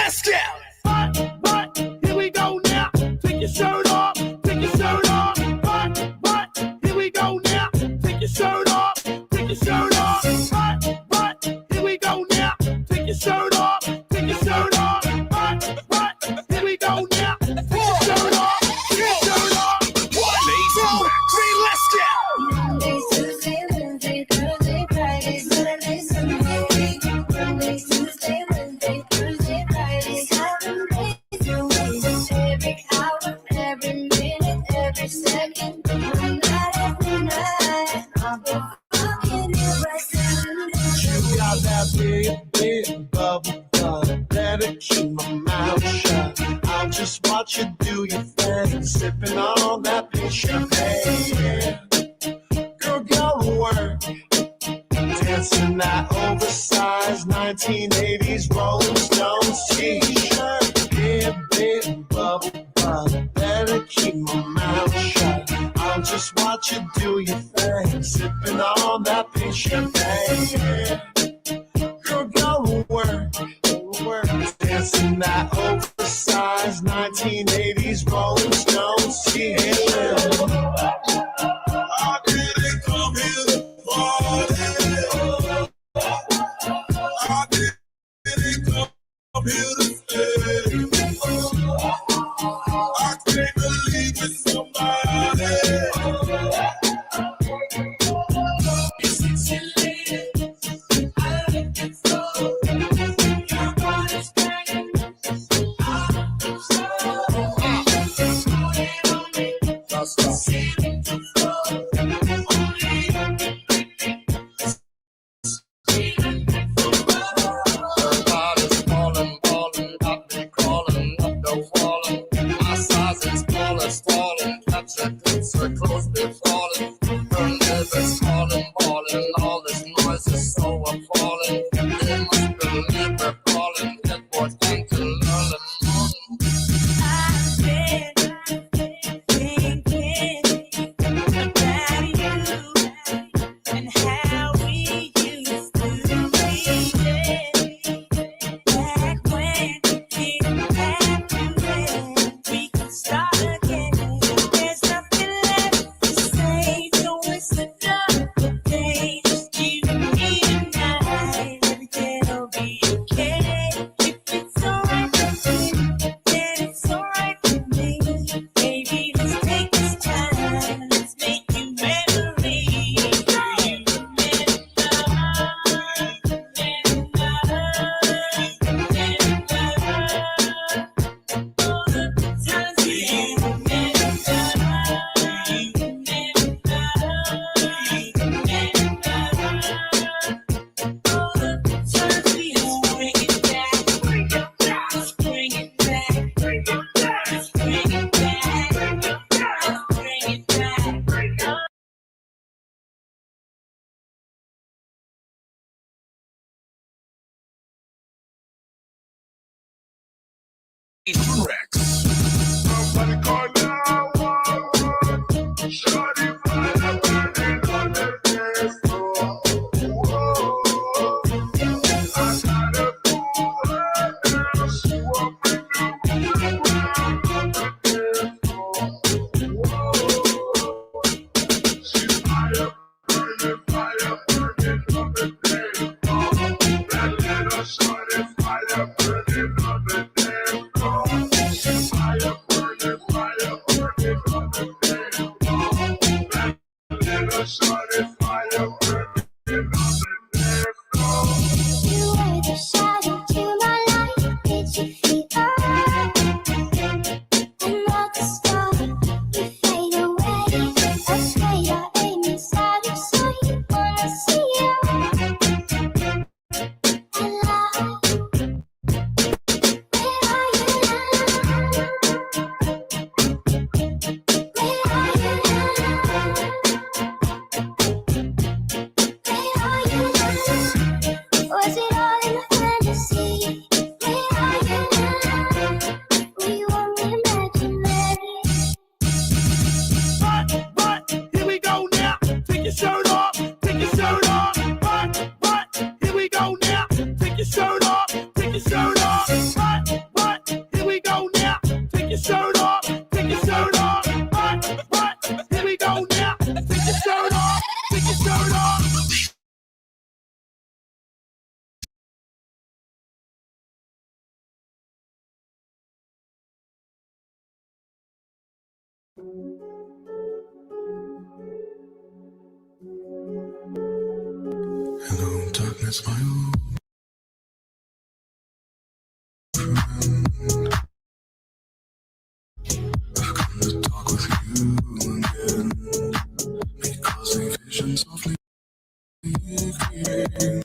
let's go. But, here we go now. Take your shirt off, take your shirt off. But, here we go now. Take your shirt off, take your shirt off. But, here we go now. Take your shirt off, take your shirt off. But, here we go now. Take your shirt off, take your shirt off. 1, 2, 3, let's go. Monday, Tuesday, Wednesday, Thursday, Friday, Saturday, Sunday. Monday, Tuesday, Wednesday, Thursday, Friday, 7 days a week. Every hour, every minute, every second, every night, I'll be fucking you right down. You got that big bubble butt. Better keep my mouth shut. I'll just watch you do your thing, sipping on that big champagne. Girl, go to work, dancing that oversized 1980s Rolling Stones t-shirt. Big bubble butt. Better keep my mouth shut. I'll just watch you do your thing, sipping on that big champagne. Girl, go to work, dancing that oversized 1980s Rolling Stones t-shirt. I didn't come here to party. I didn't come here to stay. I can't believe it's somebody. You sexy lady, I like it so. Your body's banging. I'm so. Put it on me. See me to flow. Only you can make me. Everybody's falling, got me crawling up the wall. My size is falling, catch a closer, close me falling. Her liver's falling, all this noise is so appalling. They must be liver falling, it was into lullaby. I've been thinking about you and how we used to be back when we had to when we could start again. There's nothing left to say, so it's another day. Just you and me tonight, everything'll be okay. If it's alright with you, then it's alright with me. Baby, let's take this time, let's make new memories. You Somebody call 911. Shorty fire burning on the dance floor. Whoa. I got a fool right now. She want me to move around on the dance floor. Whoa. She's fire burning on the dance floor. That little shorty fire burning on the dance floor. Darkness, my old friend. I've come to talk with you again because a vision softly creeping.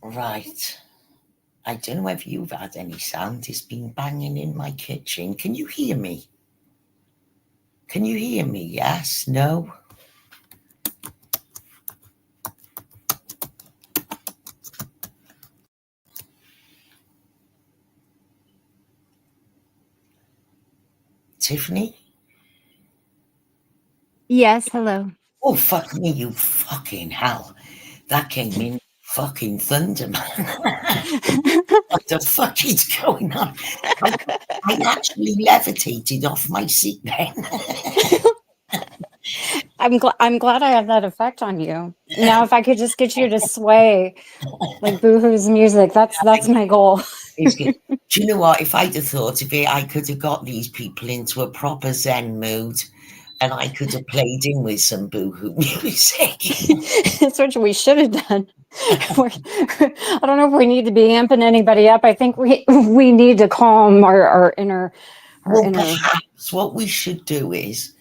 Right. I don't know if you've had any sound. It's been banging in my kitchen. Can you hear me? Can you hear me? Yes? No? Tiffany? Yes, hello. Oh, fuck me, you fucking hell. That came in fucking thunder, man. What the fuck is going on? I actually levitated off my seat then. I'm glad I have that effect on you. Now, if I could just get you to sway like Boohoo's music, that's my goal. It's good. Do you know what? If I'd have thought of it, I could have got these people into a proper Zen mood and I could have played in with some Boohoo music. That's what we should have done. I don't know if we need to be amping anybody up. I think we need to calm our inner Well, perhaps what we should do is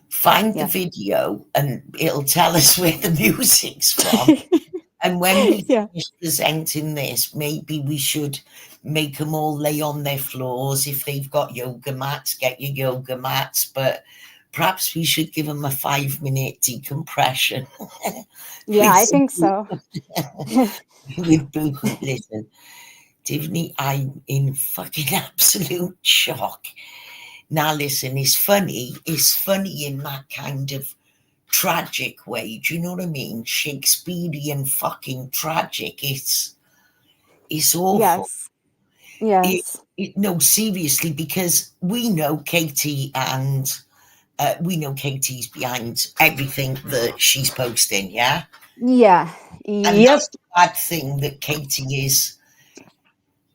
find the yes. video and it'll tell us where the music's from. And when we Yeah. finish presenting this, maybe we should make them all lay on their floors. If they've got yoga mats, get your yoga mats. But perhaps we should give them a 5-minute decompression. Yeah, I think so. With Boohoo. Listen, Tiffany, I'm in fucking absolute shock. Now, listen, it's funny. It's funny in that kind of tragic way. Do you know what I mean? Shakespearean fucking tragic. It's awful. Yes. It, Yes. no, seriously, because we know Katie and we know Katie's behind everything that she's posting, yeah? Yeah. And Yep. that's the bad thing that Katie is,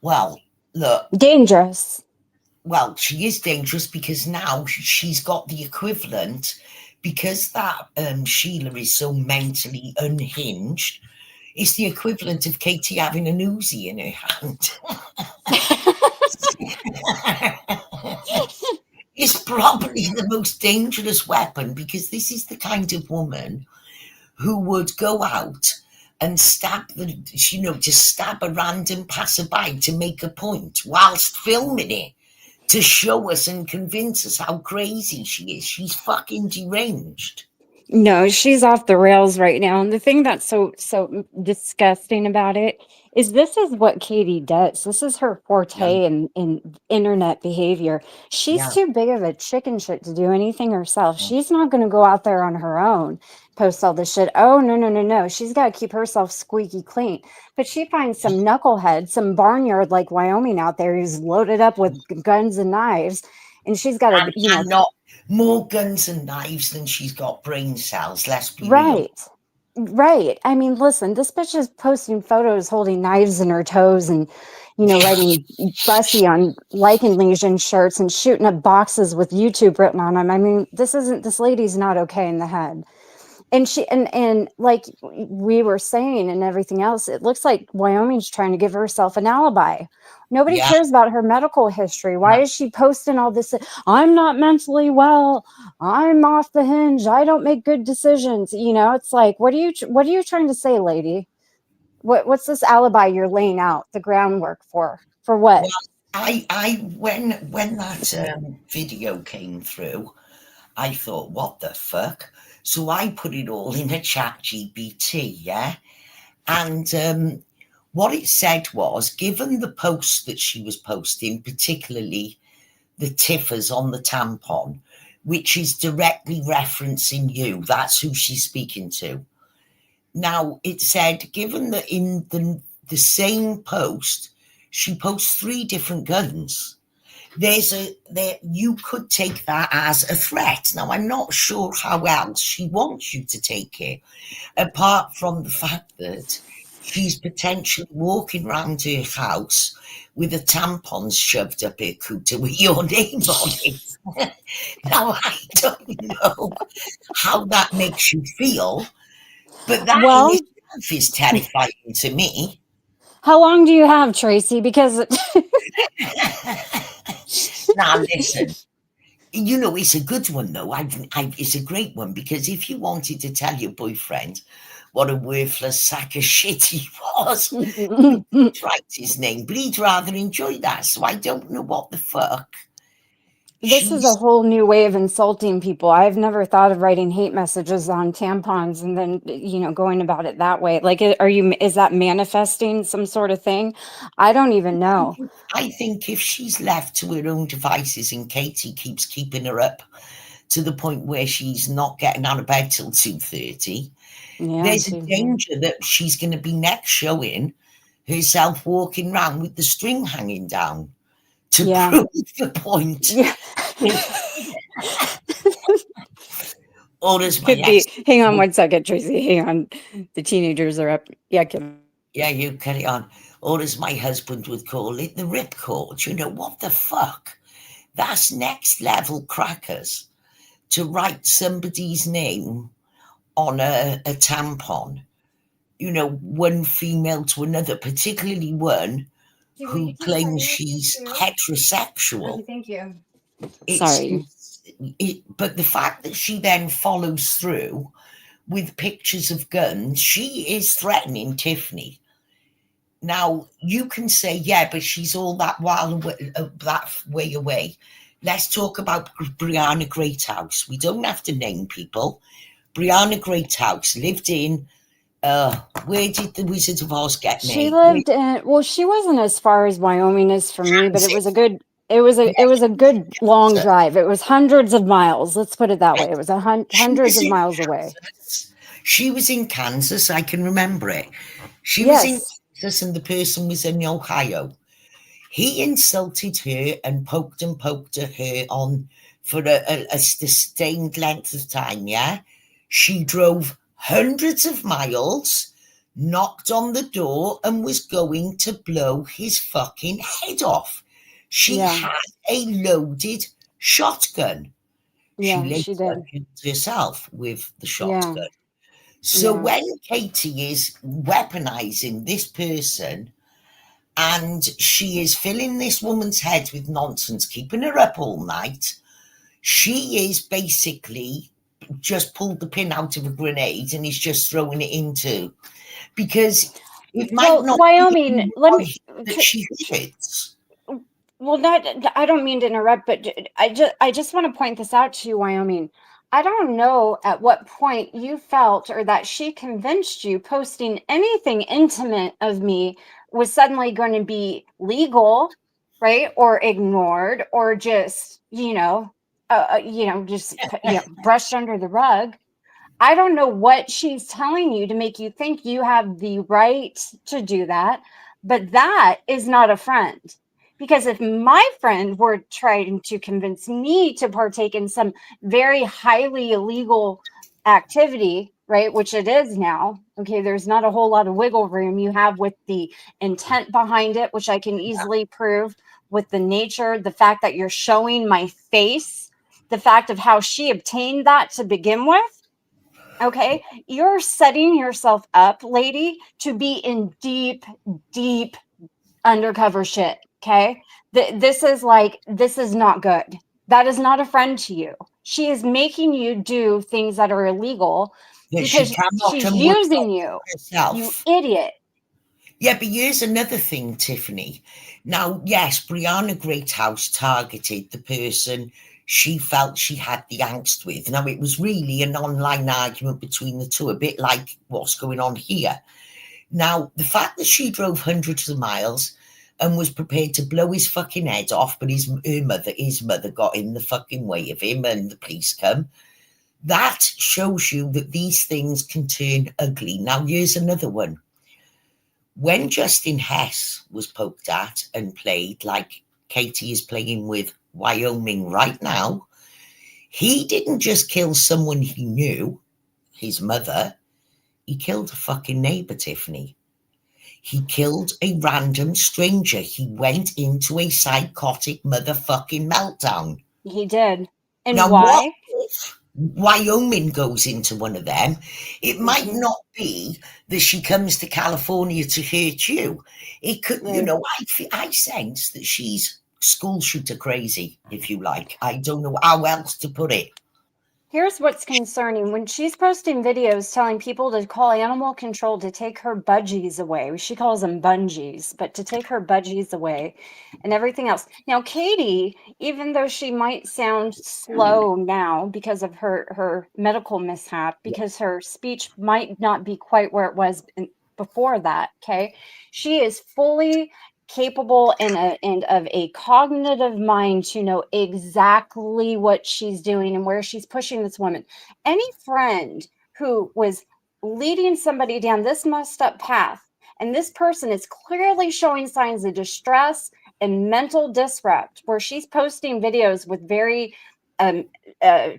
well, look, Dangerous. well, she is dangerous because now she's got the equivalent, because that Sheila is so mentally unhinged, it's the equivalent of Katie having an Uzi in her hand. It's probably the most dangerous weapon, because this is the kind of woman who would go out and stab just stab a random passerby to make a point whilst filming it, to show us and convince us how crazy she is. She's fucking deranged. No, she's off the rails right now. And the thing that's so disgusting about it is this is what Katie does. This is her Yeah, forte in internet behavior. She's yeah, too big of a chicken shit to do anything herself. She's not going to go out there on her own, post all this shit. Oh, no, no, no, no. She's got to keep herself squeaky clean. But she finds some knucklehead, some barnyard like Wyoming out there who's loaded up with guns and knives. And she's got to, and not more guns and knives than she's got brain cells. Let's be real. right. Right. I mean, listen, this bitch is posting photos holding knives in her toes and, writing Bussy on lichen lesion shirts and shooting up boxes with YouTube written on them. I mean, this lady's not okay in the head. And she, and like we were saying and everything else, it looks like Wyoming's trying to give herself an alibi. Nobody Yeah, cares about her medical history. Why yeah. is she posting all this? I'm not mentally well. I'm off the hinge. I don't make good decisions. It's like, what are you trying to say, lady? What's this alibi you're laying out the groundwork for? For what? Well, when that video came through, I thought, what the fuck? So I put it all in a chat GPT, yeah? And what it said was, given the posts that she was posting, particularly the tiffers on the tampon, which is directly referencing you, that's who she's speaking to. Now, it said, given that in the same post, she posts 3 different guns. You could take that as a threat. Now, I'm not sure how else she wants you to take it, apart from the fact that she's potentially walking around her house with a tampon shoved up her cooter with your name on it. Now, I don't know how that makes you feel, but that Well, in itself is terrifying to me. how long do you have, Tracy? Because Now, listen, it's a good one, though. It's a great one, because if you wanted to tell your boyfriend what a worthless sack of shit he was, he'd write his name, but he'd rather enjoy that. So I don't know what the fuck. this is a whole new way of insulting people. I've never thought of writing hate messages on tampons and then, going about it that way. Like, is that manifesting some sort of thing? I don't even know. I think if she's left to her own devices and Katie keeps keeping her up to the point where she's not getting out of bed till 2:30, Yeah, there's a danger that she's going to be next showing herself walking around with the string hanging down to prove the point. Yeah. Or as my Could be. Hang on one second, Tracy. Hang on. The teenagers are up. Yeah, Kim. Yeah, you carry on. Or as my husband would call it, the ripcord. What the fuck? That's next level crackers, to write somebody's name on a tampon. One female to another, particularly one who claims she's heterosexual. Thank you. Sorry. But the fact that she then follows through with pictures of guns, she is threatening Tiffany. Now, you can say, yeah, but she's all that way away. Let's talk about Brianna Greathouse. We don't have to name people. Brianna Greathouse lived in, where did the Wizard of Oz get made? She lived in, well, she wasn't as far as Wyoming is for me, but it was a good It was a good long drive. It was hundreds of miles. Let's put it that way. It was hundreds of miles away. She was in Kansas. I can remember it. She was in Yes. Kansas, and the person was in Ohio. He insulted her and poked her on for a sustained length of time. Yeah, she drove hundreds of miles, knocked on the door, and was going to blow his fucking head off. She Yeah. had a loaded shotgun. She Yeah, she later did. killed herself with the Yeah. shotgun. So Yeah. when Katie is weaponizing this person and she is filling this woman's head with nonsense, keeping her up all night, she is basically just pulled the pin out of a grenade and is just throwing it into, because it might Well, not Wyoming, be let me that she hits. well, not I don't mean to interrupt, but I just want to point this out to you, Wyoming. I don't know at what point you felt or that she convinced you posting anything intimate of me was suddenly going to be legal, right? Or ignored or just, just brushed under the rug. I don't know what she's telling you to make you think you have the right to do that, but that is not a friend. Because if my friend were trying to convince me to partake in some very highly illegal activity, right, which it is now, okay, there's not a whole lot of wiggle room you have with the intent behind it, which I can easily prove with the nature, the fact that you're showing my face, the fact of how she obtained that to begin with. Okay, you're setting yourself up, lady, to be in deep, deep undercover shit. Okay, this is not good. That is not a friend to you. She is making you do things that are illegal That she because cannot she's and would not using do you. You herself. idiot. Yeah, but here's another thing, Tiffany. Now, yes, Brianna Greathouse targeted the person she felt she had the angst with. Now, it was really an online argument between the two, a bit like what's going on here. Now, the fact that she drove hundreds of miles and was prepared to blow his fucking head off, but his mother got in the fucking way of him and the police come, that shows you that these things can turn ugly. Now, here's another one. When Justin Hess was poked at and played like Katie is playing with Wyoming right now, he didn't just kill someone he knew, his mother. He killed a fucking neighbor, Tiffany. He killed a random stranger. He went into a psychotic motherfucking meltdown. He did. And Now, what why? if Wyoming goes into one of them? It might Mhm. not be that she comes to California to hurt you. It could, Right. I sense that she's school shooter crazy, if you like. I don't know how else to put it. Here's what's concerning. When she's posting videos telling people to call animal control to take her budgies away, she calls them bungees, but to take her budgies away and everything else. Now, Katie, even though she might sound slow now because of her medical mishap, because her speech might not be quite where it was before that, okay, she is fully capable and of a cognitive mind to know exactly what she's doing and where she's pushing this woman. Any friend who was leading somebody down this messed up path, and this person is clearly showing signs of distress and mental disrupt, where she's posting videos with very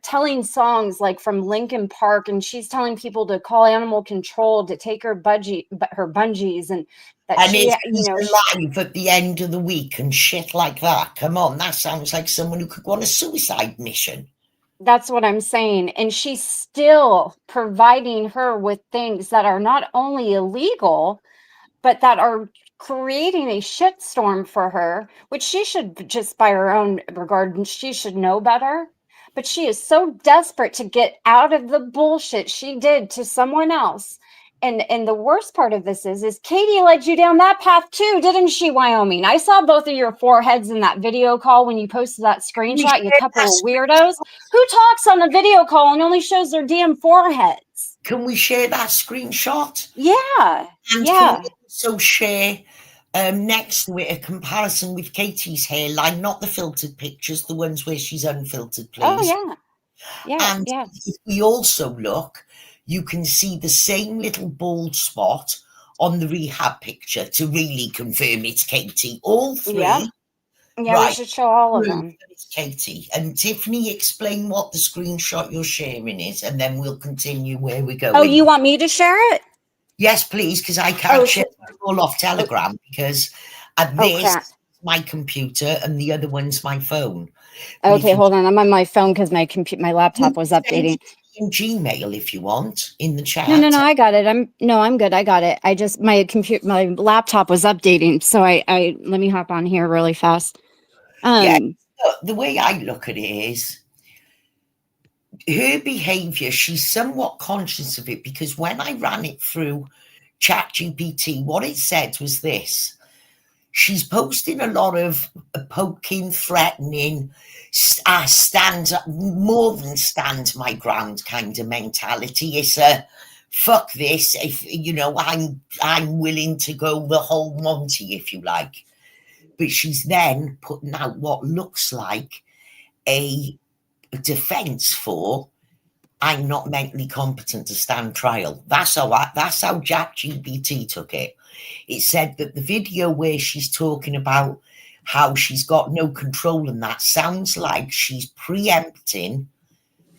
telling songs like from Linkin Park, and she's telling people to call animal control to take her bungees, and that And she, if he's alive at the end of the week and shit like that, come on, that sounds like someone who could go on a suicide mission. that's what I'm saying. And she's still providing her with things that are not only illegal, but that are creating a shitstorm for her, which she should, just by her own regard, she should know better. But she is so desperate to get out of the bullshit she did to someone else. And the worst part of this is Katie led you down that path too, didn't she, Wyoming? I saw both of your foreheads in that video call when you posted that screenshot, you couple of weirdos. Who talks on a video call and only shows their damn foreheads? Can we share that screenshot? Yeah. And Yeah. can we also share Next to it, a comparison with Katie's hairline, not the filtered pictures, the ones where she's unfiltered, Oh please. yeah. Yeah, And yeah. if we also look, you can see the same little bald spot on the rehab picture to really confirm it's Katie. All Yeah. three, Yeah, we right? should show all of Prove them. that it's Katie. And Tiffany, explain what the screenshot you're sharing is, and then we'll continue where we're Oh, going. you want me to share it? Yes, please, because I can't Oh, share it all off Telegram because oh this crap. is my computer and the other one's my phone. But if Okay, you hold on. I'm on my phone because my laptop was send updating. it in Gmail if you want in the chat. No, I got it. I'm good. I got it. I just my laptop was updating, so I let me hop on here really fast. Yeah, the way I look at it is her behavior, she's somewhat conscious of it because when I ran it through ChatGPT, what it said was this. She's posting a lot of poking, threatening, stand more than stand my ground kind of mentality. It's a fuck this. If you know, I'm willing to go the whole Monty, if you like. But she's then putting out what looks like a defense for I'm not mentally competent to stand trial. That's how ChatGPT took it. It said that the video where she's talking about how she's got no control and that sounds like she's preempting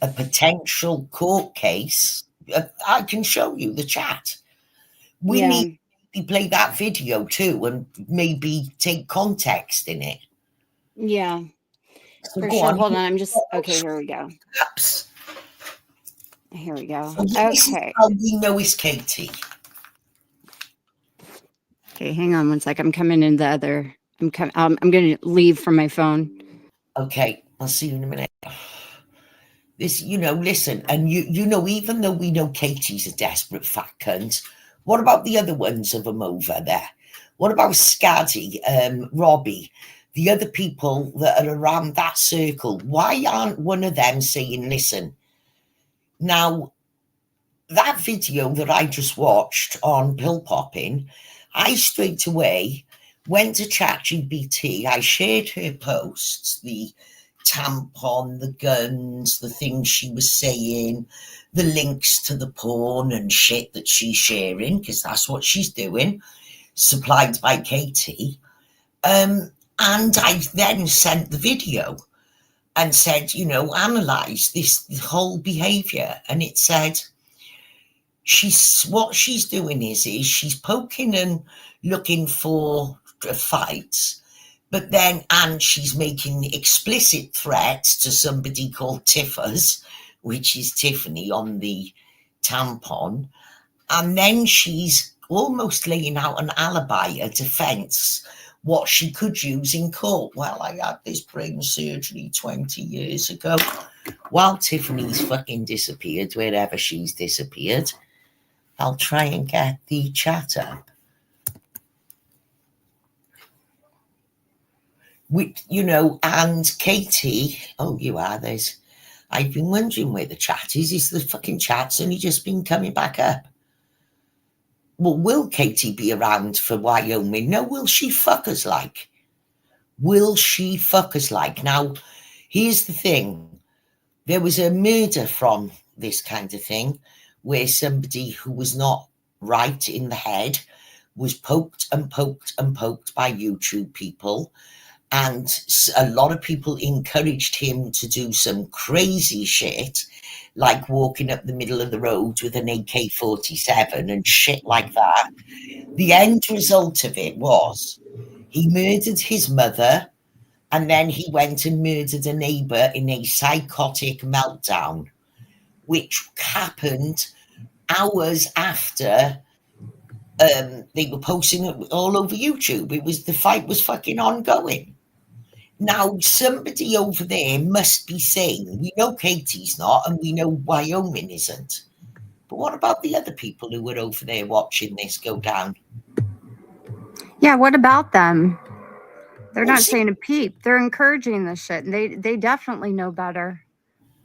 a potential court case. I can show you the chat. We Yeah. need to play that video too and maybe take context in it. Yeah. So For go sure. on. Hold on. I'm just okay, here we go. Perhaps. Here we go. So this is Okay. how we know it's Katie. Okay, hang on one sec. I'm coming in the other. I'm going to leave from my phone. Okay, I'll see you in a minute. This, listen, and even though we know Katie's a desperate fat cunt, what about the other ones of them over there? What about Scaddy, Robbie, the other people that are around that circle? Why aren't one of them saying, listen, now, that video that I just watched on pill popping, I straight away went to ChatGPT. I shared her posts, the tampon, the guns, the things she was saying, the links to the porn and shit that she's sharing, because that's what she's doing, supplied by Katie. And I then sent the video and said, analyze this whole behavior. And it said, what she's doing is she's poking and looking for fights, but then and she's making explicit threats to somebody called Tiffers, which is Tiffany on the tampon, and then she's almost laying out an alibi, a defense, what she could use in court. Well, I had this brain surgery 20 years ago. While Tiffany's fucking disappeared, wherever she's disappeared, I'll try and get the chat up. And Katie, oh, you are, I've been wondering where the chat is. Is the fucking chat's only just been coming back up? Well, will Katie be around for Wyoming? No, will she fuck us like? Will she fuck us like? Now, here's the thing. There was a murder from this kind of thing where somebody who was not right in the head was poked and poked and poked by YouTube people. And a lot of people encouraged him to do some crazy shit, like walking up the middle of the road with an AK-47 and shit like that. The end result of it was he murdered his mother, and then he went and murdered a neighbor in a psychotic meltdown, which happened hours after they were posting it all over YouTube. The fight was fucking ongoing. Now, somebody over there must be saying, we know Katie's not, and we know Wyoming isn't. But what about the other people who were over there watching this go down? Yeah, what about them? They're not saying a peep. They're encouraging this shit, and they definitely know better.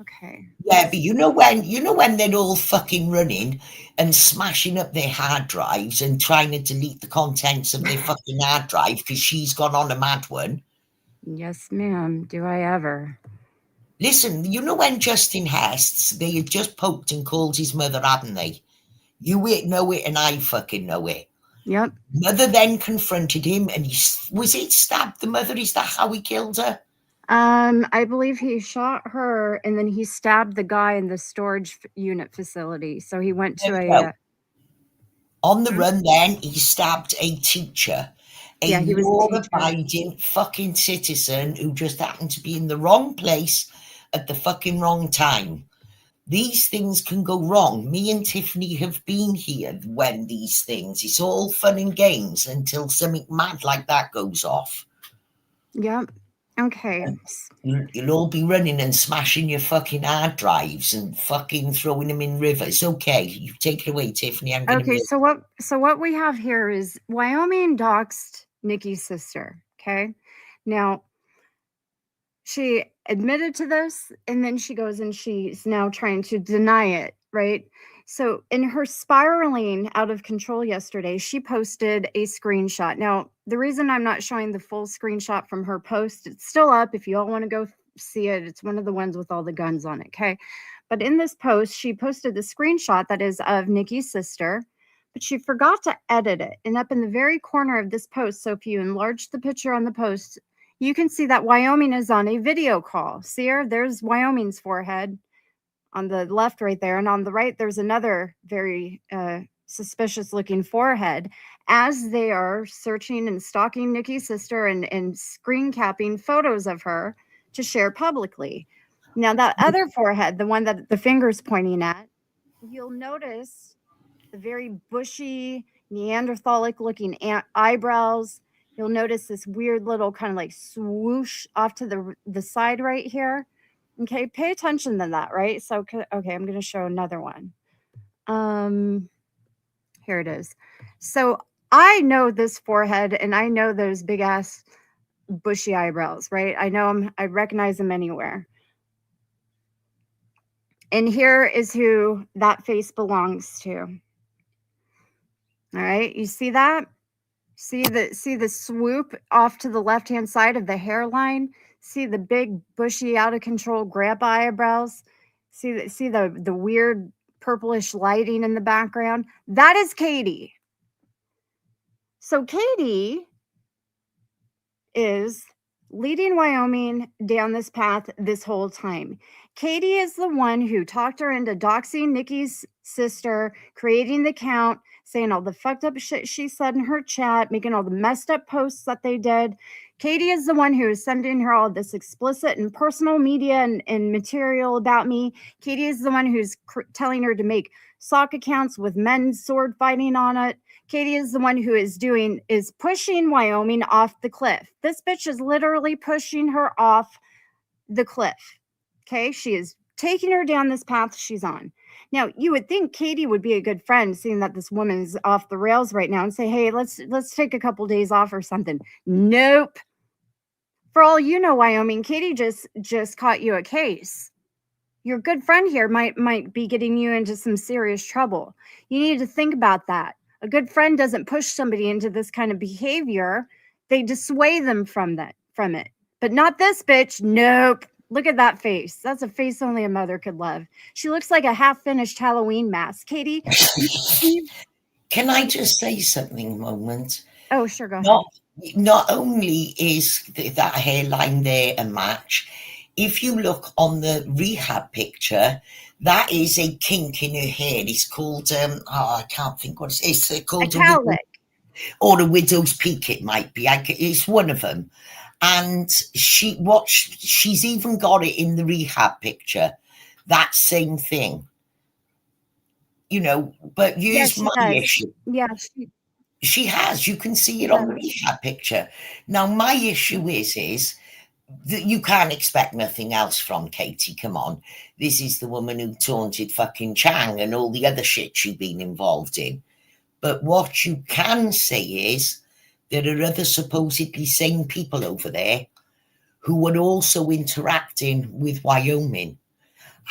Okay. Yeah, but you know when they're all fucking running and smashing up their hard drives and trying to delete the contents of their fucking hard drive because she's gone on a mad one. Yes, ma'am. Do I ever? Listen, you know when Justin Hest, they had just poked and called his mother, hadn't they? You know it and I fucking know it. Yep. Mother then confronted him and was it stabbed the mother? Is that how he killed her? I believe he shot her and then he stabbed the guy in the storage unit facility. So he went There to we a, go. On the hmm? run then, he stabbed a teacher, a Yeah, he was a teacher. law-abiding fucking citizen who just happened to be in the wrong place at the fucking wrong time. These things can go wrong. Me and Tiffany have been here when these things, it's all fun and games until something mad like that goes off. Yep. Okay. You'll all be running and smashing your fucking hard drives and fucking throwing them in rivers. Okay, you take it away, Tiffany. I'm going to Okay, mute. so what we have here is Wyoming doxed Nikki's sister. Okay. Now she admitted to this and then she goes and she's now trying to deny it, right? So in her spiraling out of control yesterday, she posted a screenshot. Now, the reason I'm not showing the full screenshot from her post, it's still up if you all want to go see it. It's one of the ones with all the guns on it, okay? But in this post, she posted the screenshot that is of Nikki's sister, but she forgot to edit it. And up in the very corner of this post, so if you enlarge the picture on the post, you can see that Wyoming is on a video call. See her? There's Wyoming's forehead on the left right there. And on the right, there's another very suspicious looking forehead as they are searching and stalking Nikki's sister and screen capping photos of her to share publicly. Now, that other forehead, the one that the finger's pointing at, you'll notice the very bushy, Neanderthalic looking eyebrows. You'll notice this weird little kind of like swoosh off to the side right here. Okay, pay attention to that, right? So, okay, I'm going to show another one. Here it is. So I know this forehead and I know those big ass bushy eyebrows, right? I know them, I recognize them anywhere. And here is who that face belongs to. All right, you see that? See the swoop off to the left-hand side of the hairline? See the big bushy out of control grandpa eyebrows? See the weird purplish lighting in the background? That is Katie. So Katie is leading Wyoming down this path this whole time. Katie is the one who talked her into doxing Nikki's sister, creating the account, saying all the fucked up shit she said in her chat, making all the messed up posts that they did. Katie is the one who is sending her all this explicit and personal media and material about me. Katie is the one who's telling her to make sock accounts with men's sword fighting on it. Katie is the one who is pushing Wyoming off the cliff. This bitch is literally pushing her off the cliff. Okay, she is taking her down this path she's on. Now, you would think Katie would be a good friend, seeing that this woman's off the rails right now, and say, "Hey, let's take a couple days off or something." Nope. For all you know, Wyoming, Katie just caught you a case. Your good friend here might be getting you into some serious trouble. You need to think about that. A good friend doesn't push somebody into this kind of behavior. They dissuade them from it. But not this bitch. Nope. Look at that face. That's a face only a mother could love. She looks like a half-finished Halloween mask. Katie, Can I just say something a moment? oh, sure, go ahead. Not only is that hairline there a match, if you look on the rehab picture, that is a kink in her hair. It's called, I can't think what it is. It's called a cowlick. Or a widow's peak, it might be. It's one of them. And she's even got it in the rehab picture. That same thing. You know, but here's my issue. Yeah, She has. You can see it on the rehab picture. Now, my issue is that you can't expect nothing else from Katie. Come on. This is the woman who taunted fucking Chang and all the other shit she's been involved in. But what you can say is there are other supposedly sane people over there who are also interacting with Wyoming.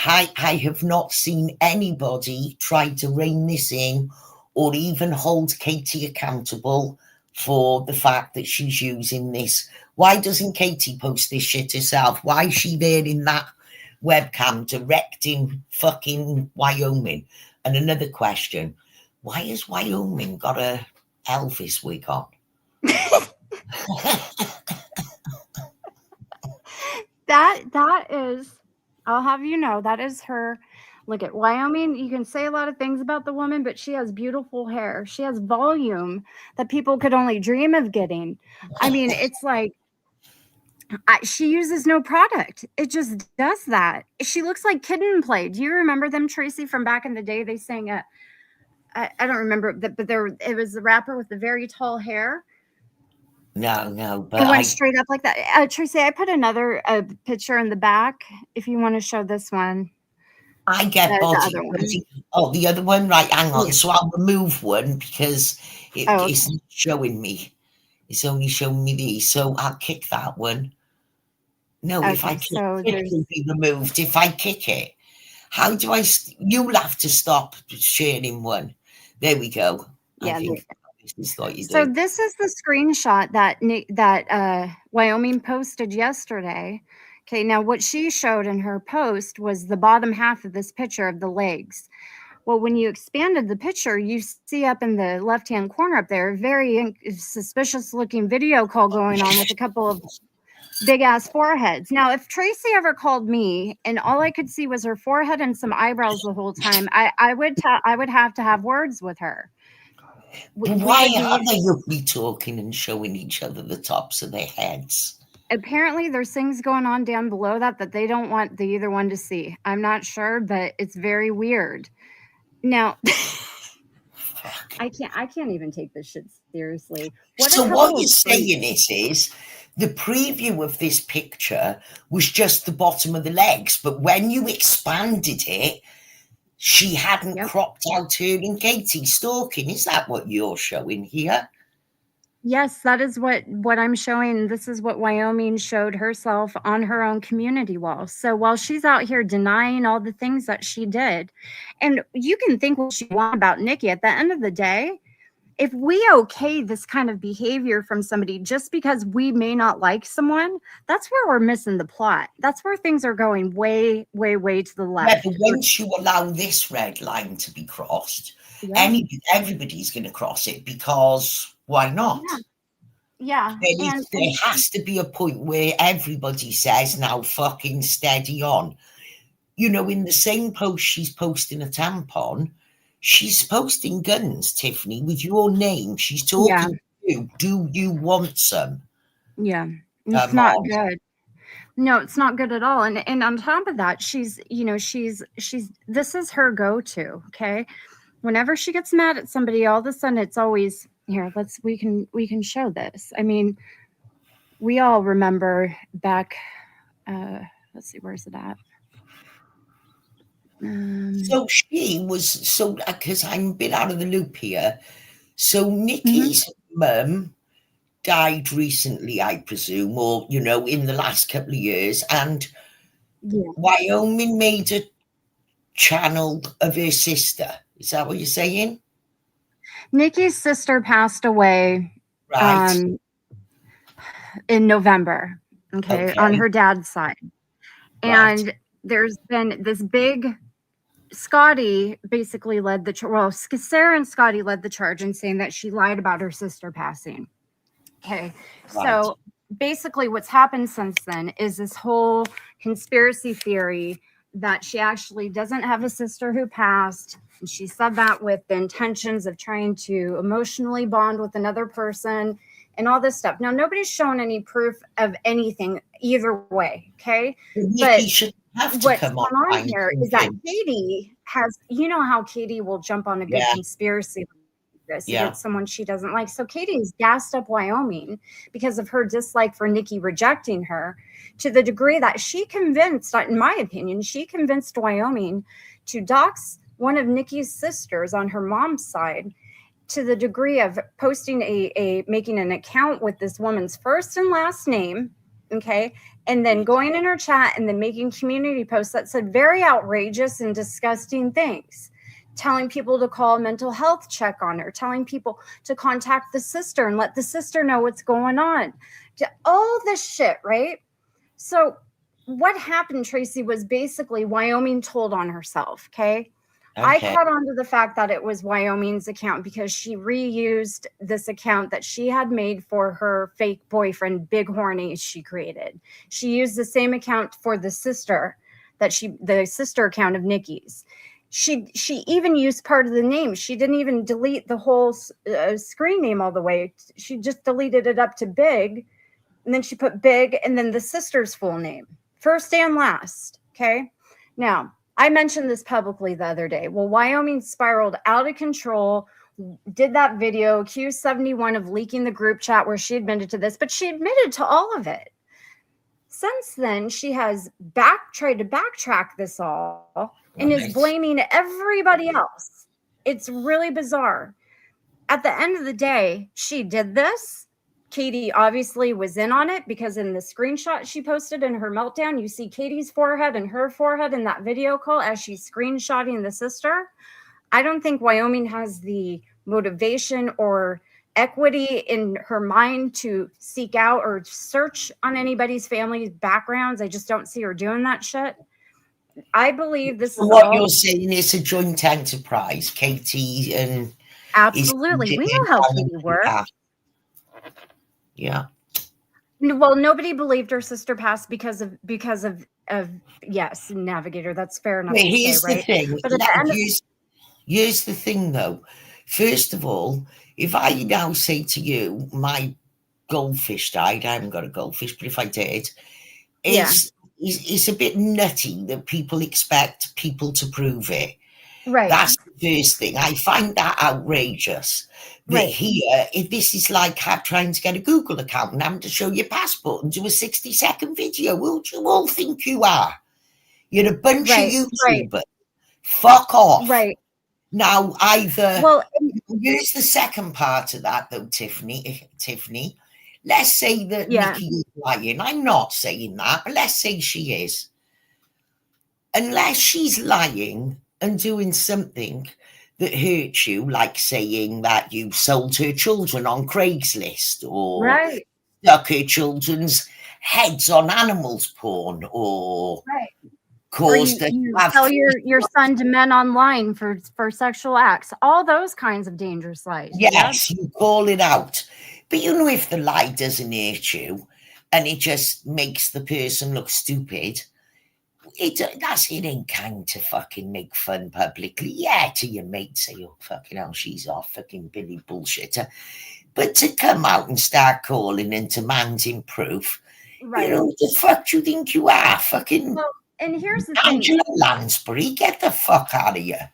I have not seen anybody try to rein this in or even hold Katie accountable for the fact that she's using this. Why doesn't Katie post this shit herself? Why is she there in that webcam directing fucking Wyoming? And another question, why has Wyoming got a Elvis wig on? That is, I'll have you know, that is her. Look at Wyoming. You can say a lot of things about the woman, but she has beautiful hair. She has volume that people could only dream of getting. I mean, it's like she uses no product. It just does that. She looks like Kid and Play. Do you remember them, Tracy, from back in the day? They sang a, I don't remember, but it was the rapper with the very tall hair. No, It went straight up like that. Tracy, I put another picture in the back if you want to show this one. I get The body. other one. Oh, the other one, right? Hang on. Yeah. So I'll remove one because Oh, it's not showing me. It's only showing me these. So I'll kick that one. No, if I Okay, kick so it, there's it will be removed. If I kick it, how do I? You'll have to stop sharing one. There we go. I yeah. think this is what you So do. this is the screenshot that Wyoming posted yesterday. Okay, now what she showed in her post was the bottom half of this picture of the legs. Well, when you expanded the picture, you see up in the left-hand corner up there, a very suspicious looking video call going on with a couple of big ass foreheads. Now, if Tracy ever called me and all I could see was her forehead and some eyebrows the whole time, I would have to have words with her. But We why would are be, they ugly talking and showing each other the tops of their heads? apparently there's things going on down below that they don't want the either one to see. I'm not sure, but it's very weird. Now, Fuck. I can't even take this shit seriously. So what you're saying is the preview of this picture was just the bottom of the legs, but when you expanded it, she hadn't Yep. cropped out her and Katie stalking. Is that what you're showing here? Yes, that is what I'm showing. This is what Wyoming showed herself on her own community wall. So while she's out here denying all the things that she did, and you can think what you want about Nikki, at the end of the day, if we okay this kind of behavior from somebody just because we may not like someone, that's where we're missing the plot. That's where things are going way, way, way to the Yeah, left. but once you allow this red line to be crossed, Yeah, everybody's going to cross it because why not? yeah. There has to be a point where everybody says, now fucking steady on. You know, in the same post she's posting a tampon, she's posting guns, Tiffany, with your name. She's Yeah, talking to you. Do you want some? yeah. It's Come not on. good. No, it's not good at all. And on top of that, she's this is her go-to, okay? Whenever she gets mad at somebody, all of a sudden it's always here, we can show this. I mean, we all remember back let's see, where's it at? So she was, so because I'm a bit out of the loop here. So Mm-hmm. Nikki's mum died recently, I presume, or, you know, in the last couple of years. And Yeah. Wyoming made a channel of her sister. Is that what you're saying? Nikki's sister passed away Right. in November, okay, on Okay. her dad's side. Right. And there's been this big Scotty basically led the well, Sarah and Scotty led the charge in saying that she lied about her sister passing. Okay. Right. So basically what's happened since then is this whole conspiracy theory that she actually doesn't have a sister who passed. And she said that with the intentions of trying to emotionally bond with another person and all this stuff. Now, nobody's shown any proof of anything either way. Okay. But Nikki should have to what's come going on online. here is that Katie has, you know how Katie will jump on a good Yeah. conspiracy like this Yeah. against someone she doesn't like. So Katie's gassed up Wyoming because of her dislike for Nikki rejecting her, to the degree that she convinced, in my opinion, she convinced Wyoming to dox one of Nikki's sisters on her mom's side, to the degree of posting making an account with this woman's first and last name. Okay. And then going in her chat and then making community posts that said very outrageous and disgusting things, telling people to call a mental health check on her, telling people to contact the sister and let the sister know what's going on. All this shit, right? So what happened, Tracy, was basically Wyoming told on herself. Okay. I Okay. caught on to the fact that it was Wyoming's account because she reused this account that she had made for her fake boyfriend, Big Horny, she created. She used the same account for the sister the sister account of Nikki's. She even used part of the name. She didn't even delete the whole screen name all the way. She just deleted it up to Big, and then she put Big and then the sister's full name, first and last. Okay. Now, I mentioned this publicly the other day. Well, Wyoming spiraled out of control, did that video, accused 71 of leaking the group chat where she admitted to this, but she admitted to all of it. Since then, she has tried to backtrack this all and is blaming everybody else. It's really bizarre. At the end of the day, she did this. Katie obviously was in on it because in the screenshot she posted in her meltdown, you see Katie's forehead and her forehead in that video call as she's screenshotting the sister. I don't think Wyoming has the motivation or equity in her mind to seek out or search on anybody's family's backgrounds. I just don't see her doing that shit. I believe this is what you're saying is a joint enterprise, Katie and absolutely. We know how Katie works. Yeah. Well, nobody believed her sister passed because of yes, Navigator. That's fair enough. Wait, here's to say, right? the thing. But Here's the thing, though. First of all, if I now say to you, my goldfish died, I haven't got a goldfish, but if I did, it's a bit nutty that people expect people to prove it. Right. That's the first thing. I find that outrageous. That here, if this is like trying to get a Google account and having to show your passport and do a 60-second video, who do you all think you are? You're a bunch of YouTubers. Fuck off. Right. Now, either here's the second part of that, though, Tiffany. Let's say that Nikki is lying. I'm not saying that, but let's say she is. Unless she's lying and doing something that hurts you, like saying that you sold her children on Craigslist or stuck her children's heads on animals porn or caused or you tell your son to men online for sexual acts, all those kinds of dangerous lies. Yes, you call it out. But you know, if the lie doesn't hurt you and it just makes the person look stupid, it ain't kind to fucking make fun publicly. Yeah, to your mate, say, oh, fucking hell, she's off, fucking Billy bullshitter. But to come out and start calling and demanding proof, you know, the fuck do you think you are? Fucking and here's the Angela Lansbury, get the fuck out of here.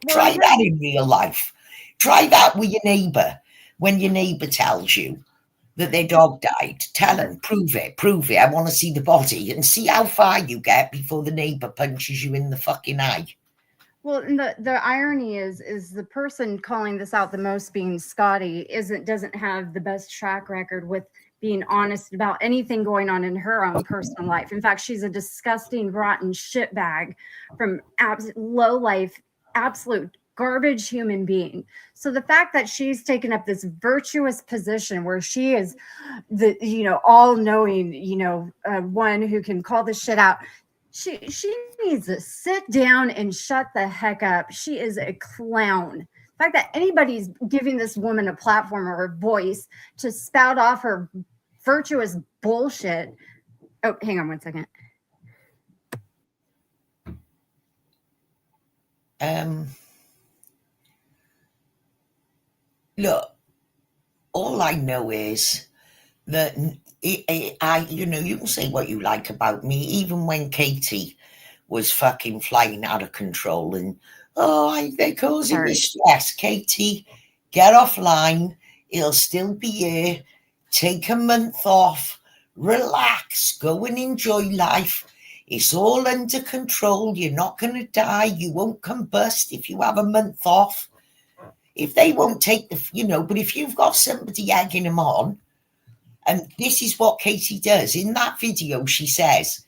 Try that in real life. Try that with your neighbour. When your neighbour tells you that their dog died, tell them, prove it. I want to see the body and see how far you get before the neighbour punches you in the fucking eye. Well, and the irony is the person calling this out the most, being Scotty, doesn't have the best track record with being honest about anything going on in her own personal life. In fact, she's a disgusting, rotten shitbag from low life, absolute garbage human being. So the fact that she's taken up this virtuous position where she is the, all knowing, one who can call this shit out, she needs to sit down and shut the heck up. She is a clown. The fact that anybody's giving this woman a platform or a voice to spout off her virtuous bullshit. Oh, hang on one second. Look, all I know is that you can say what you like about me, even when Katie was fucking flying out of control and they're causing me stress. Katie, get offline. It'll still be here. Take a month off. Relax. Go and enjoy life. It's all under control. You're not going to die. You won't combust if you have a month off. If they won't take but if you've got somebody egging them on And this is what Katie does. In that video, she says,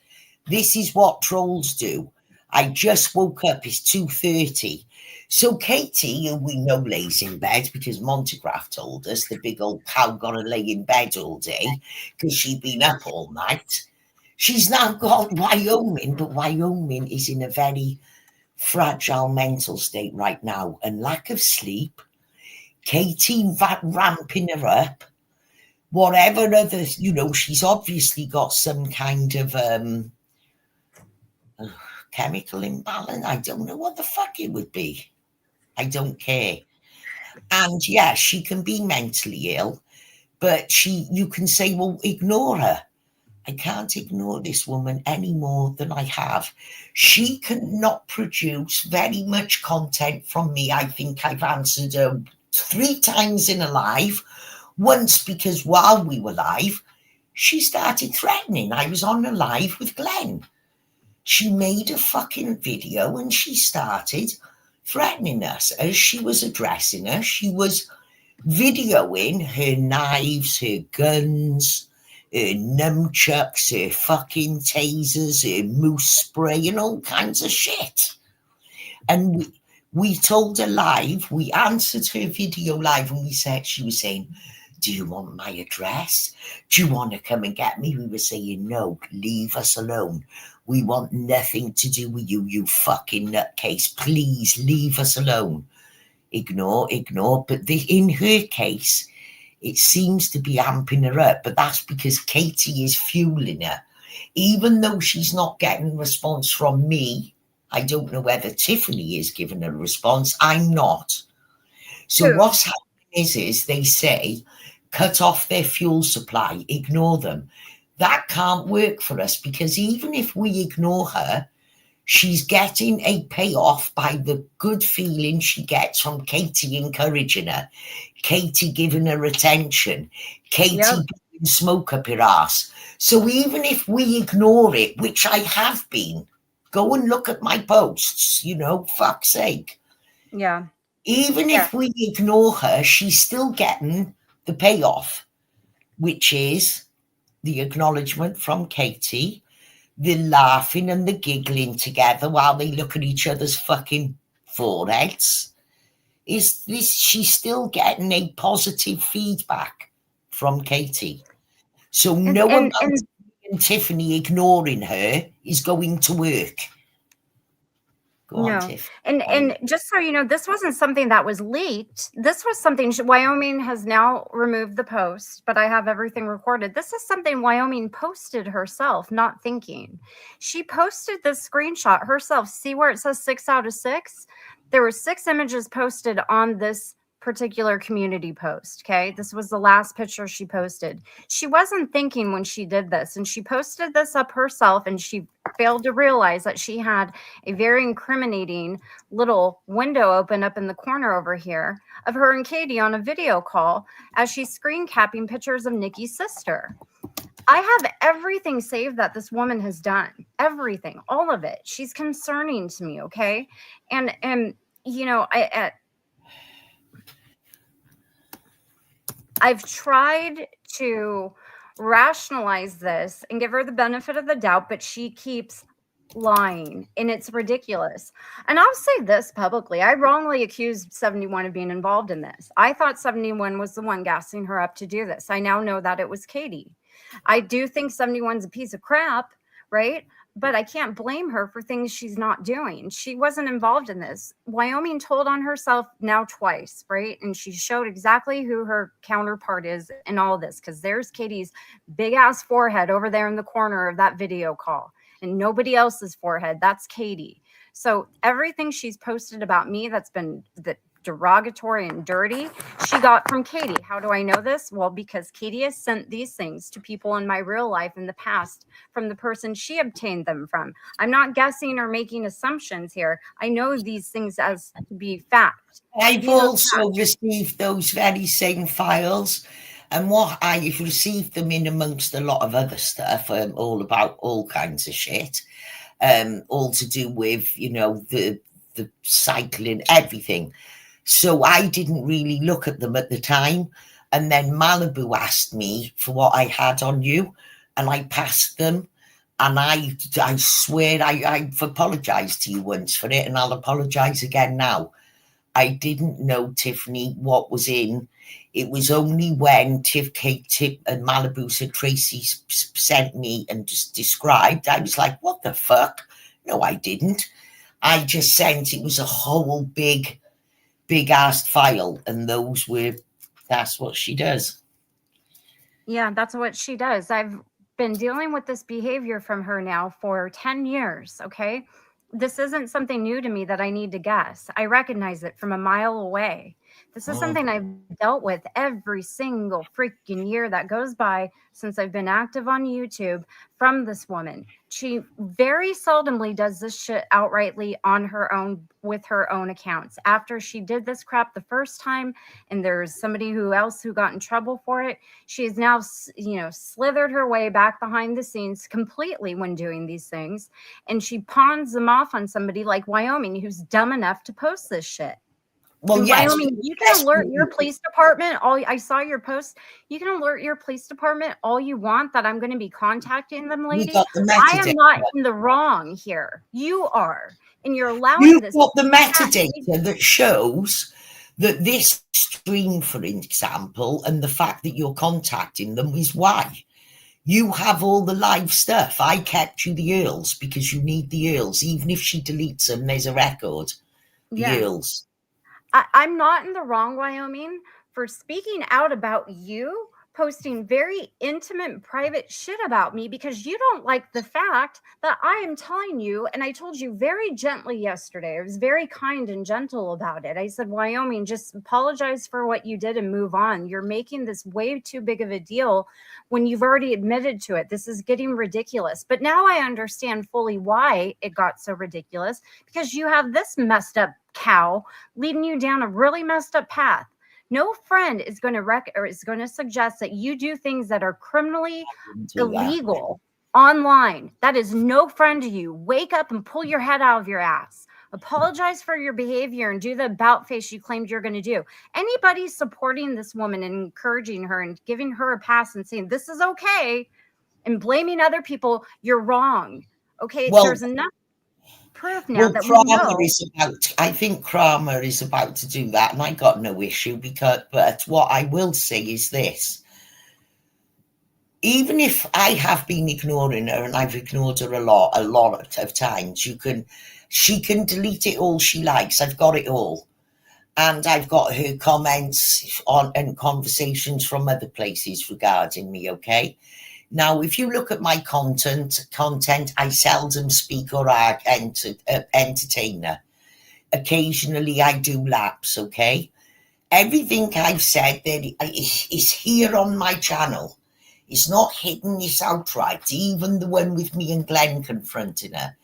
this is what trolls do. I just woke up, it's 2:30. So Katie, who we know lays in bed because Montegraph told us the big old cow got to lay in bed all day because she'd been up all night. She's now got Wyoming, but Wyoming is in a very fragile mental state right now and lack of sleep. Katie ramping her up. Whatever other, she's obviously got some kind of chemical imbalance. I don't know what the fuck it would be. I don't care. And yeah, she can be mentally ill, but you can say, well, ignore her. I can't ignore this woman any more than I have. She cannot produce very much content from me. I think I've answered her 3 times in a live. Once because while we were live, she started threatening. I was on a live with Glenn. She made a fucking video and she started threatening us as she was addressing us. She was videoing her knives, her guns, her nunchucks, her fucking tasers, her moose spray, and all kinds of shit. And we told her live, we answered her video live, and she was saying, do you want my address? Do you want to come and get me? We were saying, no, leave us alone. We want nothing to do with you, you fucking nutcase. Please leave us alone. Ignore. But in her case, it seems to be amping her up, but that's because Katie is fueling her. Even though she's not getting a response from me, I don't know whether Tiffany is giving a response. I'm not. So what's happening is they say, cut off their fuel supply, ignore them. That can't work for us because even if we ignore her, she's getting a payoff by the good feeling she gets from Katie encouraging her, Katie giving her attention, Katie blowing smoke up her ass. So even if we ignore it, which I have been, go and look at my posts, fuck's sake. Yeah. Even if we ignore her, she's still getting the payoff, which is the acknowledgement from Katie, the laughing and the giggling together while they look at each other's fucking foreheads. She's still getting a positive feedback from Katie. So no amount of Tiffany ignoring her is going to work. No. And just so you know, this wasn't something that was leaked. This was something Wyoming has now removed the post, but I have everything recorded. This is something Wyoming posted herself, not thinking. She posted this screenshot herself. See where it says 6 out of 6? There were 6 images posted on this particular community post. Okay. This was the last picture she posted. She wasn't thinking when she did this, and she posted this up herself, and she failed to realize that she had a very incriminating little window open up in the corner over here of her and Katie on a video call as she's screen capping pictures of Nikki's sister. I have everything saved that this woman has done. Everything, all of it. She's concerning to me. Okay. And I've tried to rationalize this and give her the benefit of the doubt, but she keeps lying, and it's ridiculous. And I'll say this publicly. I wrongly accused 71 of being involved in this. I thought 71 was the one gassing her up to do this. I now know that it was Katie. I do think 71's a piece of crap, right? But I can't blame her for things she's not doing. She wasn't involved in this. Wyoming told on herself now twice, right? And she showed exactly who her counterpart is in all this, because there's Katie's big ass forehead over there in the corner of that video call, and nobody else's forehead. That's Katie. So everything she's posted about me that's been derogatory and dirty, she got from Katie. How do I know this? Well, because Katie has sent these things to people in my real life in the past from the person she obtained them from. I'm not guessing or making assumptions here. I know these things as to be fact. I've also received those very same files, and what I've received them in amongst a lot of other stuff, all about all kinds of shit, all to do with, the cycling, everything. So I didn't really look at them at the time. And then Malibu asked me for what I had on you, and I passed them. And I swear I've apologized to you once for it, and I'll apologize again now. I didn't know, Tiffany, what was in. It was only when Tip and Malibu said Tracy sent me and just described. I was like, what the fuck? No, I didn't. I just sent, it was a whole big ass file, and that's what she does. Yeah, that's what she does. I've been dealing with this behavior from her now for 10 years. Okay. This isn't something new to me that I need to guess. I recognize it from a mile away. This is Mm. something I've dealt with every single freaking year that goes by since I've been active on YouTube from this woman. She very seldomly does this shit outrightly on her own with her own accounts. After she did this crap the first time, and there's somebody who else who got in trouble for it, she has now, slithered her way back behind the scenes completely when doing these things, and she pawns them off on somebody like Wyoming who's dumb enough to post this shit. Well, And yes. Wyoming, you can alert your police department. I saw your post. You can alert your police department all you want that I'm going to be contacting them, You lady. got the I am metadata. not in the wrong here. You are, and you're allowing You've this. got the metadata that shows that this stream, for example, and the fact that you're contacting them is why. You have all the live stuff. I kept you the Earls because you need the Earls. Even if she deletes them, there's a record. The Yeah. Earls. I'm not in the wrong, Wyoming, for speaking out about you, posting very intimate, private shit about me because you don't like the fact that I am telling you. And I told you very gently yesterday. I was very kind and gentle about it. I said, Wyoming, just apologize for what you did and move on. You're making this way too big of a deal when you've already admitted to it. This is getting ridiculous. But now I understand fully why it got so ridiculous, because you have this messed up cow leading you down a really messed up path. No friend is going to suggest that you do things that are criminally illegal online. That is no friend to you. Wake up and pull your head out of your ass. Apologize for your behavior and do the about face you claimed you're going to do. Anybody supporting this woman and encouraging her and giving her a pass and saying this is okay and blaming other people, you're wrong. Okay, Well, there's enough proof now that we Kramer know. I think Kramer is about to do that, and I got no issue but what I will say is this. Even if I have been ignoring her, and I've ignored her a lot of times, she can delete it all she likes. I've got it all. And I've got her comments on and conversations from other places regarding me, okay? Now, if you look at my content, I seldom speak or entertain her. Occasionally, I do lapse, okay? Everything I've said there is here on my channel. It's not hidden, it's outright, even the one with me and Glenn confronting her.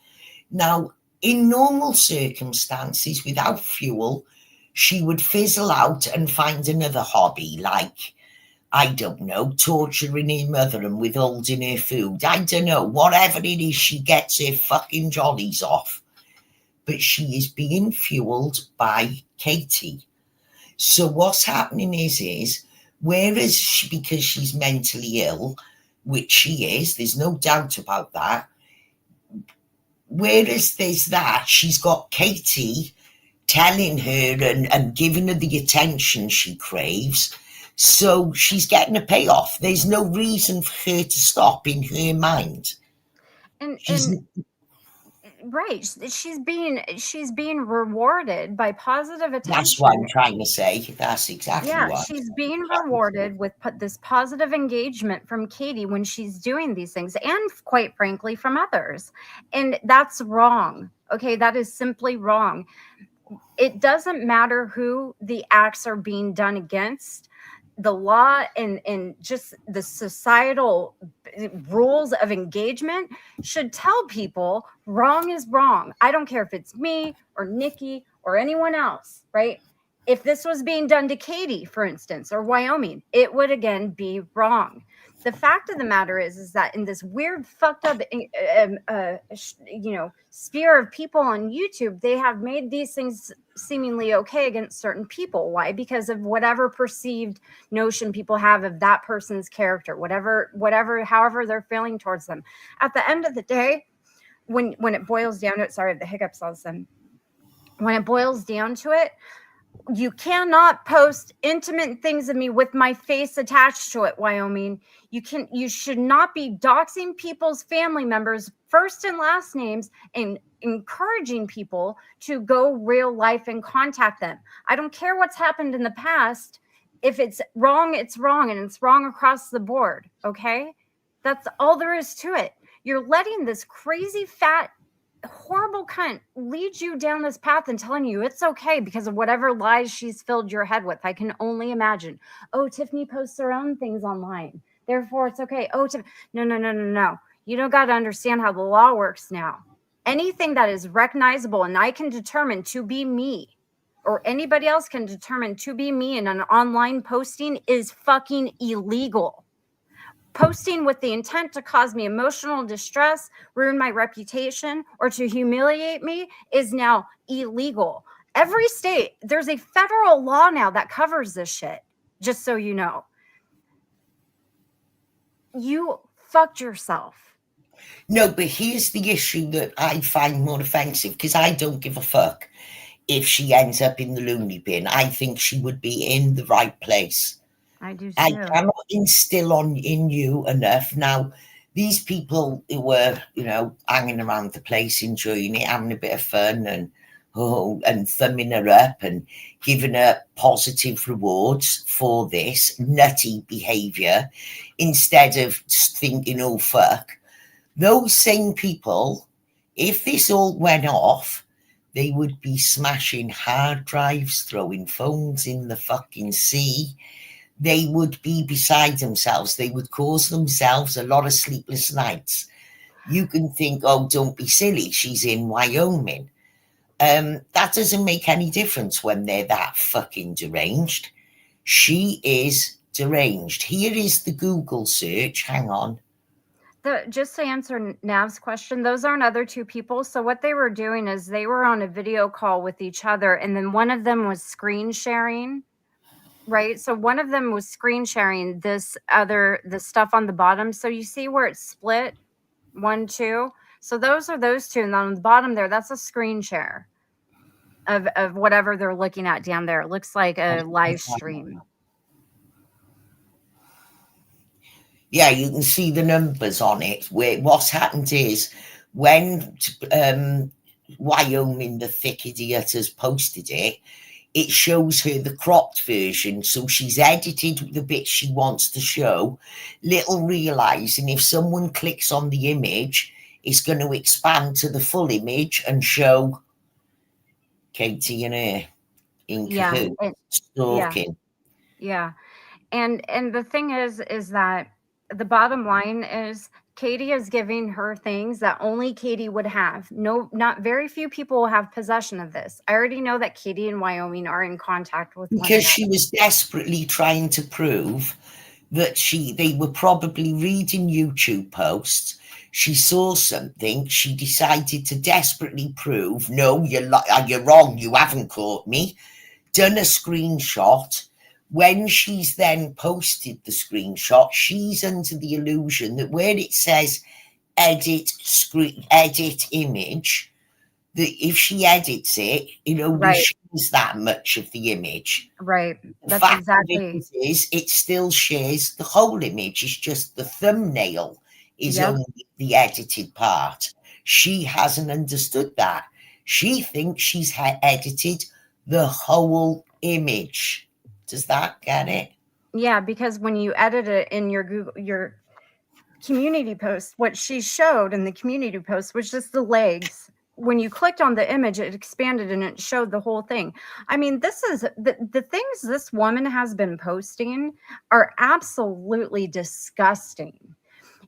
Now, in normal circumstances, without fuel, she would fizzle out and find another hobby, like, I don't know, torturing her mother and withholding her food. I don't know, whatever it is, she gets her fucking jollies off. But she is being fueled by Katie. So what's happening is whereas because she's mentally ill, which she is, there's no doubt about that. Whereas there's that, she's got Katie telling her and giving her the attention she craves. So she's getting a payoff. There's no reason for her to stop in her mind. And right, she's being rewarded by positive attention. That's what I'm trying to say. That's exactly what. She's being rewarded with this positive engagement from Katie when she's doing these things, and quite frankly from others. And that's wrong. Okay, that is simply wrong. It doesn't matter who the acts are being done against. The law and just the societal rules of engagement should tell people wrong is wrong. I don't care if it's me or Nikki or anyone else, right? If this was being done to Katie, for instance, or Wyoming, it would again be wrong. The fact of the matter is that in this weird, fucked up, sphere of people on YouTube, they have made these things seemingly okay against certain people. Why? Because of whatever perceived notion people have of that person's character, however they're feeling towards them. At the end of the day, when it boils down to it, sorry, the hiccups all of a sudden. When it boils down to it, you cannot post intimate things of me with my face attached to it, Wyoming. You should not be doxing people's family members, first and last names, and encouraging people to go real life and contact them. I don't care what's happened in the past. If it's wrong, it's wrong, and it's wrong across the board. Okay? That's all there is to it. You're letting this crazy fat horrible cunt leads you down this path and telling you it's okay because of whatever lies she's filled your head with. I can only imagine. Oh, Tiffany posts her own things online, therefore it's okay. Oh, no. You don't got to understand how the law works now. Anything that is recognizable and I can determine to be me, or anybody else can determine to be me in an online posting, is fucking illegal. Posting with the intent to cause me emotional distress, ruin my reputation, or to humiliate me is now illegal. Every state, there's a federal law now that covers this shit, just so you know. You fucked yourself. No, but here's the issue that I find more offensive, because I don't give a fuck if she ends up in the loony bin. I think she would be in the right place. I do too. I cannot instill in you enough. Now, these people who were, hanging around the place, enjoying it, having a bit of fun and thumbing her up and giving her positive rewards for this nutty behaviour, instead of thinking, oh, fuck. Those same people, if this all went off, they would be smashing hard drives, throwing phones in the fucking sea. They would be beside themselves. They would cause themselves a lot of sleepless nights. You can think, oh, don't be silly, she's in Wyoming. That doesn't make any difference when they're that fucking deranged. She is deranged. Here is the Google search. Hang on. Just to answer Nav's question, those aren't other two people. So what they were doing is they were on a video call with each other, and then one of them was screen sharing. Right. So one of them was screen sharing the stuff on the bottom. So you see where it's split 1, 2. So those are those two. And on the bottom there, that's a screen share of whatever they're looking at down there. It looks like a live stream. Yeah, you can see the numbers on it. Where what's happened is when Wyoming, the thick idiot, has posted it, it shows her the cropped version. So she's edited the bit she wants to show, little realizing if someone clicks on the image, it's going to expand to the full image and show Katie and her in cahoots, stalking. Yeah. And the thing is that the bottom line is Katie is giving her things that only Katie would have. No, not very few people will have possession of this. I already know that Katie and Wyoming are in contact with one another. Because she was desperately trying to prove that they were probably reading YouTube posts. She saw something. She decided to desperately prove, no, you're wrong. You haven't caught me. Done a screenshot. When she's then posted the screenshot, she's under the illusion that where it says edit image, that if she edits it, it only shows that much of the image. Right. The fact exactly is it still shares the whole image. It's just the thumbnail is only the edited part. She hasn't understood that. She thinks she's edited the whole image. Does that get it? Yeah, because when you edit it in your community post, what she showed in the community post was just the legs. When you clicked on the image, it expanded and it showed the whole thing. I mean, this is the things this woman has been posting are absolutely disgusting.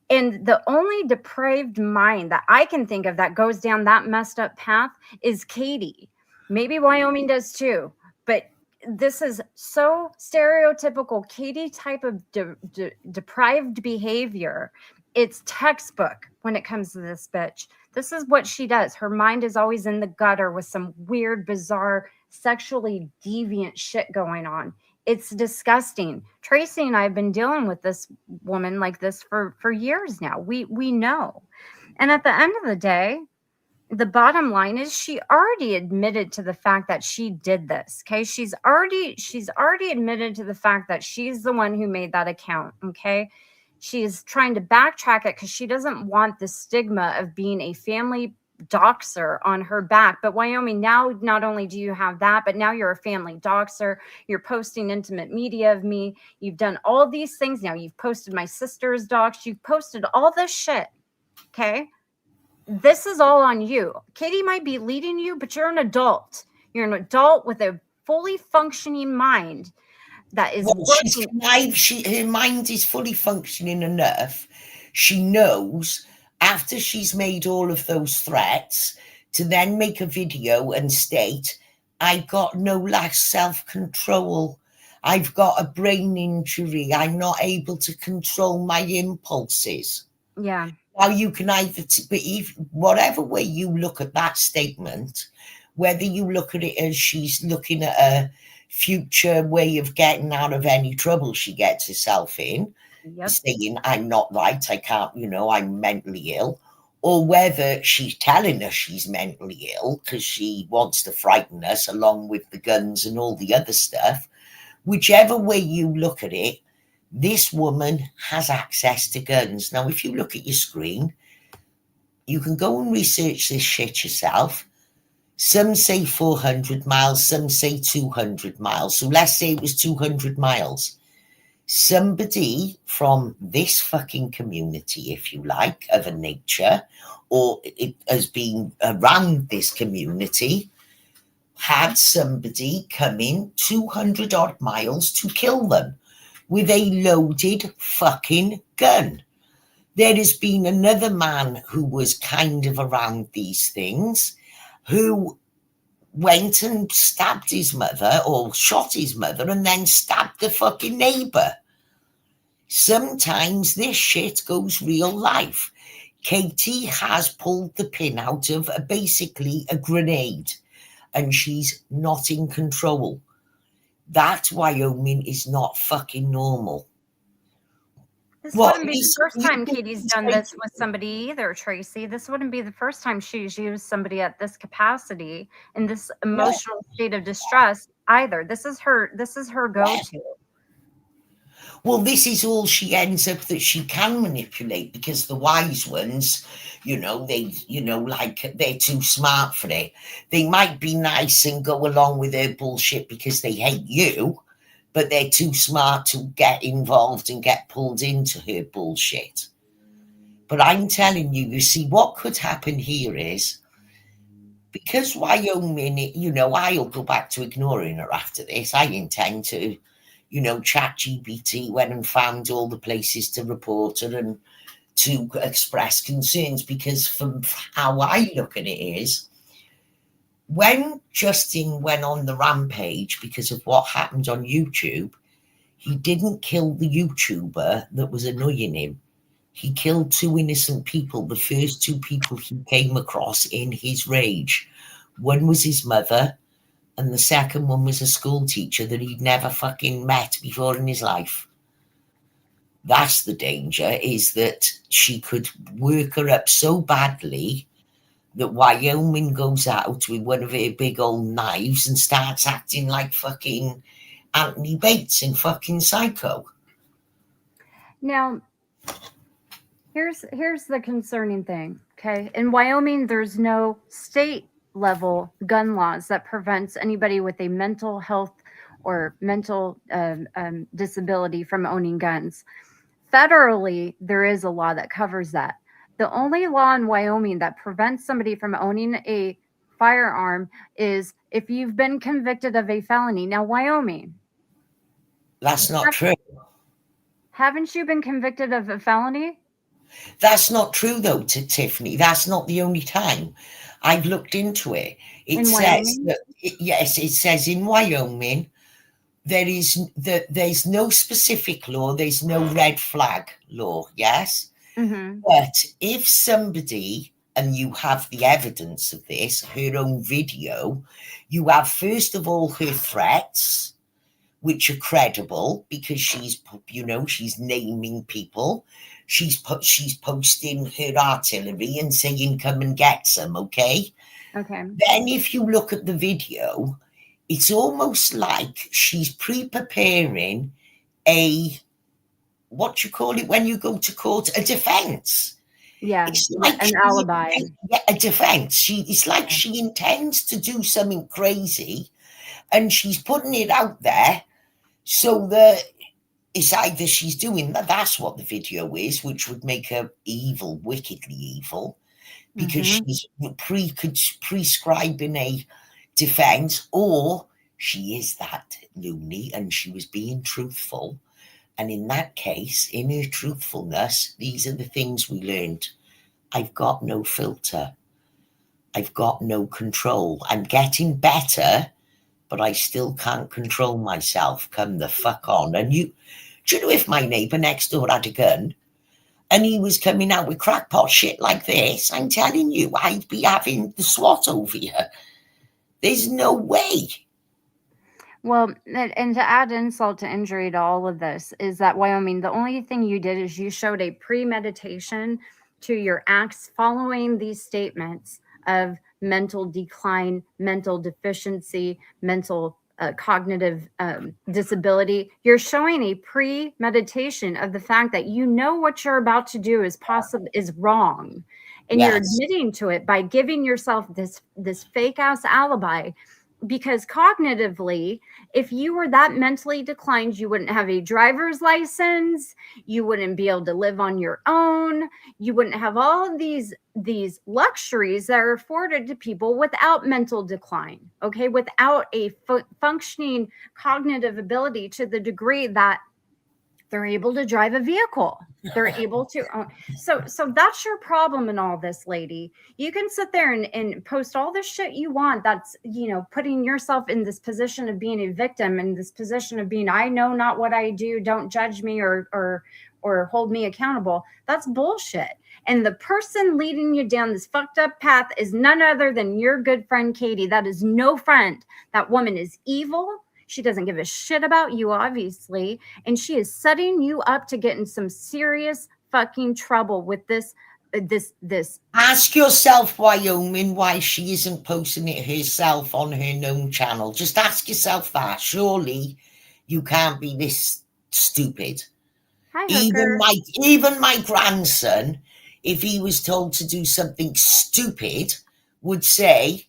And the only depraved mind that I can think of that goes down that messed up path is Katie. Maybe Wyoming does too. But this is so stereotypical Katie type of deprived behavior. It's textbook when it comes to this bitch. This is what she does. Her mind is always in the gutter with some weird, bizarre, sexually deviant shit going on. It's disgusting. Tracy and I have been dealing with this woman like this for years now. We know. And at the end of the day, the bottom line is she already admitted to the fact that she did this. Okay. She's already admitted to the fact that she's the one who made that account. Okay. She's trying to backtrack it because she doesn't want the stigma of being a family doxer on her back. But Wyoming, now not only do you have that, but now you're a family doxer. You're posting intimate media of me. You've done all these things. Now you've posted my sister's docs. You've posted all this shit. Okay. This is all on you. Katie might be leading you, but you're an adult. You're an adult with a fully functioning mind that is working. Her mind is fully functioning enough. She knows after she's made all of those threats to then make a video and state, I've got no less self-control. I've got a brain injury. I'm not able to control my impulses. Yeah. Now you can either, whatever way you look at that statement, whether you look at it as she's looking at a future way of getting out of any trouble she gets herself in, saying, I'm not right, I can't, I'm mentally ill, or whether she's telling us she's mentally ill because she wants to frighten us along with the guns and all the other stuff. Whichever way you look at it, this woman has access to guns. Now, if you look at your screen, you can go and research this shit yourself. Some say 400 miles, some say 200 miles. So let's say it was 200 miles. Somebody from this fucking community, if you like, of a nature, or it has been around this community, had somebody come in 200 odd miles to kill them with a loaded fucking gun. There has been another man who was kind of around these things who went and stabbed his mother or shot his mother and then stabbed the fucking neighbor. Sometimes this shit goes real life. Katie has pulled the pin out of basically a grenade and she's not in control. That Wyoming is not fucking normal. This wouldn't be the first time Katie's done this with somebody either, Tracy. This wouldn't be the first time she's used somebody at this capacity in this emotional state of distress either. This is her go-to. Well, this is all she ends up that she can manipulate because the wise ones, they're too smart for it. They might be nice and go along with her bullshit because they hate you, but they're too smart to get involved and get pulled into her bullshit. But I'm telling you, you see, what could happen here is, because Wyoming, I'll go back to ignoring her after this. I intend to, ChatGPT went and found all the places to report her and to express concerns, because from how I look at it is, when Justin went on the rampage because of what happened on YouTube, he didn't kill the YouTuber that was annoying him. He killed two innocent people, the first two people he came across in his rage. One was his mother, and the second one was a school teacher that he'd never fucking met before in his life. That's the danger, is that she could work her up so badly that Wyoming goes out with one of her big old knives and starts acting like fucking Anthony Bates in fucking Psycho. Now, here's the concerning thing, okay? In Wyoming, there's no state level gun laws that prevents anybody with a mental health or mental disability from owning guns. Federally, there is a law that covers that. The only law in Wyoming that prevents somebody from owning a firearm is if you've been convicted of a felony. Now, Wyoming. That's not true. Haven't you been convicted of a felony? That's not true, though, Tiffany. That's not the only time. I've looked into it. It says that, yes, it says in Wyoming, there's no specific law, there's no red flag law, yes? Mm-hmm. But if somebody, and you have the evidence of this, her own video, you have first of all her threats, which are credible because she's naming people. She's posting her artillery and saying, come and get some, okay? Okay. Then if you look at the video, it's almost like she's pre-preparing what you call it when you go to court, a defense. Yeah. It's like An alibi. a defense. It's like she intends to do something crazy and she's putting it out there so that it's either she's doing that, that's what the video is, which would make her evil, wickedly evil, because she's prescribing a defense, or she is that loony and she was being truthful. And in that case, in her truthfulness, these are the things we learned. I've got no filter. I've got no control. I'm getting better, but I still can't control myself. Come the fuck on. And do you know, if my neighbour next door had a gun and he was coming out with crackpot shit like this, I'm telling you, I'd be having the SWAT over you. There's no way. Well, and to add insult to injury to all of this is that Wyoming, the only thing you did is you showed a premeditation to your acts following these statements of mental decline, mental deficiency, mental cognitive disability. You're showing a premeditation of the fact that you know what you're about to do is wrong, and Yes. you're admitting to it by giving yourself this fake ass alibi. Because cognitively, if you were that mentally declined, you wouldn't have a driver's license, you wouldn't be able to live on your own, you wouldn't have all of these luxuries that are afforded to people without mental decline, okay, without a functioning cognitive ability to the degree that they're able to drive a vehicle. They're able to. So that's your problem in all this, lady. You can sit there and post all the shit you want. That's, putting yourself in this position of being a victim, in this position of being, I know not what I do. Don't judge me or hold me accountable. That's bullshit. And the person leading you down this fucked up path is none other than your good friend, Katie. That is no friend. That woman is evil. She doesn't give a shit about you, obviously. And she is setting you up to get in some serious fucking trouble with this. Ask yourself, Wyoming, why she isn't posting it herself on her known channel. Just ask yourself that. Surely you can't be this stupid. Hi, Hooker. Even my grandson, if he was told to do something stupid, would say,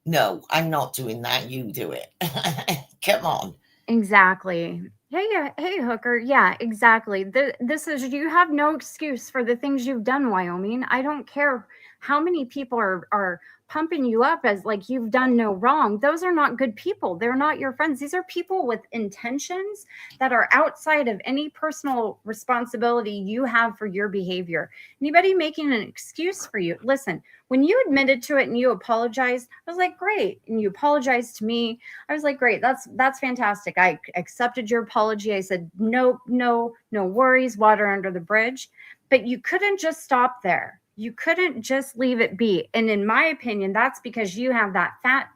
no, I'm not doing that. You do it. Come on. Exactly. Hey, Hooker. Yeah, exactly. This is, you have no excuse for the things you've done, Wyoming. I don't care how many people are pumping you up as like you've done no wrong. Those are not good people. They're not your friends. These are people with intentions that are outside of any personal responsibility you have for your behavior. Anybody making an excuse for you, listen, when you admitted to it and you apologized, I was like, great. And you apologized to me. I was like, great. That's fantastic. I accepted your apology. I said, no worries, water under the bridge. But you couldn't just stop there. You couldn't just leave it be. And in my opinion, that's because you have that fat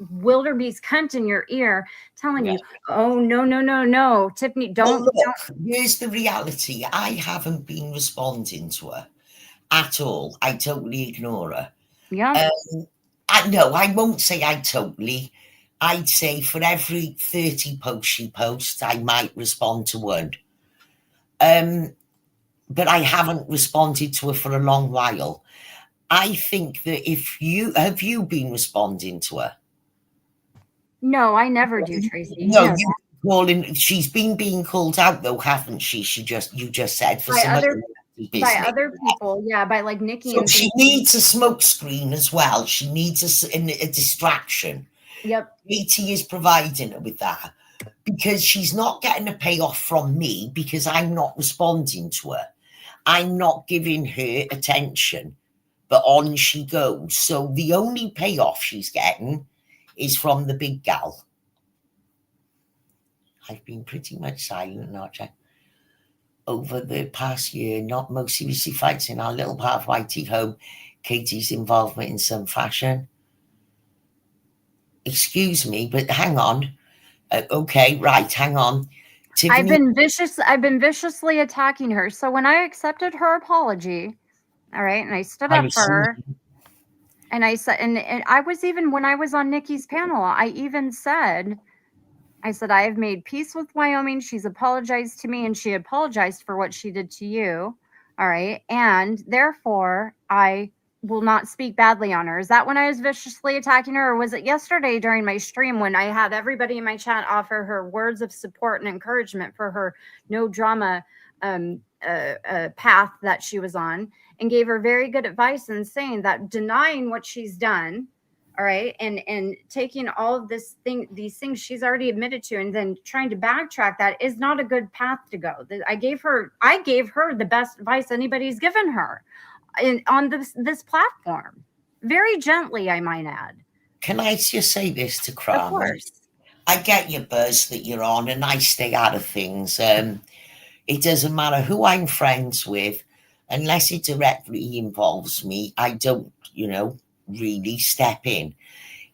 wildebeest cunt in your ear telling you, oh, no, Tiffany, don't. Look, here's the reality. I haven't been responding to her at all. I totally ignore her. Yeah. I won't say I totally. I'd say for every 30 posts she posts, I might respond to one. But I haven't responded to her for a long while. I think that have you been responding to her? No, I never do, Tracy. No, she's been being called out though, haven't she? You just said for some other business. By other people, yeah, by like Nikki. So she needs a smoke screen as well. She needs a distraction. Yep. Katie is providing her with that because she's not getting a payoff from me because I'm not responding to her. I'm not giving her attention, but on she goes. So the only payoff she's getting is from the big gal. I've been pretty much silent, Roger, over the past year, not most seriously fighting our little part of Whitey home, Katie's involvement in some fashion. Excuse me, but hang on. Okay, right, hang on. I've Tiffany, been viciously attacking her. So when I accepted her apology, all right, and I stood I up was for her, and I said, and I was even when I was on Nikki's panel, I even said, I said, I have made peace with Wyoming. She's apologized to me and she apologized for what she did to you. All right. And therefore, I will not speak badly on her. Is that when I was viciously attacking her? Or was it yesterday during my stream when I had everybody in my chat offer her words of support and encouragement for her no drama path that she was on, and gave her very good advice and saying that denying what she's done, all right, and taking all of these things she's already admitted to and then trying to backtrack, that is not a good path to go. I gave her the best advice anybody's given her on this platform, very gently, I might add. can I just say this to Of Kramer? course. I get your buzz that you're on, and I stay out of things. It doesn't matter who I'm friends with, unless it directly involves me. I don't, really step in.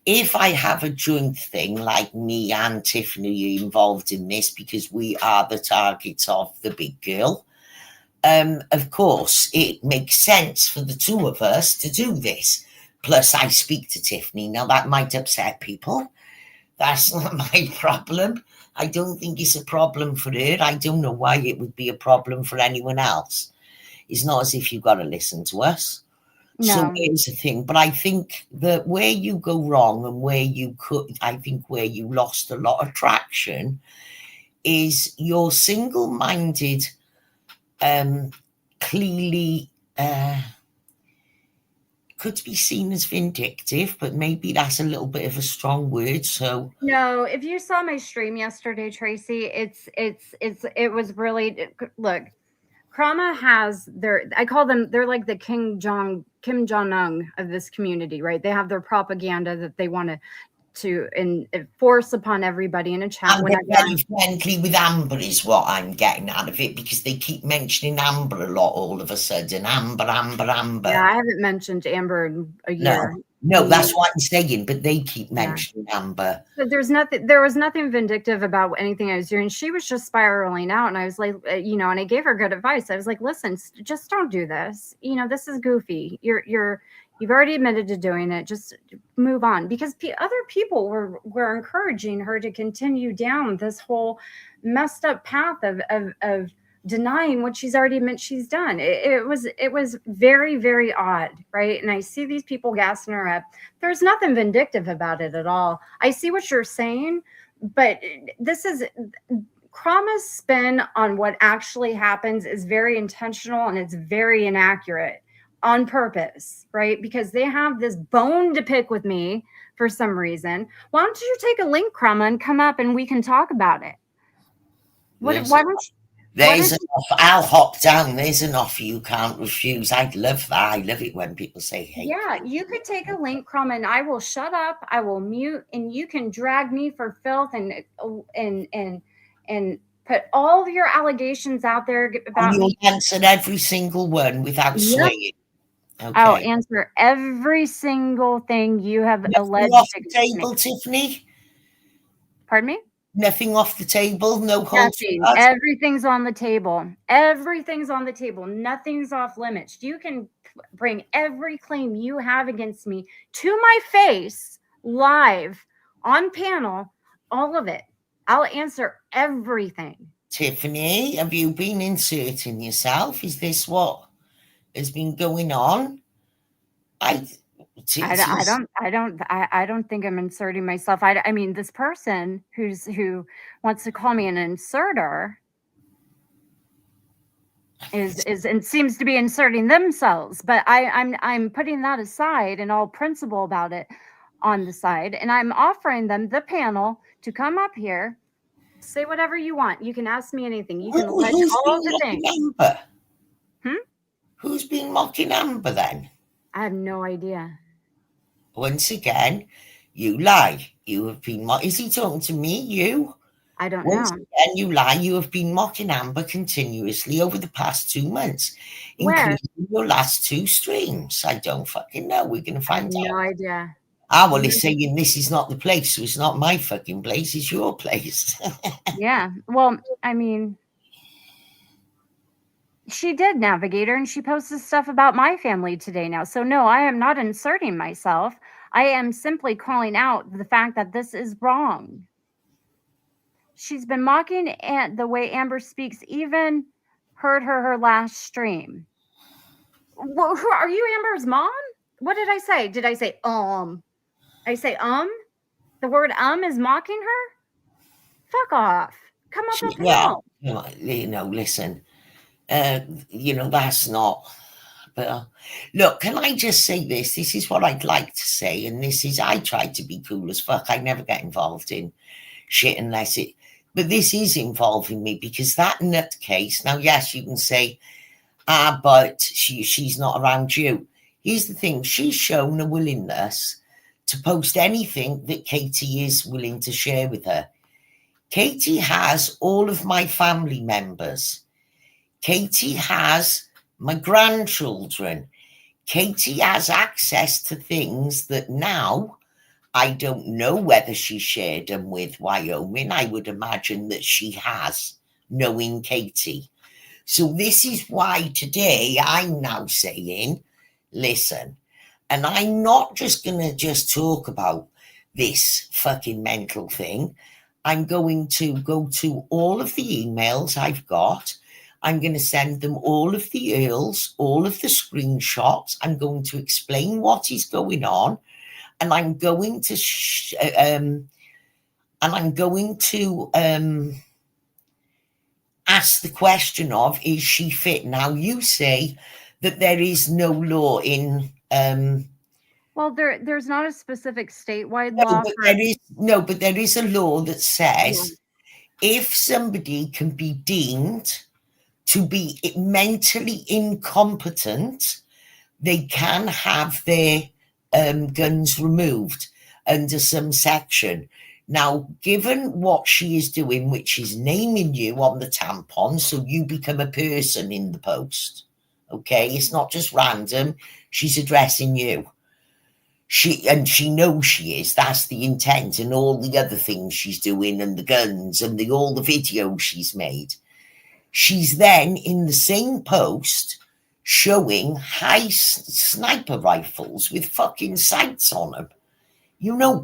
If I have a joint thing like me and Tiffany involved in this because we are the targets of the big girl, of course, it makes sense for the two of us to do this. Plus, I speak to Tiffany. Now, that might upset people. That's not my problem. I don't think it's a problem for her. I don't know why it would be a problem for anyone else. It's not as if you've got to listen to us. So No. here's the thing. But I think that where you go wrong and where you lost a lot of traction is your single-minded, clearly could be seen as vindictive, but maybe that's a little bit of a strong word. So No, if you saw my stream yesterday, Tracy, it was really, look, Krama has I call them, they're like the Kim Jong-un of this community, right? They have their propaganda that they want to enforce upon everybody in a chat. I'm very friendly with Amber is what I'm getting out of it, because they keep mentioning Amber a lot all of a sudden. Amber. Yeah, I haven't mentioned Amber in a year. No, that's what I'm saying, but they keep mentioning Amber. But there was nothing vindictive about anything I was doing. She was just spiraling out, and I was like, and I gave her good advice. I was like, listen, just don't do this. This is goofy. You've already admitted to doing it. Just move on, because other people were encouraging her to continue down this whole messed up path of denying what she's already admitted she's done. It was very, very odd, right? And I see these people gassing her up. There's nothing vindictive about it at all. I see what you're saying, but this is Krama's spin on what actually happens is very intentional, and it's very inaccurate on purpose, right? Because they have this bone to pick with me for some reason. Why don't you take a link, Krama, and come up and we can talk about it? Why don't you? There's enough. I'll hop down. There's an offer you can't refuse. I'd love that. I love it when people say, hey. Yeah, you could take a link, Crumb, and I will shut up. I will mute, and you can drag me for filth and put all of your allegations out there about you'll me. answer every single one without swaying. Okay. I'll answer every single thing you have alleged. Off the table, Tiffany? Pardon me? Nothing off the table, no holds. Everything's on the table. Everything's on the table. Nothing's off limits. You can bring every claim you have against me to my face, live, on panel, all of it. I'll answer everything. Tiffany, have you been inserting yourself? Is this what has been going on? I don't think I'm inserting myself. I mean, this person who wants to call me an inserter is and seems to be inserting themselves. But I'm putting that aside and all principle about it on the side, and I'm offering them the panel to come up here, say whatever you want. You can ask me anything. You can allege all the things. Amber? Who's been mocking Amber then? I have no idea. Once again, you lie. You have been. Is he talking to me? You? I don't Once know. again, you lie. You have been mocking Amber continuously over the past 2 months, Where? including your last 2 streams. I don't fucking know. We're going to I have find no out. idea. Well, it's saying this is not the place, so it's not my fucking place. It's your place. Yeah. Well, I mean, she did, Navigator, and she posted stuff about my family today now. So, no, I am not inserting myself. I am simply calling out the fact that this is wrong. She's been mocking the way Amber speaks, even heard her last stream. Who are you, Amber's mom? What did I say? Did I say I say The word is mocking her? Fuck off. Come up a Well, panel. listen, that's not. But look, can I just say this? This is what I'd like to say, and this is I try to be cool as fuck. I never get involved in shit unless it. But this is involving me because that nutcase. Now, yes, you can say, but she's not around you. Here's the thing: she's shown a willingness to post anything that Katie is willing to share with her. Katie has all of my family members. Katie has my grandchildren. Katie has access to things that now I don't know whether she shared them with Wyoming. I would imagine that she has, knowing Katie. So this is why today I'm now saying, listen, and I'm not just going to just talk about this fucking mental thing. I'm going to go to all of the emails I've got. I'm going to send them all of the earls, all of the screenshots. I'm going to explain what is going on, and I'm going to ask the question of, is she fit? Now you say that there is no law in. Well, there's not a specific statewide law. But there is a law that says if somebody can be deemed to be mentally incompetent, they can have their guns removed under some section. Now, given what she is doing, which is naming you on the tampon, so you become a person in the post, okay? It's not just random. She's addressing you. She knows she is. That's the intent, and all the other things she's doing, and the guns, and all the videos she's made. She's then in the same post showing high sniper rifles with fucking sights on them.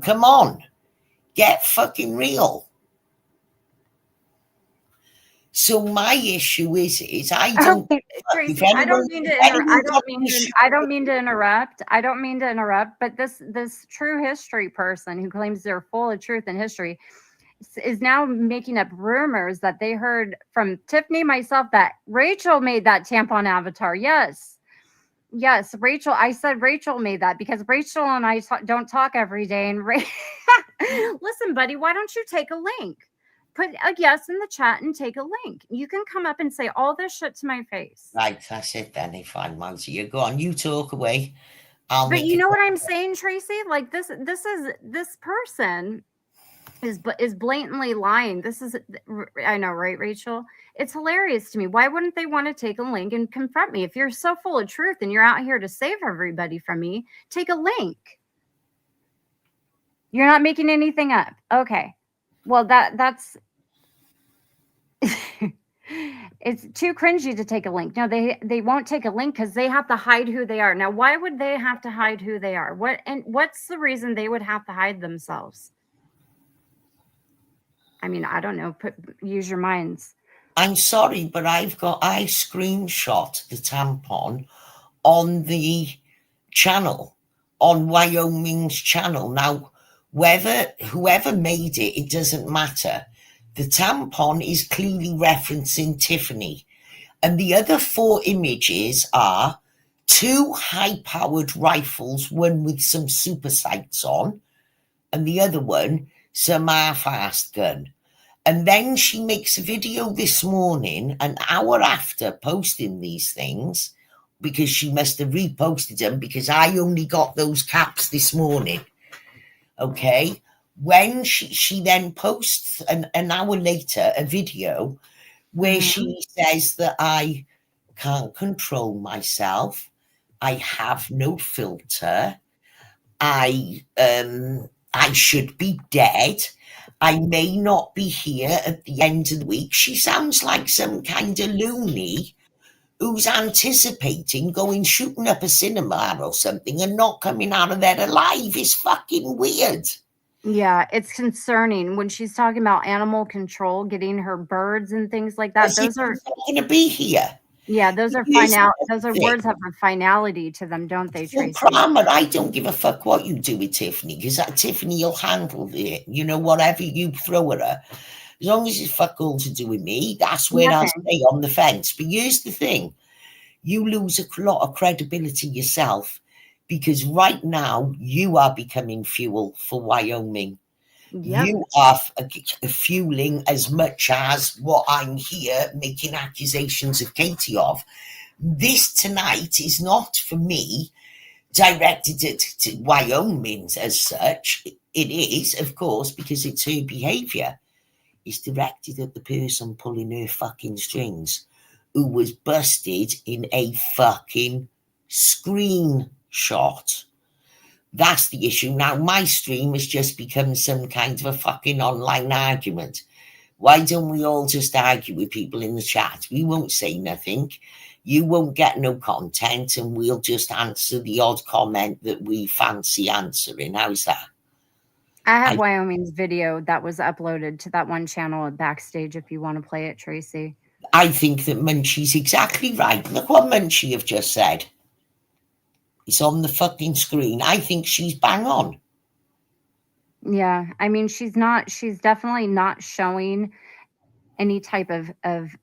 Come on, get fucking real. So my issue is I don't. Tracy, I don't mean to interrupt. But this true history person who claims they're full of truth and history is now making up rumors that they heard from Tiffany, myself, that Rachel made that tampon avatar. Yes, Rachel. I said Rachel made that because Rachel and I don't talk every day. And listen, buddy, why don't you take a link? Put a yes in the chat and take a link. You can come up and say all this shit to my face. Right, that's it then. If I'm answer you, go on. You talk away. But you know what I'm saying, Tracy? Like this person is blatantly lying. I know, right, Rachel? It's hilarious to me. Why wouldn't they want to take a link and confront me? If you're so full of truth and you're out here to save everybody from me, take a link. You're not making anything up. Okay. Well, that's it's too cringy to take a link. No, they won't take a link because they have to hide who they are. Now, why would they have to hide who they are? What's the reason they would have to hide themselves? I mean, I don't know. Use your minds. I'm sorry, but I screenshot the tampon on the channel, on Wyoming's channel. Now, whoever made it, it doesn't matter. The tampon is clearly referencing Tiffany. And the other 4 images are 2 high-powered rifles, one with some super sights on, and the other one, some half-assed gun. And then she makes a video this morning, an hour after posting these things, because she must have reposted them because I only got those caps this morning. Okay, when she then posts an hour later a video where she says that I can't control myself, I have no filter, I should be dead, I may not be here at the end of the week. She sounds like some kind of loony who's anticipating going shooting up a cinema or something and not coming out of there alive. Is fucking weird. Yeah, it's concerning when she's talking about animal control, getting her birds and things like that. Those are not going to be here. Yeah, those are those are words have a finality to them, don't they, Tracy? Kramer, I don't give a fuck what you do with Tiffany, because Tiffany will handle it. You know, whatever you throw at her, as long as it's fuck all to do with me, that's where I'll stay on the fence. But here's the thing: you lose a lot of credibility yourself, because right now you are becoming fuel for Wyoming. Yep. You are fueling as much as what I'm here making accusations of Katie of. This tonight is not, for me, directed at Wyoming as such. It is, of course, because it's her behaviour. It's directed at the person pulling her fucking strings, who was busted in a fucking screenshot. That's the issue. Now, my stream has just become some kind of a fucking online argument. Why don't we all just argue with people in the chat? We won't say nothing. You won't get no content, and we'll just answer the odd comment that we fancy answering. How's that? I have Wyoming's video that was uploaded to that one channel at Backstage if you want to play it, Tracy. I think that Munchie's exactly right. Look what Munchie have just said. It's on the fucking screen. I think she's bang on. Yeah, I mean, she's definitely not showing any type of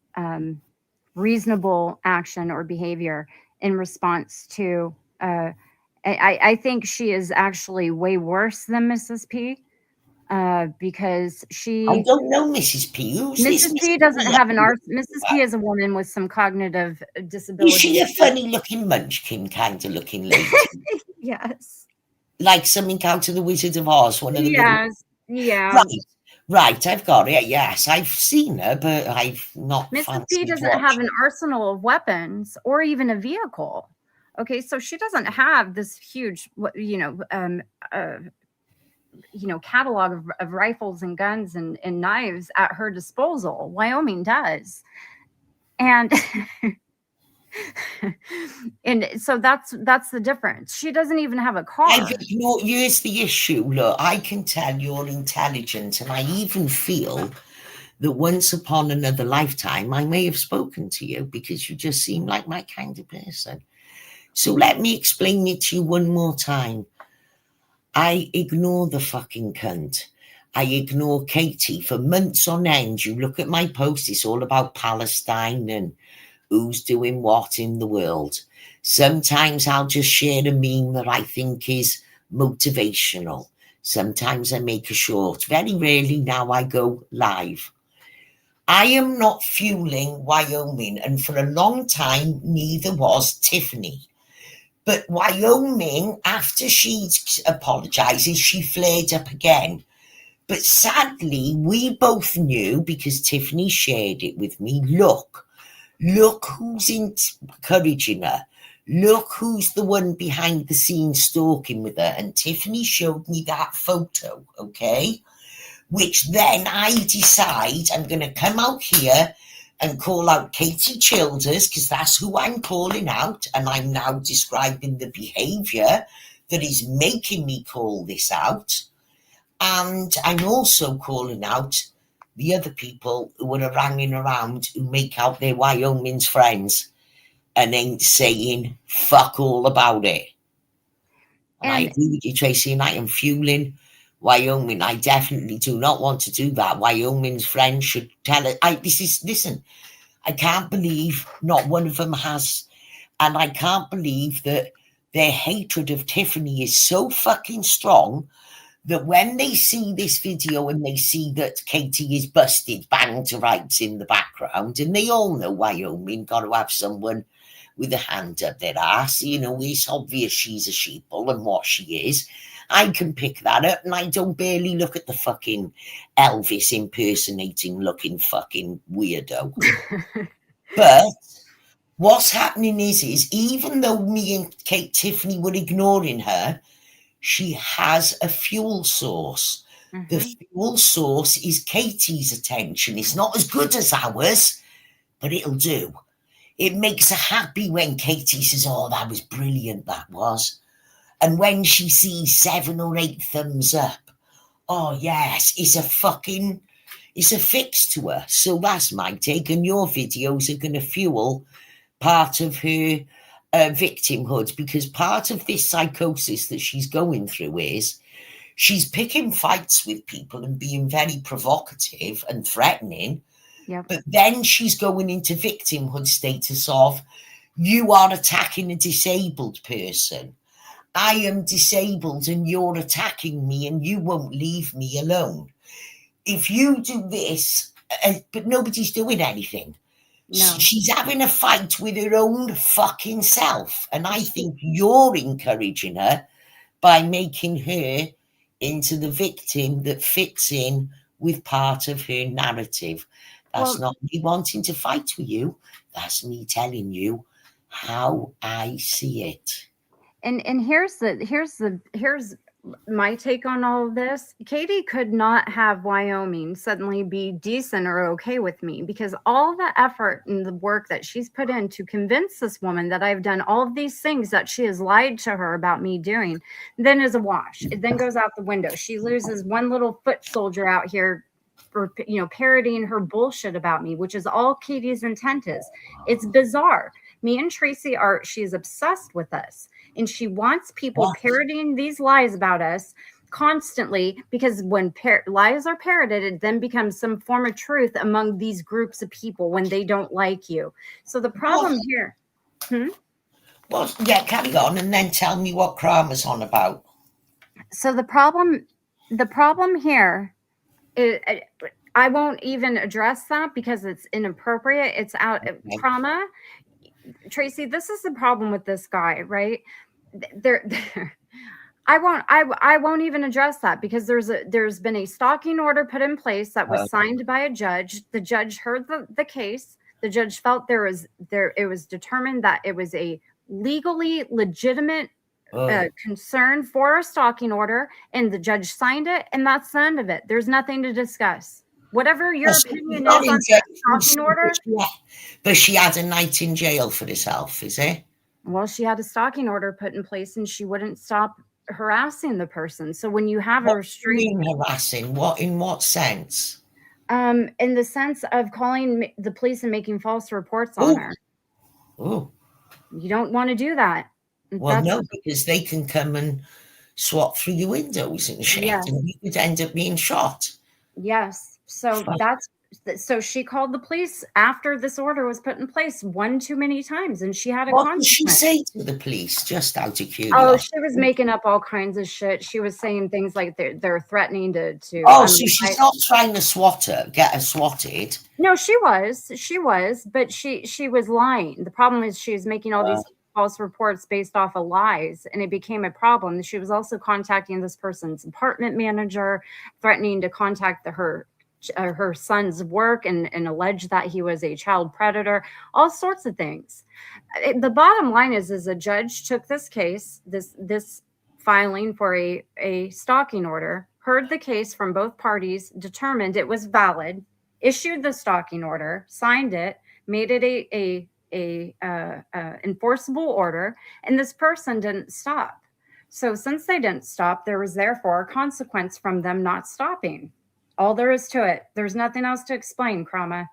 reasonable action or behavior in response to, I think she is actually way worse than Mrs. P. Because I don't know Mrs. P. Who's Mrs. P doesn't have an Mrs. P is a woman with some cognitive disability. Is she a funny looking munchkin kind of looking lady? Yes. Like something out of the Wizard of Oz, one of the Yeah. Right, I've got it. Yes, I've seen her, but I've not. Mrs. P doesn't have an arsenal of weapons or even a vehicle. Okay, so she doesn't have this huge, catalog of rifles and guns and knives at her disposal. Wyoming does. And and so that's the difference. She doesn't even have a car. Here's the issue. Look, I can tell you're intelligent, and I even feel that once upon another lifetime I may have spoken to you, because you just seem like my kind of person. So let me explain it to you one more time. I ignore the fucking cunt. I ignore Katie for months on end. You look at my post, it's all about Palestine and who's doing what in the world. Sometimes I'll just share a meme that I think is motivational. Sometimes I make a short. Very rarely now I go live. I am not fueling Wyoming, and for a long time, neither was Tiffany. But Wyoming, after she apologizes, she flared up again. But sadly, we both knew, because Tiffany shared it with me, look who's encouraging her. Look who's the one behind the scenes stalking with her. And Tiffany showed me that photo, okay? Which then I decide I'm going to come out here and call out Katie Childers, because that's who I'm calling out. And I'm now describing the behavior that is making me call this out. And I'm also calling out the other people who are hanging around who make out they're Wyoming's friends and ain't saying fuck all about it. And I agree with you, Tracy, and I am fueling Wyoming. I definitely do not want to do that. Wyoming's friends should tell it. Listen, I can't believe not one of them has, and I can't believe that their hatred of Tiffany is so fucking strong that when they see this video and they see that Katie is busted, banged to rights in the background, and they all know Wyoming got to have someone with a hand up their ass. You know, it's obvious she's a sheeple and what she is. I can pick that up, and I don't barely look at the fucking Elvis impersonating looking fucking weirdo. But what's happening is even though me and Kate Tiffany were ignoring her, she has a fuel source. The fuel source is Katie's attention. It's not as good as ours, but it'll do. It makes her happy when Katie says, oh, that was brilliant, that was. And when she sees 7 or 8 thumbs up, oh, yes, it's a fix to her. So that's my take. And your videos are going to fuel part of her victimhood, because part of this psychosis that she's going through is she's picking fights with people and being very provocative and threatening. Yep. But then she's going into victimhood status of, you are attacking a disabled person. I am disabled and you're attacking me and you won't leave me alone. If you do this, but nobody's doing anything. No. She's having a fight with her own fucking self. And I think you're encouraging her by making her into the victim that fits in with part of her narrative. That's not me wanting to fight with you. That's me telling you how I see it. And here's my take on all of this. Katie could not have Wyoming suddenly be decent or okay with me, because all the effort and the work that she's put in to convince this woman that I've done all of these things that she has lied to her about me doing, then is a wash. It then goes out the window. She loses one little foot soldier out here for, parroting her bullshit about me, which is all Katie's intent is. It's bizarre. Me and Tracy she's obsessed with us. And she wants people parroting these lies about us constantly, because when lies are parroted, it then becomes some form of truth among these groups of people when they don't like you. So the problem here. Well, yeah, carry on and then tell me what Kramer's on about. So the problem here is, I won't even address that because it's inappropriate. It's out of trauma. Tracy, this is the problem with this guy, right? I won't even address that, because there's been a stalking order put in place that was signed by a judge. The judge heard the case. The judge felt it was determined that it was a legally legitimate concern for a stalking order, and the judge signed it, and that's the end of it. There's nothing to discuss. Whatever your opinion is on the stalking order. But she had a night in jail for herself, is it? Well, she had a stalking order put in place and she wouldn't stop harassing the person. So when you have a restraint. Harassing? In what sense? In the sense of calling the police and making false reports on her. Oh. You don't want to do that. Well, no, because they can come and swat through your windows and shit, and you could end up being shot. Yes. So so she called the police after this order was put in place one too many times, and she had a consequence. What did she say to the police, just out of curiosity? Oh, she was making up all kinds of shit. She was saying things like they're threatening to. Oh, so she's not trying to get her swatted. No, she was, but she was lying. The problem is she was making all these false reports based off of lies, and it became a problem. She was also contacting this person's apartment manager, threatening to contact her son's work and allege that he was a child predator, all sorts of things. The bottom line is a judge took this case, this filing for a stalking order, heard the case from both parties, determined it was valid, issued the stalking order, signed it, made it a enforceable order, and this person didn't stop. So since they didn't stop, there was therefore a consequence from them not stopping. All there is to it. There's nothing else to explain, Krama.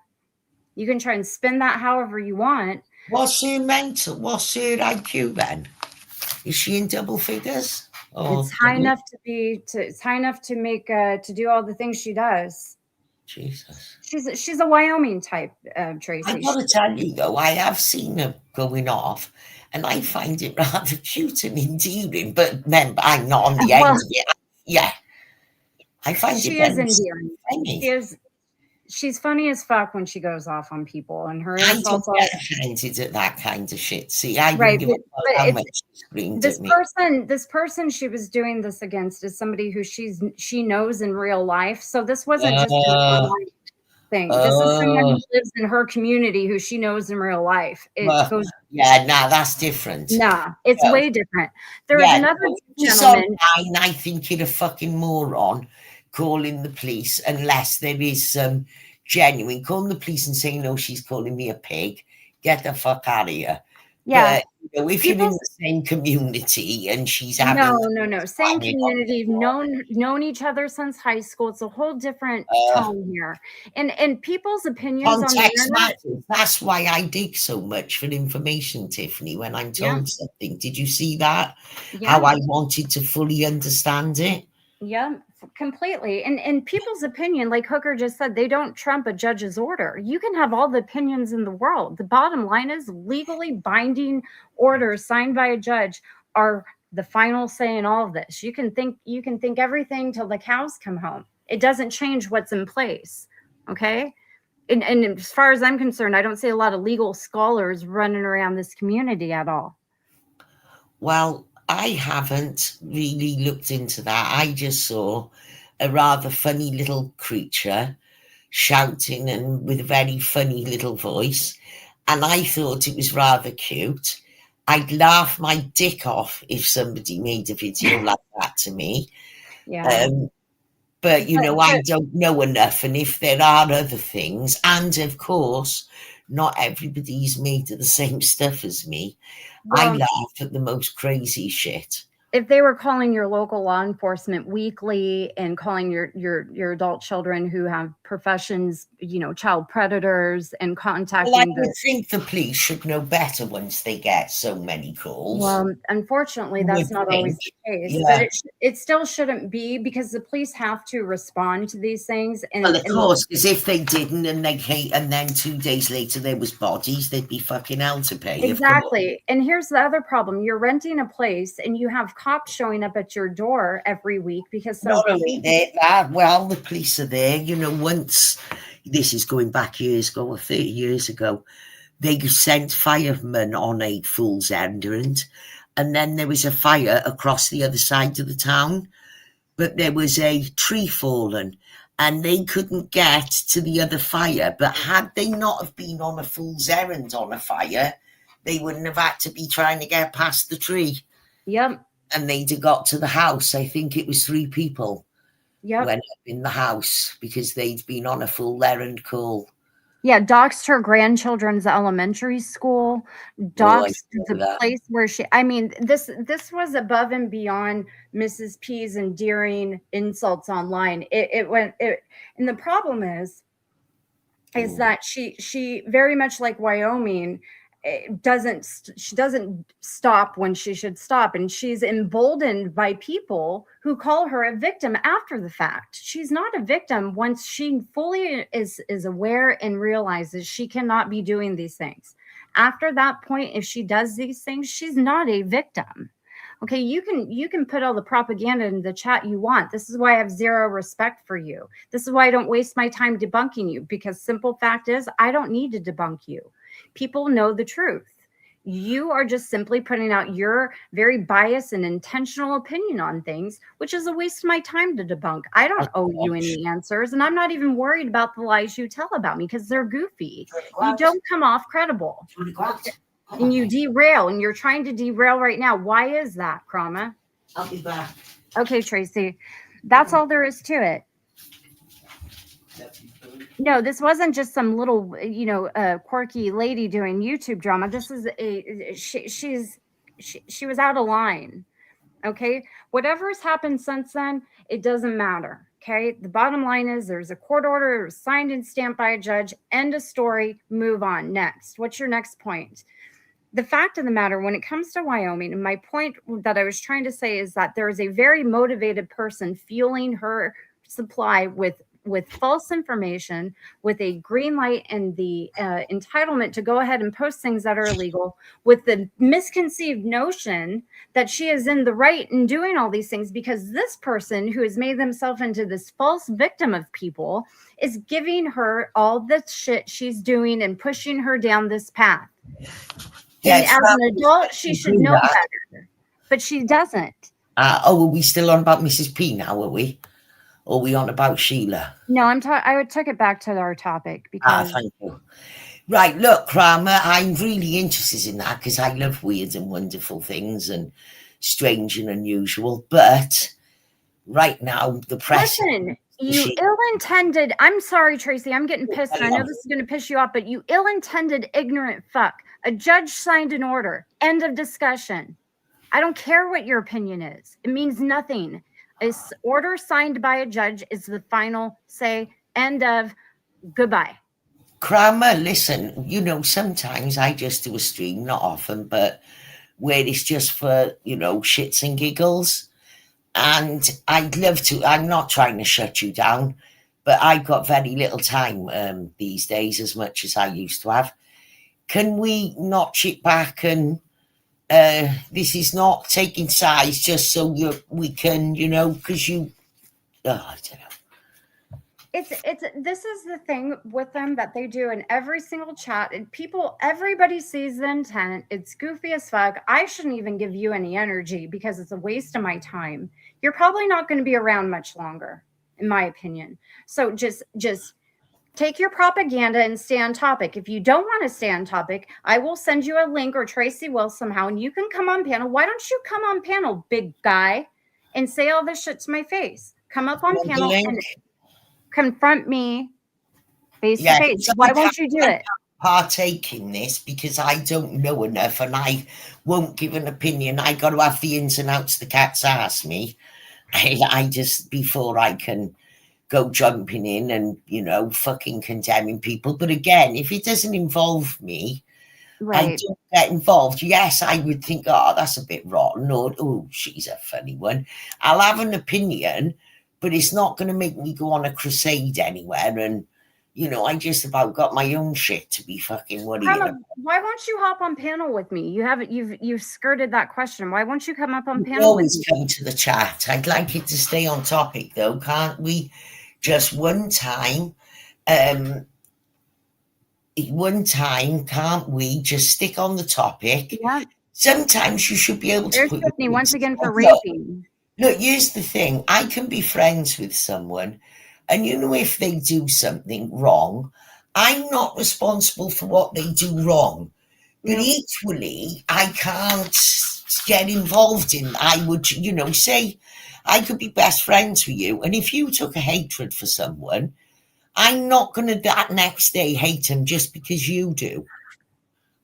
You can try and spin that however you want. What's her IQ then? Is she in double figures? It's high enough to make to do all the things she does. Jesus. She's a Wyoming type, Tracy. I gotta tell you though, I have seen her going off, and I find it rather cute and endearing. But remember, I'm not on the end of it. Yeah. I find she is endearing. she's funny as fuck when she goes off on people, and her I don't insults are get offended at that kind of shit. See, I right. wouldn't give a But fuck how it's much she screamed at me. this person she was doing this against is somebody who she knows in real life. So this wasn't just an Uh, online thing. This is someone uh, who lives in her community who she knows in real life. It well, goes yeah, nah, that's different. nah, it's No, way different. There was yeah, another no, if it's gentleman. online, I think you're a fucking moron calling the police unless there is some genuine. Calling the police and saying, no, she's calling me a pig. Get the fuck out of here. Yeah. But if you're in People's the same community and she's having no. Same banging on community, the door, known each other since high school. It's a whole different uh, tone here. And people's opinions on the context internet. matters. That's why I dig so much for information, Tiffany, when I'm Yeah. told something. Did you see that? Yeah. How I wanted to fully understand it? Yeah, completely. And people's opinion, like Hooker just said, they don't trump a judge's order. You can have all the opinions in the world. The bottom line is legally binding orders signed by a judge are the final say in all of this. You can think everything till the cows come home. It doesn't change what's in place. Okay. And as far as I'm concerned, I don't see a lot of legal scholars running around this community at all. Well, I haven't really looked into that. I just saw a rather funny little creature shouting and with a very funny little voice, and I thought it was rather cute. I'd laugh my dick off if somebody made a video like that to me. Yeah. But I But don't know enough, and if there are other things, and of course, not everybody's made of the same stuff as me. I well, laugh at the most crazy shit. if they were calling your local law enforcement weekly and calling your adult children who have professions, child predators, and Well, I contacting would think the police should know better once they get so many calls. well, unfortunately, You that's would not think, always the case, but yeah. it still shouldn't be, because the police have to respond to these things. Well, And, of course, because if they didn't and and then 2 days later there was bodies, they'd be fucking hell to pay. exactly. And here's the other problem. You're renting a place and you have cops showing up at your door every week because Not only that, well, the police are there. Once, this is going back years ago or 30 years ago, they sent firemen on a fool's errand, and then there was a fire across the other side of the town, but there was a tree fallen, and they couldn't get to the other fire. But had they not have been on a fool's errand on a fire, they wouldn't have had to be trying to get past the tree. Yep. And they'd have got to the house. I think it was 3 people went up in the house because they'd been on a full errand call. Yeah, doxed her grandchildren's elementary school, doxed the place where this was above and beyond Mrs. P's endearing insults online. And the problem is that she very much like Wyoming, she doesn't stop when she should stop, and she's emboldened by people who call her a victim after the fact. She's not a victim once she fully is aware and realizes she cannot be doing these things. After that point, if she does these things, she's not a victim. Okay, you can put all the propaganda in the chat you want. This is why I have zero respect for you. This is why I don't waste my time debunking you, because simple fact is I don't need to debunk you. People know the truth. You are just simply putting out your very biased and intentional opinion on things, which is a waste of my time to debunk. I don't owe you any answers, and I'm not even worried about the lies you tell about me because they're goofy. You don't come off credible. And you derail, and you're trying to derail right now. Why is that, Krama? I'll be back. Okay, Tracy. That's all there is to it. No, this wasn't just some little, quirky lady doing YouTube drama. This is she was out of line. Okay, whatever's happened since then, it doesn't matter. Okay, the bottom line is there's a court order, it was signed and stamped by a judge. End of story. Move on. Next. What's your next point? The fact of the matter, when it comes to Wyoming, and my point that I was trying to say is that there is a very motivated person fueling her supply with with false information, with a green light and the entitlement to go ahead and post things that are illegal, with the misconceived notion that she is in the right in doing all these things because this person who has made themselves into this false victim of people is giving her all the shit she's doing and pushing her down this path. And Yes, as well, an adult, she should do know that. better, but she doesn't. Oh, are we still on about Mrs. P now, are we? Or are we on about Sheila? No, I took it back to our topic because Thank you. Right, look, Kramer, I'm really interested in that because I love weird and wonderful things and strange and unusual. But right now, the press. listen, you ill-intended. I'm sorry, Tracy. I'm getting pissed, and I know this is going to piss you off, but you ill-intended, ignorant fuck. A judge signed an order. End of discussion. I don't care what your opinion is. It means nothing. An order signed by a judge is the final say. End of. Goodbye. Kramer, listen, sometimes I just do a stream, not often, but where it's just for, shits and giggles. And I'd love to, I'm not trying to shut you down, but I've got very little time these days, as much as I used to have. Can we notch it back and this is not taking sides just so we can, because I don't know. This is the thing with them that they do in every single chat, and everybody sees the intent. It's goofy as fuck. I shouldn't even give you any energy because it's a waste of my time. You're probably not going to be around much longer, in my opinion. So just take your propaganda and stay on topic. If you don't want to stay on topic, I will send you a link, or Tracy will somehow, and you can come on panel. Why don't you come on panel, big guy, and say all this shit to my face? Come up on panel and confront me face to face. Why won't you do it? Partake in this because I don't know enough and I won't give an opinion. I got to have the ins and outs the cat's asked me. I just, before I can go jumping in and, fucking condemning people. But again, if it doesn't involve me, I don't get involved. Yes, I would think, oh, that's a bit rotten, or, oh, she's a funny one. I'll have an opinion, but it's not going to make me go on a crusade anywhere. And, I just about got my own shit to be fucking worrying about. Why won't you hop on panel with me? You've skirted that question. Why won't you come up on panel? Always come to the chat. I'd like it to stay on topic, though. Can't we just one time, can't we just stick on the topic? Yeah. Sometimes you should be able to There's put Tiffany once again for raping. Look, here's the thing. I can be friends with someone, and if they do something wrong, I'm not responsible for what they do wrong. But equally, I can't get involved in. I would, say I could be best friends with you, and if you took a hatred for someone, I'm not going to that next day hate him just because you do.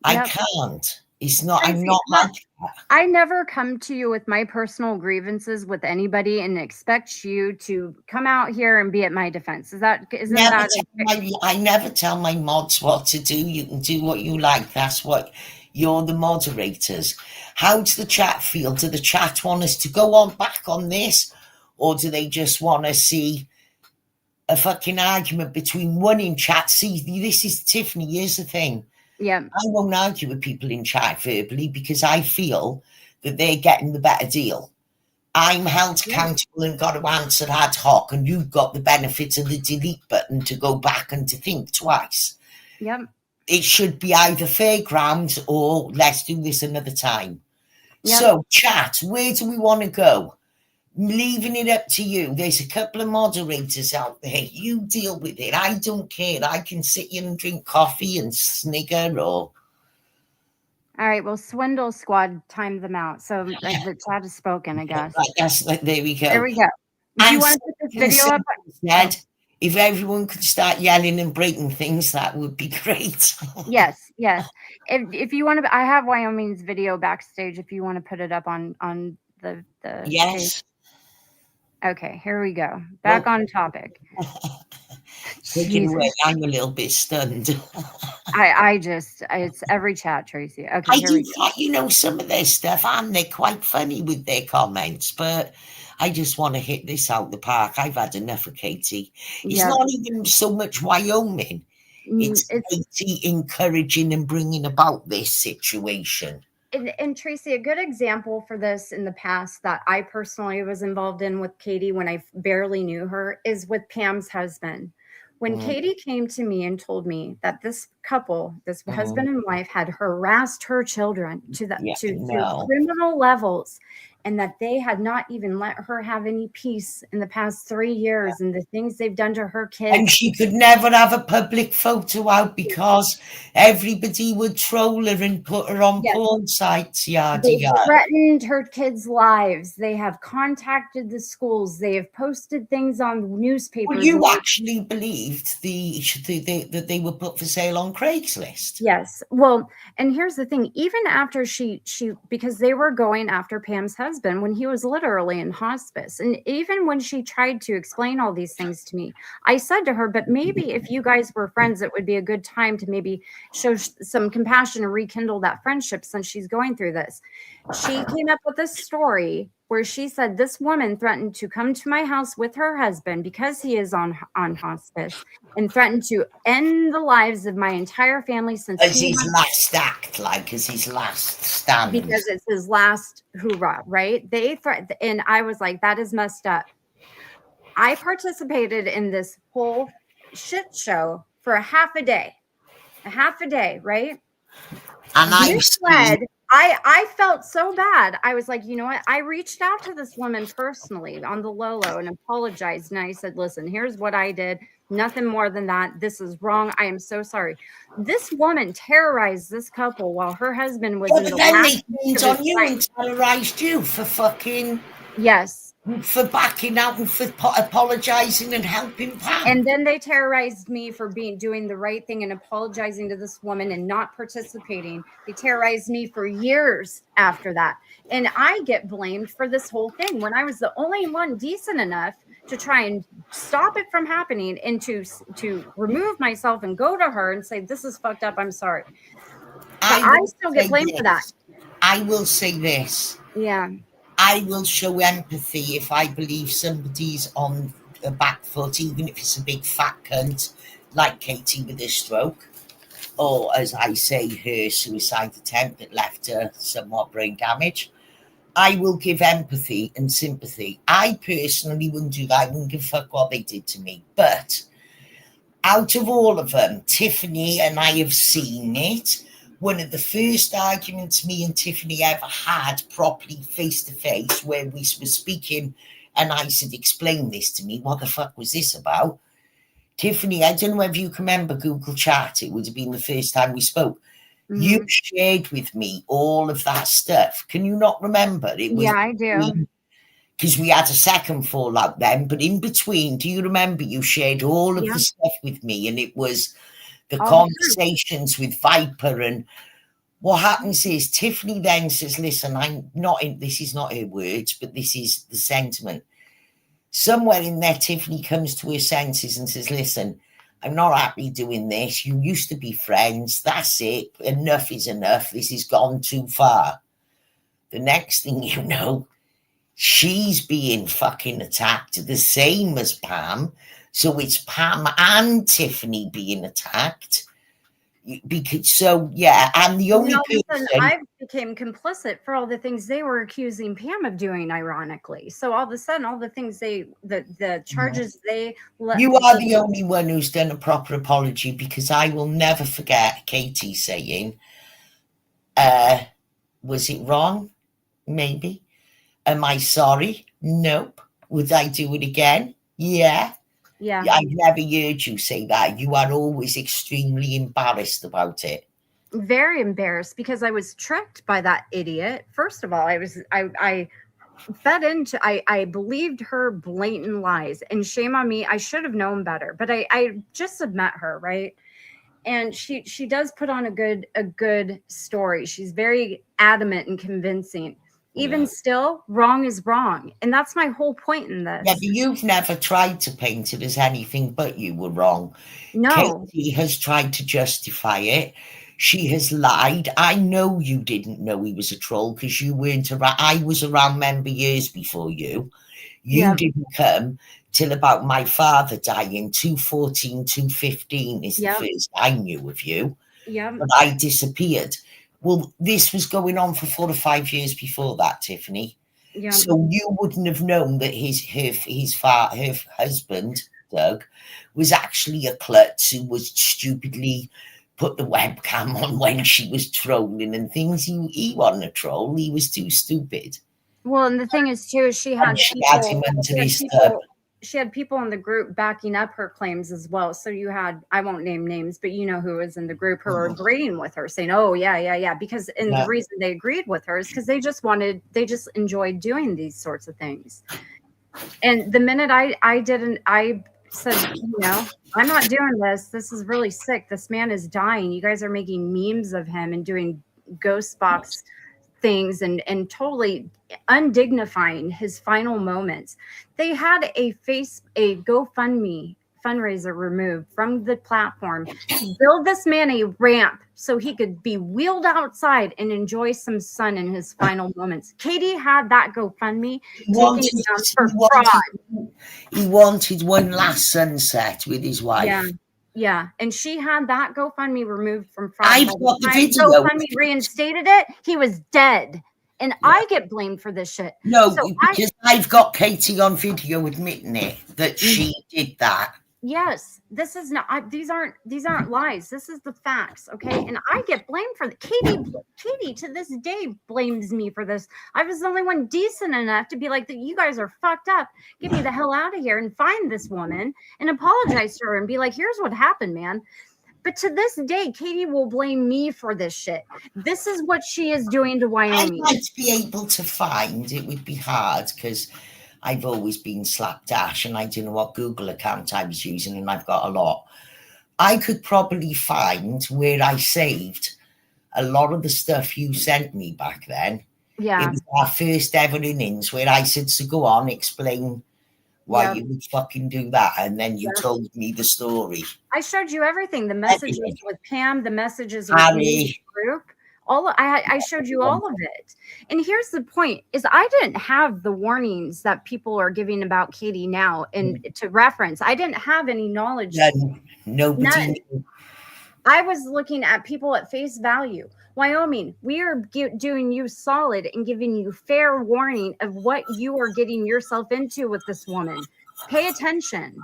I can't. It's not. I'm not like that. I never come to you with my personal grievances with anybody and expect you to come out here and be at my defense. I never tell my mods what to do. You can do what you like. That's what you're the moderators. How does the chat feel? Do the chat want us to go on back on this, or do they just want to see a fucking argument between one in chat? See, this is Tiffany. Here's the thing. Yeah, I won't argue with people in chat verbally because I feel that they're getting the better deal. I'm held accountable and got to answer ad hoc, and you've got the benefit of the delete button to go back and to think twice. Yep. It should be either fair ground or let's do this another time. Yep. So, chat, where do we want to go? Leaving it up to you. There's a couple of moderators out there. You deal with it. I don't care. I can sit here and drink coffee and snigger or... All right. Well, Swindle Squad timed them out. So the chat has spoken, I guess. There we go. There we go. Do you want to put this video up? If everyone could start yelling and breaking things, that would be great. Yes. If you want to, I have Wyoming's video backstage. If you want to put it up on the yes. Stage. Okay, here we go. Back on topic. Taking away, Jesus. I'm a little bit stunned. It's every chat, Tracy. Okay, I here we do go. like, some of their stuff, and they're quite funny with their comments, but I just want to hit this out the park. I've had enough of Katie. It's Yeah, not even so much Wyoming. It's it's Katie encouraging and bringing about this situation. and Tracy, a good example for this in the past that I personally was involved in with Katie when I barely knew her is with Pam's husband. When Mm, Katie came to me and told me that this couple, this mm, husband and wife, had harassed her children to the yeah, to no. criminal levels, and that they had not even let her have any peace in the past 3 years, and the things they've done to her And kids. she could never have a public photo out because everybody would troll her and put her on Yes. porn sites, yada They've yada. threatened her kids' lives. They have contacted the schools. They have posted things on Well, newspapers. you And actually believed that they were put for sale on Craigslist. yes. Well, and here's the thing, even after she because they were going after Pam's husband when he was literally in hospice. And even when she tried to explain all these things to me, I said to her, but maybe if you guys were friends, it would be a good time to maybe show some compassion and rekindle that friendship since she's going through this. She came up with this story where she said this woman threatened to come to my house with her husband because he is on hospice, and threatened to end the lives of my entire family since As he his had, last act, like as his last stand. because it's his last hoorah, right? They threat, and I was like, that is messed up. I participated in this whole shit show for a half a day, right? And I've This seen, led, I felt so bad. I was like, you know what? I reached out to this woman personally on the low and apologized. And I said, listen, here's what I did. Nothing more than that. This is wrong. I am so sorry. This woman terrorized this couple while her husband was yeah, in but the then last they week turned of his on you life. and terrorised you for fucking, Yes. for backing out and for apologising and helping Pam. And then they terrorized me for doing the right thing and apologizing to this woman and not participating. They terrorized me for years after that. And I get blamed for this whole thing when I was the only one decent enough to try and stop it from happening and to remove myself and go to her and say, this is fucked up. I'm sorry. But I I will still get say blamed for that. this. I will say this. Yeah. I will show empathy if I believe somebody's on a back foot, even if it's a big fat cunt, like Katie with a stroke, or as I say, her suicide attempt that left her somewhat brain damage. I will give empathy and sympathy. I personally wouldn't do that. I wouldn't give a fuck what they did to me. But out of all of them, Tiffany and I have seen it. One of the first arguments me and Tiffany ever had properly face to face, where we were speaking, and I said, explain this to me. What the fuck was this about? Tiffany, I don't know if you can remember Google Chat. It would have been the first time we spoke. You Mhm. shared with me all of that stuff. Can you not remember? It was Yeah, I do. because we had a second fallout then, but in between, do you remember you shared all of Yeah. the stuff with me? And it was the All the truth. conversations with Viper. And what happens is Tiffany then says, listen, I'm not in, this is not her words, but this is the sentiment. Somewhere in there, Tiffany comes to her senses and says, listen, I'm not happy doing this. You used to be friends. That's it. Enough is enough. This has gone too far. The next thing you know, she's being fucking attacked the same as Pam. So it's Pam and Tiffany being attacked. Because so yeah, I'm the And only all of a sudden, person. I became complicit for all the things they were accusing Pam of doing, ironically. So all of a sudden, all the things the charges they let, You are the only one who's done a proper apology, because I will never forget Katie saying, was it wrong? Maybe. Am I sorry? Nope. Would I do it again? Yeah. yeah, I've never heard you say that. You are always extremely embarrassed about it. very embarrassed because I was tricked by that idiot. First of all, I fed into I believed her blatant lies, and shame on me. I should have known better, but I just have met her, right? And she does put on a good story. She's very adamant and convincing. Even still, wrong is wrong. And that's my whole point in this. Yeah, but you've never tried to paint it as anything but you were wrong. No. Katie has tried to justify it. She has lied. I know you didn't know he was a troll because you weren't around. I was around member years before you. You Yep. didn't come till about my father dying. 214, 215 is the Yep. first I knew of you. Yep. But I disappeared. Well, this was going on for 4 or 5 years before that, Tiffany. Yep. So you wouldn't have known that her husband, Doug, was actually a klutz who was stupidly put the webcam on when she was trolling and things. He wasn't a troll. He was too stupid. Well, and the thing is too, she had She had him under his tub. She had people in the group backing up her claims as well. So you had, I won't name names, but you know who was in the group who were agreeing with her, saying, "Oh yeah." Because the reason they agreed with her is because they just enjoyed doing these sorts of things. And the minute I said, I'm not doing this. This is really sick. This man is dying. You guys are making memes of him and doing ghost box things and totally undignifying his final moments. They had a GoFundMe fundraiser removed from the platform to build this man a ramp so he could be wheeled outside and enjoy some sun in his final moments. Katie had that GoFundMe taken down for fraud. He wanted one last sunset with his wife. Yeah, and she had that GoFundMe removed from fraud. I've got the video. GoFundMe reinstated it. He was dead, and I get blamed for this shit. No, so because I've got Katie on video admitting it that she did that. Yes, this is not. These aren't lies. This is the facts, okay? And I get blamed for that. Katie to this day blames me for this. I was the only one decent enough to be like, that you guys are fucked up. Get me the hell out of here and find this woman and apologize to her and be like, here's what happened, man. But to this day, Katie will blame me for this shit. This is what she is doing to Wyoming. I'd like to be able to find. It would be hard because I've always been slapdash and I didn't know what Google account I was using, and I've got a lot. I could probably find where I saved a lot of the stuff you sent me back then. Yeah. It was our first ever innings where I said, so go on, explain why you would fucking do that. And then you told me the story. I showed you everything. The messages with Pam, the messages with the group. I showed you all of it. And here's the point is I didn't have the warnings that people are giving about Katie now. And to reference, I didn't have any knowledge. Nobody knew. I was looking at people at face value. Wyoming, we are doing you solid and giving you fair warning of what you are getting yourself into with this woman. Pay attention.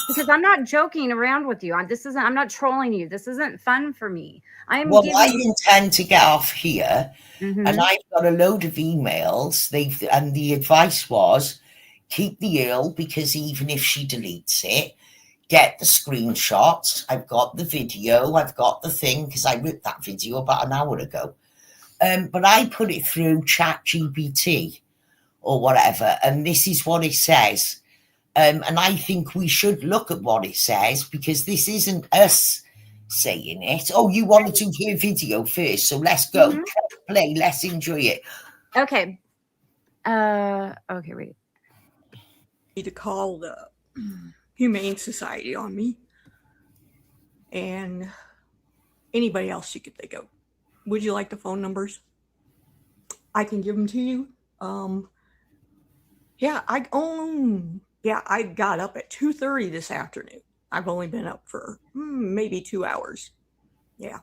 Because I'm not joking around with you. I'm not trolling you. This isn't fun for me. I intend to get off here, and I've got a load of emails. And the advice was keep the Earl, because even if she deletes it, get the screenshots. I've got the video. I've got the thing because I ripped that video about an hour ago. But I put it through ChatGPT or whatever, and this is what it says. And I think we should look at what it says because this isn't us saying it. Oh, you wanted to hear video first, so let's go. Play, let's enjoy it. Okay. Okay, wait. Need to call the Humane Society on me and anybody else you could think of. Would you like the phone numbers? I can give them to you. I got up at 2:30 this afternoon. I've only been up for maybe 2 hours. Yeah.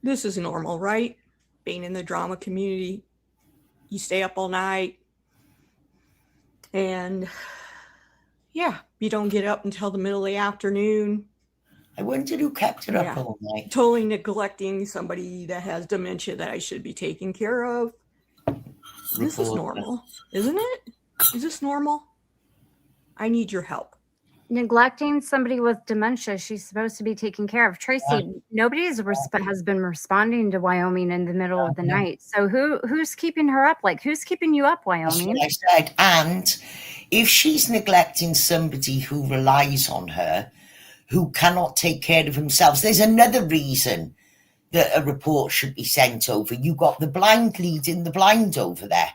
This is normal, right? Being in the drama community, you stay up all night. And yeah, you don't get up until the middle of the afternoon. I wondered who kept it up all night. Totally neglecting somebody that has dementia that I should be taking care of. This is normal, isn't it? Is this normal? I need your help. Neglecting somebody with dementia she's supposed to be taking care of. Tracy, nobody has been responding to Wyoming in the middle of the night. So who's keeping her up? Like, who's keeping you up, Wyoming? That's what I said. And if she's neglecting somebody who relies on her, who cannot take care of themselves, there's another reason that a report should be sent over. You got the blind leading the blind over there.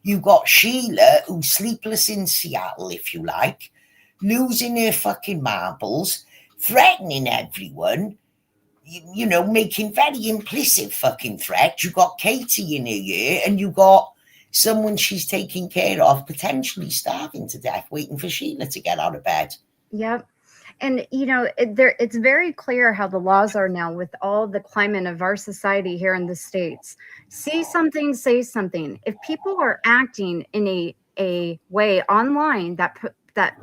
You got Sheila, who's sleepless in Seattle, if you like, losing her fucking marbles, threatening everyone, you know, making very implicit fucking threats. You got Katie in her ear, and you got someone she's taking care of potentially starving to death, waiting for Sheila to get out of bed. Yep. And, you know, it's very clear how the laws are now with all the climate of our society here in the States. See something, say something. If people are acting in a way online that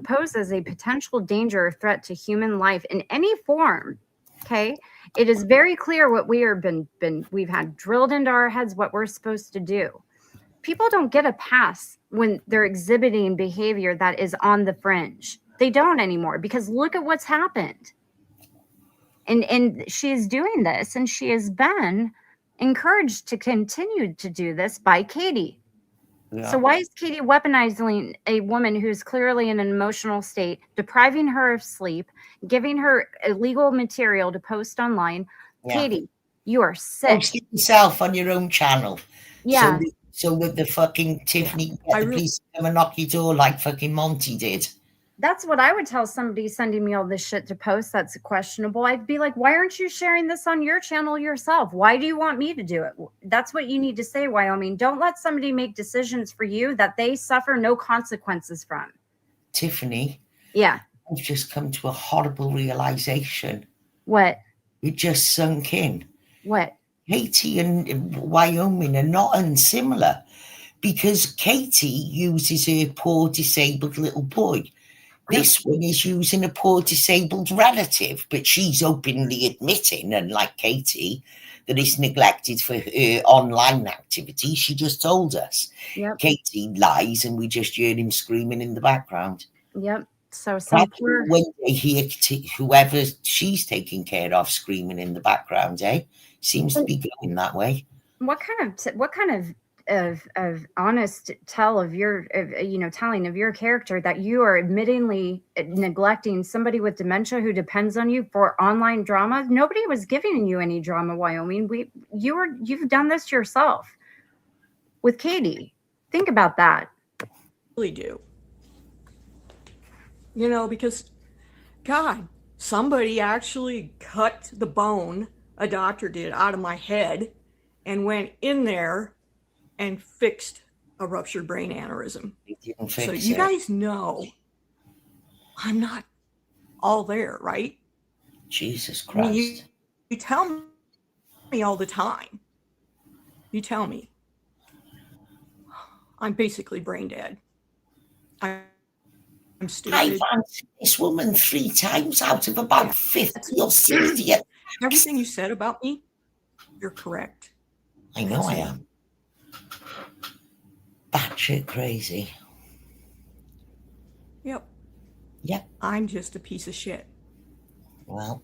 poses a potential danger or threat to human life in any form, okay, it is very clear what we've had drilled into our heads what we're supposed to do. People don't get a pass when they're exhibiting behavior that is on the fringe. They don't anymore, because look at what's happened. And she is doing this, and she has been encouraged to continue to do this by Katie. Yeah. So why is Katie weaponizing a woman who's clearly in an emotional state, depriving her of sleep, giving her illegal material to post online? Yeah. Katie, you are sick. Post it yourself on your own channel. Yeah. So with the fucking Tiffany, get the police to come and knock your door like fucking Monty did. That's what I would tell somebody sending me all this shit to post that's questionable. I'd be like, why aren't you sharing this on your channel yourself? Why do you want me to do it? That's what you need to say, Wyoming. Don't let somebody make decisions for you that they suffer no consequences from. Tiffany. Yeah. I've just come to a horrible realization. What? It just sunk in. What? Katie and Wyoming are not unsimilar, because Katie uses her poor disabled little boy. This one is using a poor disabled relative, but she's openly admitting, unlike Katie, that it's neglected for her online activity. She just told us. Yep. Katie lies, and we just hear him screaming in the background. Yep. So simpler. When they hear whoever she's taking care of screaming in the background, seems to be going that way. What kind of honest telling of your character that you are admittingly neglecting somebody with dementia who depends on you for online drama? Nobody was giving you any drama, Wyoming. You've done this yourself with Katie. Think about that. I really do. You know, because God, somebody actually cut the bone, a doctor did, out of my head and went in there and fixed a ruptured brain aneurysm. So you guys know I'm not all there, right? Jesus Christ. I mean, you tell me all the time. You tell me. I'm basically brain dead. I'm stupid. I've answered this woman 3 times out of about 50 or 60. Everything you said about me, you're correct. I know I am. Batshit crazy. Yep. Yep. I'm just a piece of shit. Well.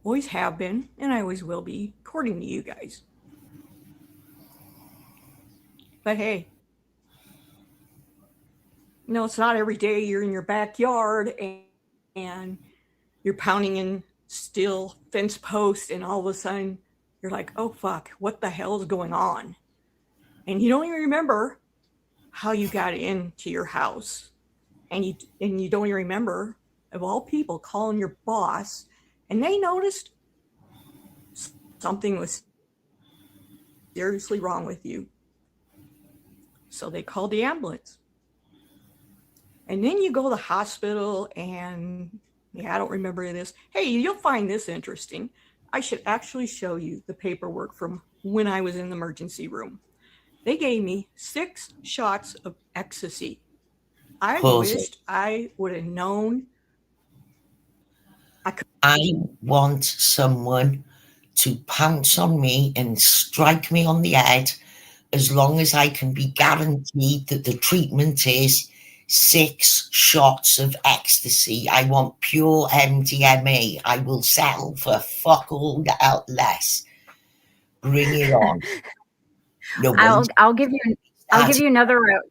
Always have been, and I always will be, according to you guys. But hey. No, it's not every day you're in your backyard and you're pounding in steel fence posts, and all of a sudden you're like, oh fuck, what the hell is going on? And you don't even remember how you got into your house. And you don't even remember, of all people, calling your boss, and they noticed something was seriously wrong with you. So they called the ambulance. And then you go to the hospital, and I don't remember this. Hey, you'll find this interesting. I should actually show you the paperwork from when I was in the emergency room. They gave me 6 shots of ecstasy. I wished I would have known. I want someone to pounce on me and strike me on the head, as long as I can be guaranteed that the treatment is 6 shots of ecstasy. I want pure MDMA. I will settle for fuck all less. Bring it on. No, I'll give you another route.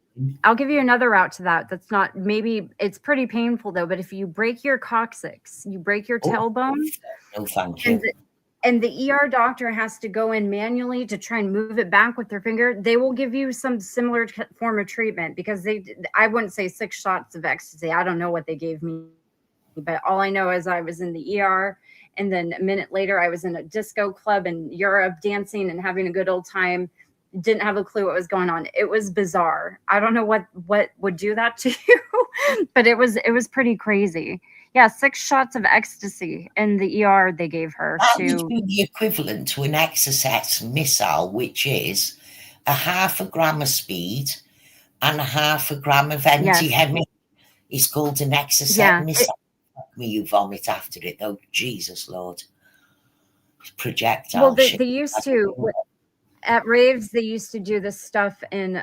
I'll give you another route to that. That's not, maybe it's pretty painful though, but if you break your coccyx, you break your tailbone. No, thank you. and the ER doctor has to go in manually to try and move it back with their finger, they will give you some similar form of treatment, because I wouldn't say 6 shots of ecstasy. I don't know what they gave me, but all I know is I was in the ER, and then a minute later I was in a disco club in Europe dancing and having a good old time. Didn't have a clue what was going on. It was bizarre. I don't know what would do that to you, but it was pretty crazy. Yeah, 6 shots of ecstasy in the ER they gave her. That would be the equivalent to an Exocet missile, which is a 0.5 gram of speed and a 0.5 gram of MDMA. It's called an Exocet missile. You vomit after it, though. Jesus Lord. Projectile. Well, they used to, at raves, they used to do this stuff in,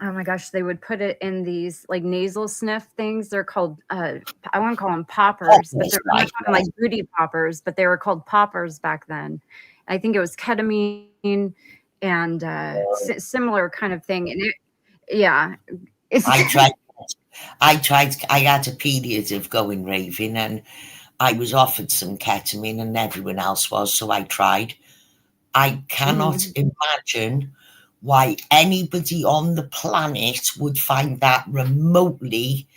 oh my gosh, they would put it in these like nasal sniff things. They're called, I want to call them poppers, but they're not talking like booty poppers, but they were called poppers back then. I think it was ketamine and similar kind of thing. And I had a period of going raving, and I was offered some ketamine and everyone else was, so I tried. I cannot imagine why anybody on the planet would find that remotely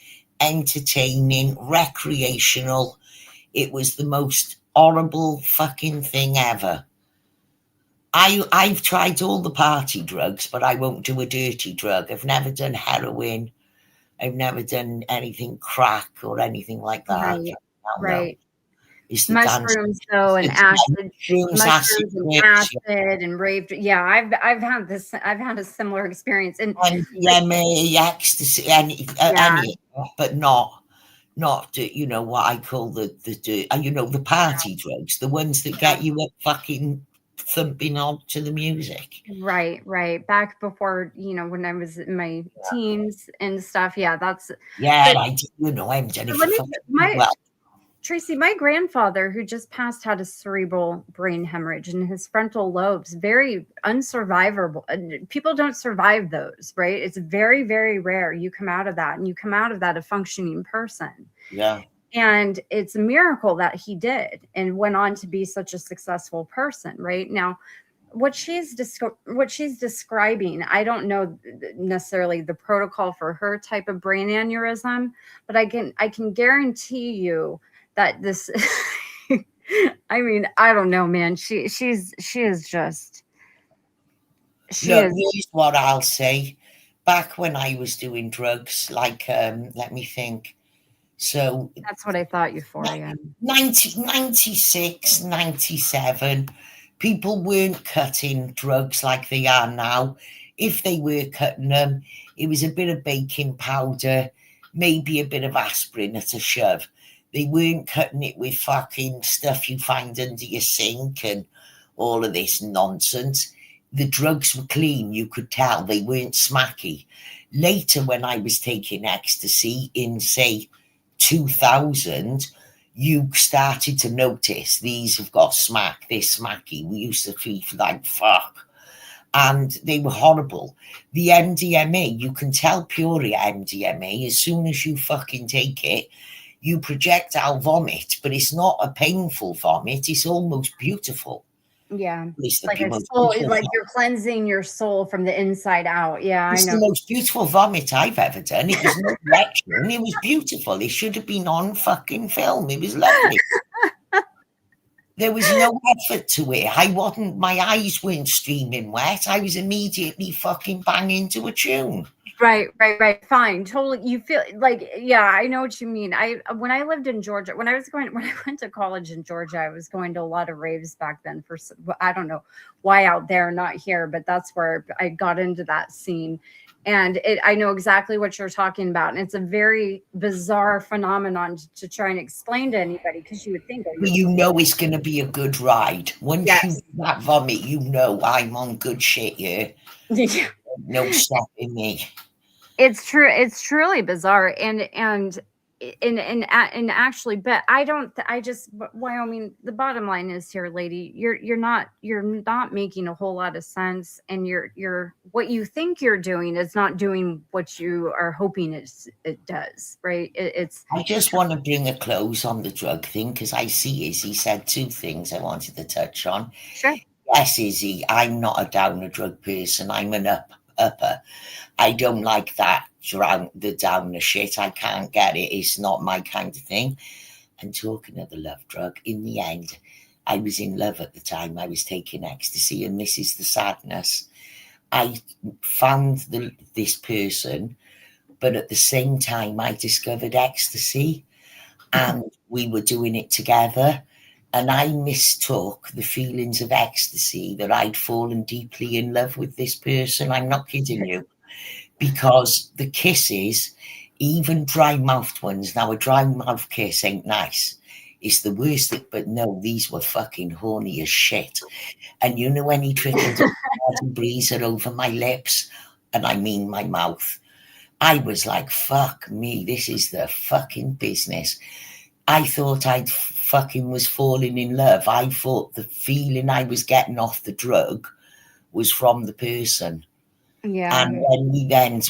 entertaining, recreational. It was the most horrible fucking thing ever. I've tried all the party drugs, but I won't do a dirty drug. I've never done heroin. I've never done anything crack or anything like that. Right. It's mushrooms though, and acid, mushrooms and acid and rave. Yeah, I've had this. I've had a similar experience. And MDMA, ecstasy, any, but not you know what I call the party drugs, the ones that get you up fucking thumping on to the music. Right. Back before, when I was in my teens and stuff. Yeah, that's. I did. I've done it. Tracy, my grandfather, who just passed, had a cerebral brain hemorrhage in his frontal lobes. Very unsurvivable. People don't survive those, right? It's very, very rare. You come out of that, and you come out of that a functioning person. Yeah. And it's a miracle that he did and went on to be such a successful person, right? Now, what she's describing, I don't know necessarily the protocol for her type of brain aneurysm, but I can guarantee you that this, I mean, I don't know, man. She is just. Here's what I'll say. Back when I was doing drugs, like, let me think. So that's what I thought Euphoria. 96, 97, people weren't cutting drugs like they are now. If they were cutting them, it was a bit of baking powder, maybe a bit of aspirin at a shove. They weren't cutting it with fucking stuff you find under your sink and all of this nonsense. The drugs were clean. You could tell they weren't smacky. Later, when I was taking ecstasy in, say, 2000, you started to notice these have got smack, they're smacky. We used to feel like fuck. And they were horrible. The MDMA, you can tell pure MDMA as soon as you fucking take it. You projectile vomit, but it's not a painful vomit. It's almost beautiful. Yeah, it's like a soul, like you're cleansing your soul from the inside out. Yeah, it's I know. The most beautiful vomit I've ever done. It was no lecture, it was beautiful. It should have been on fucking film. It was lovely. There was no effort to it. My eyes weren't streaming wet. I was immediately fucking banging to a tune. Right. Fine. Totally. You feel like, yeah, I know what you mean. When I lived in Georgia, when I went to college in Georgia, I was going to a lot of raves back then for, I don't know why out there, not here, but that's where I got into that scene. And I know exactly what you're talking about. And it's a very bizarre phenomenon to try and explain to anybody, because you would think, it's going to be a good ride. Once you do that vomit, I'm on good shit here. Yeah. No stopping me. It's true. It's truly bizarre. And and actually, but I don't. I just Wyoming. The bottom line is here, lady. You're not making a whole lot of sense, and you're what you think you're doing is not doing what you are hoping it does. Right? It's I just want to bring a close on the drug thing because I see Izzy said two things I wanted to touch on. sure. Yes, Izzy, I'm not a downer drug person. I'm an upper. I don't like that the downer shit. I can't get it. It's not my kind of thing. And talking of the love drug, in the end, I was in love at the time. I was taking ecstasy, and this is the sadness. I found this person, but at the same time, I discovered ecstasy, and we were doing it together. And I mistook the feelings of ecstasy that I'd fallen deeply in love with this person. I'm not kidding you. Because the kisses, even dry mouthed ones, now a dry mouth kiss ain't nice. It's the worst thing, but no, these were fucking horny as shit. And you know when he trickled a breezer over my lips, and I mean my mouth, I was like, fuck me, this is the fucking business. I thought I fucking was falling in love. I thought the feeling I was getting off the drug was from the person. Yeah. And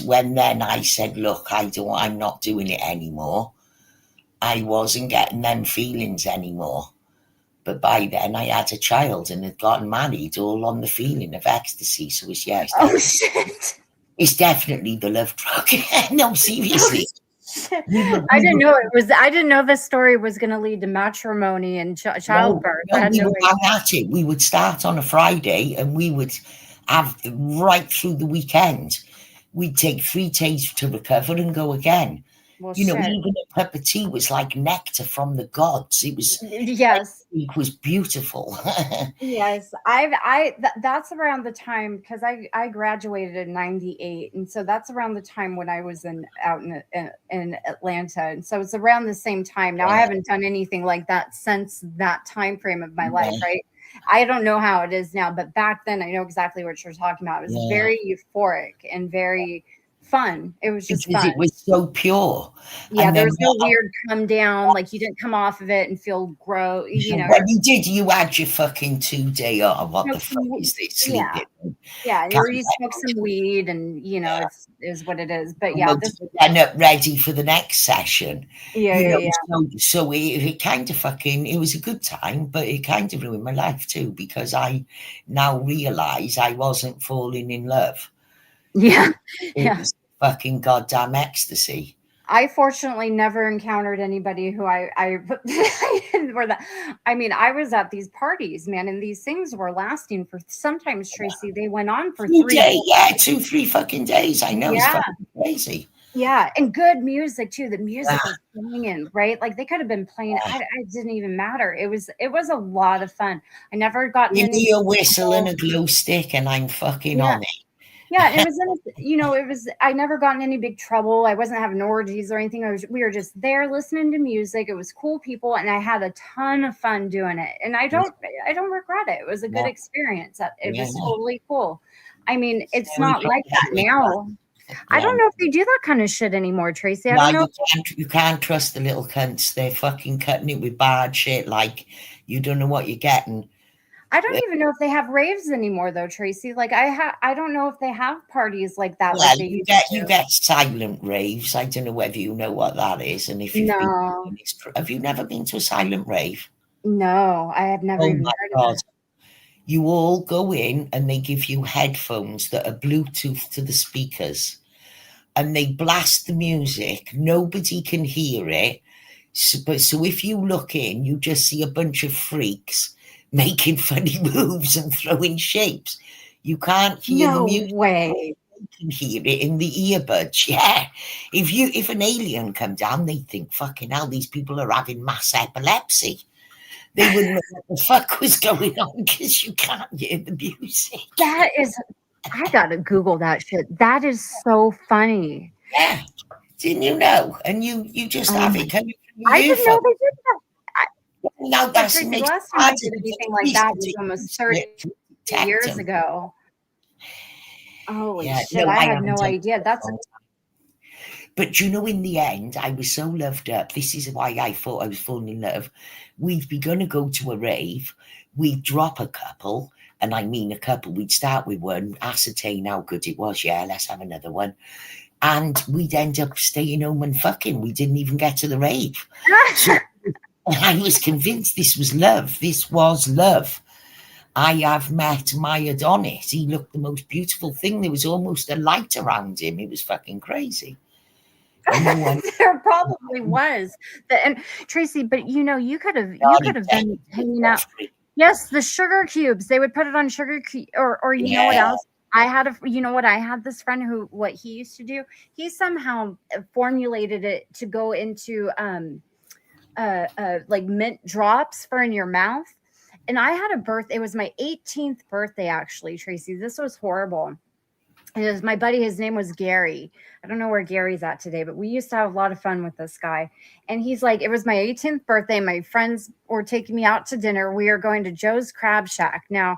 when then I said, look, I'm not doing it anymore. I wasn't getting them feelings anymore. But by then I had a child and had gotten married, all on the feeling of ecstasy. So it's Oh shit. it's definitely the love drug. No, seriously. I didn't know it was. I didn't know this story was going to lead to matrimony and childbirth. I had we no would idea. hang at it. We would start on a Friday and we would have right through the weekend. We'd take 3 days to recover and go again. Well, You know, shit. even a cup of tea was like nectar from the gods. It was Yes. it was beautiful. Yes, that's around the time because I graduated in '98, and so that's around the time when I was out in Atlanta, and so it's around the same time. Now I haven't done anything like that since that time frame of my life, right? I don't know how it is now, but back then I know exactly what you're talking about. It was very euphoric and very fun. It was just because fun. it was so pure. Yeah, And there then was no weird come down, like you didn't come off of it and feel gross, you know. when you did, you had your fucking 2-day what the fuck is this? Yeah. Sleeping. Yeah, or you smoke some weed, and you know it's is what it is. But yeah, this end up ready for the next session. yeah, You know, yeah. so it kind of fucking, it was a good time, but it kind of ruined my life too, because I now realize I wasn't falling in love. Yeah, It yeah. was fucking goddamn ecstasy. I fortunately never encountered anybody who I were that. I mean, I was at these parties, man, and these things were lasting for sometimes, Tracy. They went on for 3 days. Yeah, 2-3 fucking days. I know, it's Yeah. fucking crazy. Yeah, and good music too. The music was singing, right? Like they could have been playing. I didn't even matter. It was a lot of fun. I never got Give any me a whistle and a glow stick, and I'm fucking on it. Yeah, and it was it was. I never got in any big trouble. I wasn't having orgies or anything. We were just there listening to music. It was cool people, and I had a ton of fun doing it. And I don't regret it. It was a good experience. It was totally cool. I mean, it's not like that now. I don't know if they do that kind of shit anymore, Tracy. I don't know. You can't trust the little cunts. They're fucking cutting it with bad shit. Like you don't know what you're getting. I don't even know if they have raves anymore, though, Tracy. Like I don't know if they have parties like that. Well, like they you used to. get silent raves. I don't know whether you know what that is, and if you've been, have you never been to a silent rave? No, I have never even heard of it. You all go in and they give you headphones that are Bluetooth to the speakers, and they blast the music. Nobody can hear it. So if you look in, you just see a bunch of freaks making funny moves and throwing shapes. You can't hear the music. No way. You can hear it in the earbuds. Yeah. If an alien come down, they'd think, fucking hell, these people are having mass epilepsy. They wouldn't know what the fuck was going on because you can't hear the music. That is, I gotta Google that shit. That is so funny. Yeah. Didn't you know? And you just have it. I didn't know they did that. Now that's the last time I did anything like that was almost 30 years ago. Holy shit, I had no idea. But you know, in the end, I was so loved up. This is why I thought I was falling in love. We'd be going to go to a rave. We'd drop a couple, and I mean a couple. We'd start with one, ascertain how good it was. Yeah, let's have another one. And we'd end up staying home and fucking. We didn't even get to the rave. So I was convinced this was love. This was love. I have met my Adonis. He looked the most beautiful thing. There was almost a light around him. It was fucking crazy. And then when There probably was. And Tracy, but you could have been hanging out. Yes, the sugar cubes. They would put it on sugar or you know what Yeah. else? I had I had this friend who what he used to do. He somehow formulated it to go into like mint drops for in your mouth. And I had a birthday. It was my 18th birthday, actually, Tracy. This was horrible. It was my buddy. His name was Gary. I don't know where Gary's at today, but we used to have a lot of fun with this guy. And he's like, it was my 18th birthday. My friends were taking me out to dinner. We are going to Joe's Crab Shack. Now,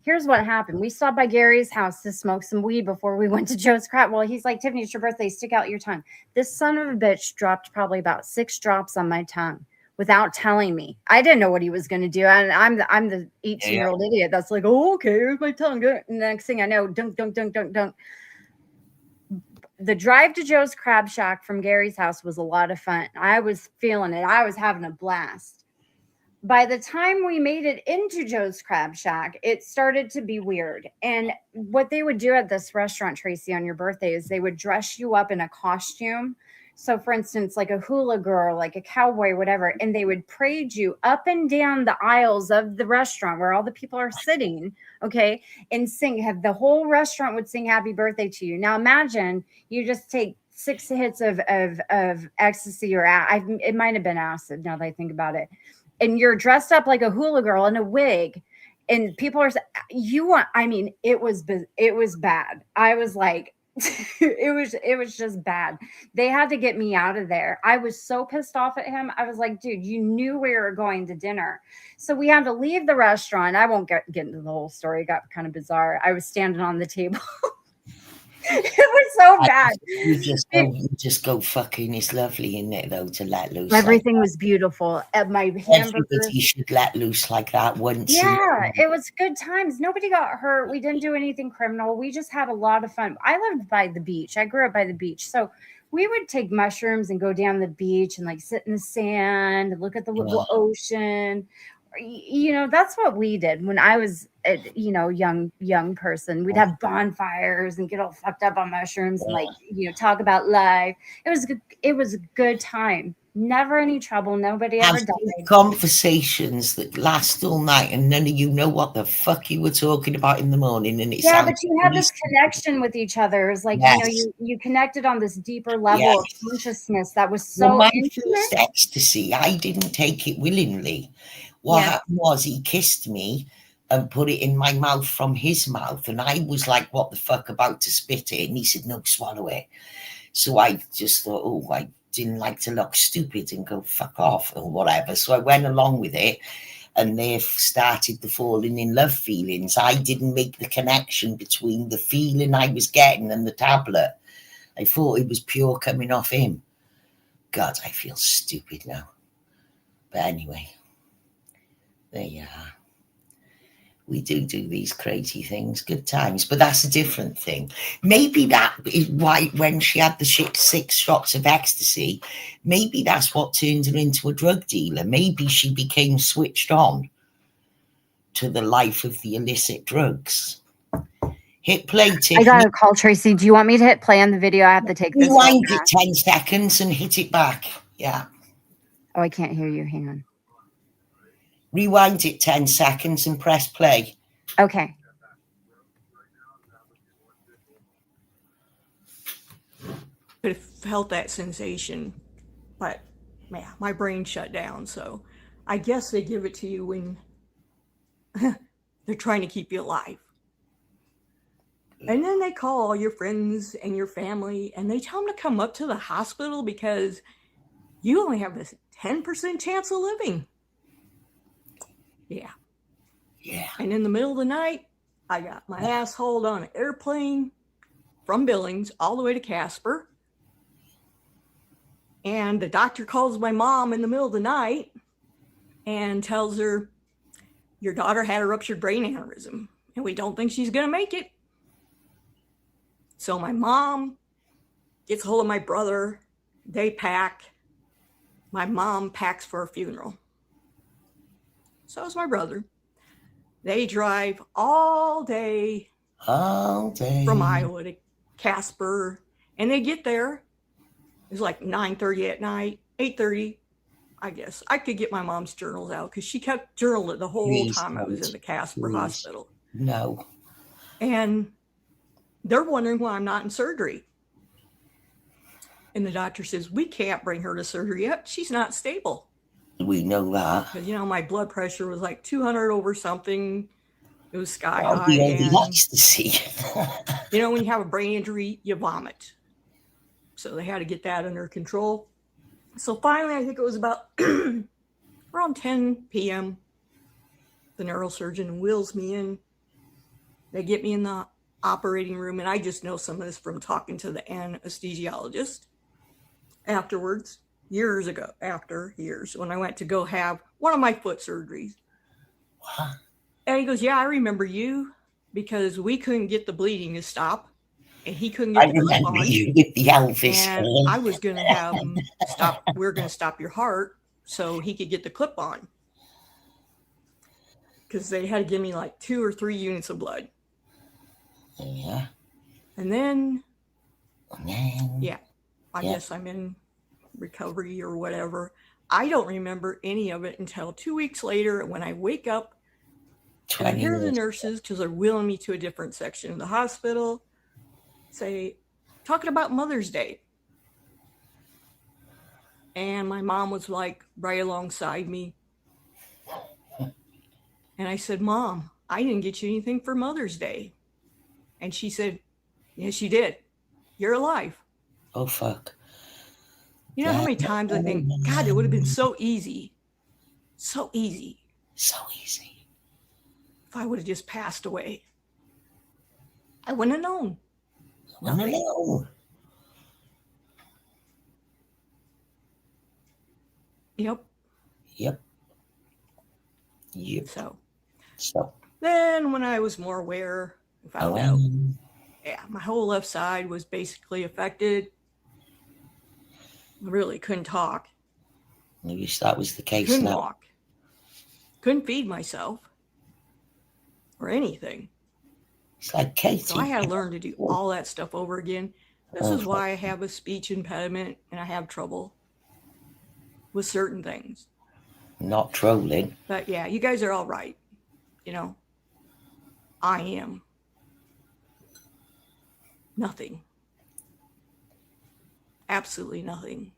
here's what happened. We stopped by Gary's house to smoke some weed before we went to Joe's Crab. Well, he's like, Tiffany, it's your birthday. Stick out your tongue. This son of a bitch dropped probably about 6 drops on my tongue without telling me. I didn't know what he was going to do. And I'm the 18-year-old idiot that's like, oh, okay, here's my tongue. And the next thing I know, dunk, dunk, dunk, dunk, dunk. The drive to Joe's Crab Shack from Gary's house was a lot of fun. I was feeling it. I was having a blast. By the time we made it into Joe's Crab Shack, it started to be weird. And what they would do at this restaurant, Tracy, on your birthday is they would dress you up in a costume. So, for instance, like a hula girl, like a cowboy, whatever, and they would parade you up and down the aisles of the restaurant where all the people are sitting, okay, and the whole restaurant would sing happy birthday to you. Now, imagine you just take 6 hits of ecstasy or it might have been acid now that I think about it. And you're dressed up like a hula girl in a wig, and people are it was bad. I was like, it was just bad. They had to get me out of there. I was so pissed off at him. I was like, dude, you knew we were going to dinner. So we had to leave the restaurant. I won't get into the whole story. It got kind of bizarre. I was standing on the table. It was so bad. You just go fucking. It's lovely, isn't it, though, to let loose. Everything was beautiful. My hamburgers. Everybody should let loose like that once. Yeah, it was good times. Nobody got hurt. We didn't do anything criminal. We just had a lot of fun. I lived by the beach. I grew up by the beach. So we would take mushrooms and go down the beach and like sit in the sand and look at the ocean. That's what we did when I was a young person. We'd have bonfires and get all fucked up on mushrooms and talk about life. It was a good time. Never any trouble. Nobody ever died. Conversations that last all night and none of you know what the fuck you were talking about in the morning. And but you had this connection with each other. It was like, you connected on this deeper level of consciousness that was so intimate. First ecstasy, I didn't take it willingly. What happened was he kissed me and put it in my mouth from his mouth. And I was like, what the fuck, about to spit it. And he said, no, swallow it. So I just thought, I didn't like to look stupid and go fuck off or whatever. So I went along with it. And they started the falling in love feelings. I didn't make the connection between the feeling I was getting and the tablet. I thought it was pure coming off him. God, I feel stupid now. But anyway. There you are. We do these crazy things, good times, but that's a different thing. Maybe that is why when she had the 6 shots of ecstasy, maybe that's what turned her into a drug dealer. Maybe she became switched on to the life of the illicit drugs. Hit play, Tiffany. I got a call, Tracy. Do you want me to hit play on the video? I have to take this. Rewind it 10 seconds and hit it back. Yeah. Oh, I can't hear you. Hang on. Rewind it 10 seconds and press play. Okay. Could have felt that sensation, but my brain shut down. So I guess they give it to you when they're trying to keep you alive. And then they call all your friends and your family and they tell them to come up to the hospital because you only have this 10% chance of living. Yeah. And in the middle of the night, I got my ass hauled on an airplane from Billings all the way to Casper. And the doctor calls my mom in the middle of the night and tells her, your daughter had a ruptured brain aneurysm, and we don't think she's going to make it. So my mom gets hold of my brother. They pack. My mom packs for a funeral. So is my brother. They drive all day from Iowa to Casper, and they get there. It's like 9:30 at night, 8:30. I guess I could get my mom's journals out because she kept journaling the whole time I was in the Casper hospital. No. And they're wondering why I'm not in surgery. And the doctor says, we can't bring her to surgery yet. She's not stable. We know that. Because, my blood pressure was like 200 over something. It was sky That'll high. be all he likes to see. When you have a brain injury, you vomit. So they had to get that under control. So finally, I think it was about around 10 p.m., the neurosurgeon wheels me in. They get me in the operating room, and I just know some of this from talking to the anesthesiologist afterwards, years ago, when I went to go have one of my foot surgeries. What? And he goes, yeah, I remember you, because we couldn't get the bleeding to stop, and he couldn't get the clip on. You with the Elvis. And I was going to have him stop. We were going to stop your heart so he could get the clip on, because they had to give me like 2 or 3 units of blood. Yeah. And then, yeah, I guess I'm in recovery or whatever. I don't remember any of it until 2 weeks later when I wake up and I hear the nurses, because they're wheeling me to a different section of the hospital, say, talking about Mother's Day. And my mom was like right alongside me. And I said, Mom, I didn't get you anything for Mother's Day. And she said, yes, you did. You're alive. Oh, fuck. You know how many times I think, God, it would have been so easy. So easy. So easy. If I would have just passed away. I wouldn't have known. Nothing. No. Yep. So then when I was more aware, I found out, my whole left side was basically affected. I really couldn't talk. I wish that was the case. Couldn't walk. Couldn't feed myself or anything. It's like Katie. So I had to learn to do all that stuff over again. This is why I have a speech impediment and I have trouble with certain things. Not trolling. But yeah, you guys are all right. I am nothing. Absolutely nothing.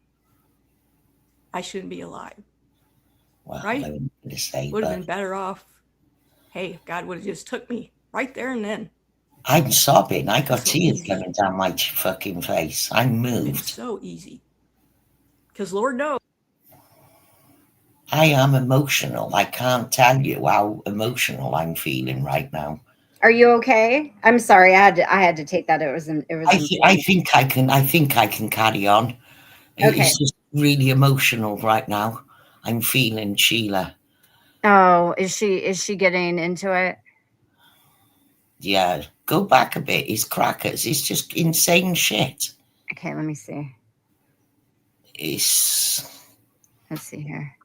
I shouldn't be alive. Well, right? I wouldn't say, would have been better off. Hey, if God would have just took me right there and then. I'm sobbing. I got So tears easy. coming down my fucking face. I'm moved. It's so easy. Because Lord knows. I am emotional. I can't tell you how emotional I'm feeling right now. Are you okay? I'm sorry. I had to take that. It was. I think I can carry on. Okay. It's just really emotional right now. I'm feeling Sheila. Oh, is she getting into it? Yeah, go back a bit. It's crackers. It's just insane shit. Okay, let me see. Let's see here.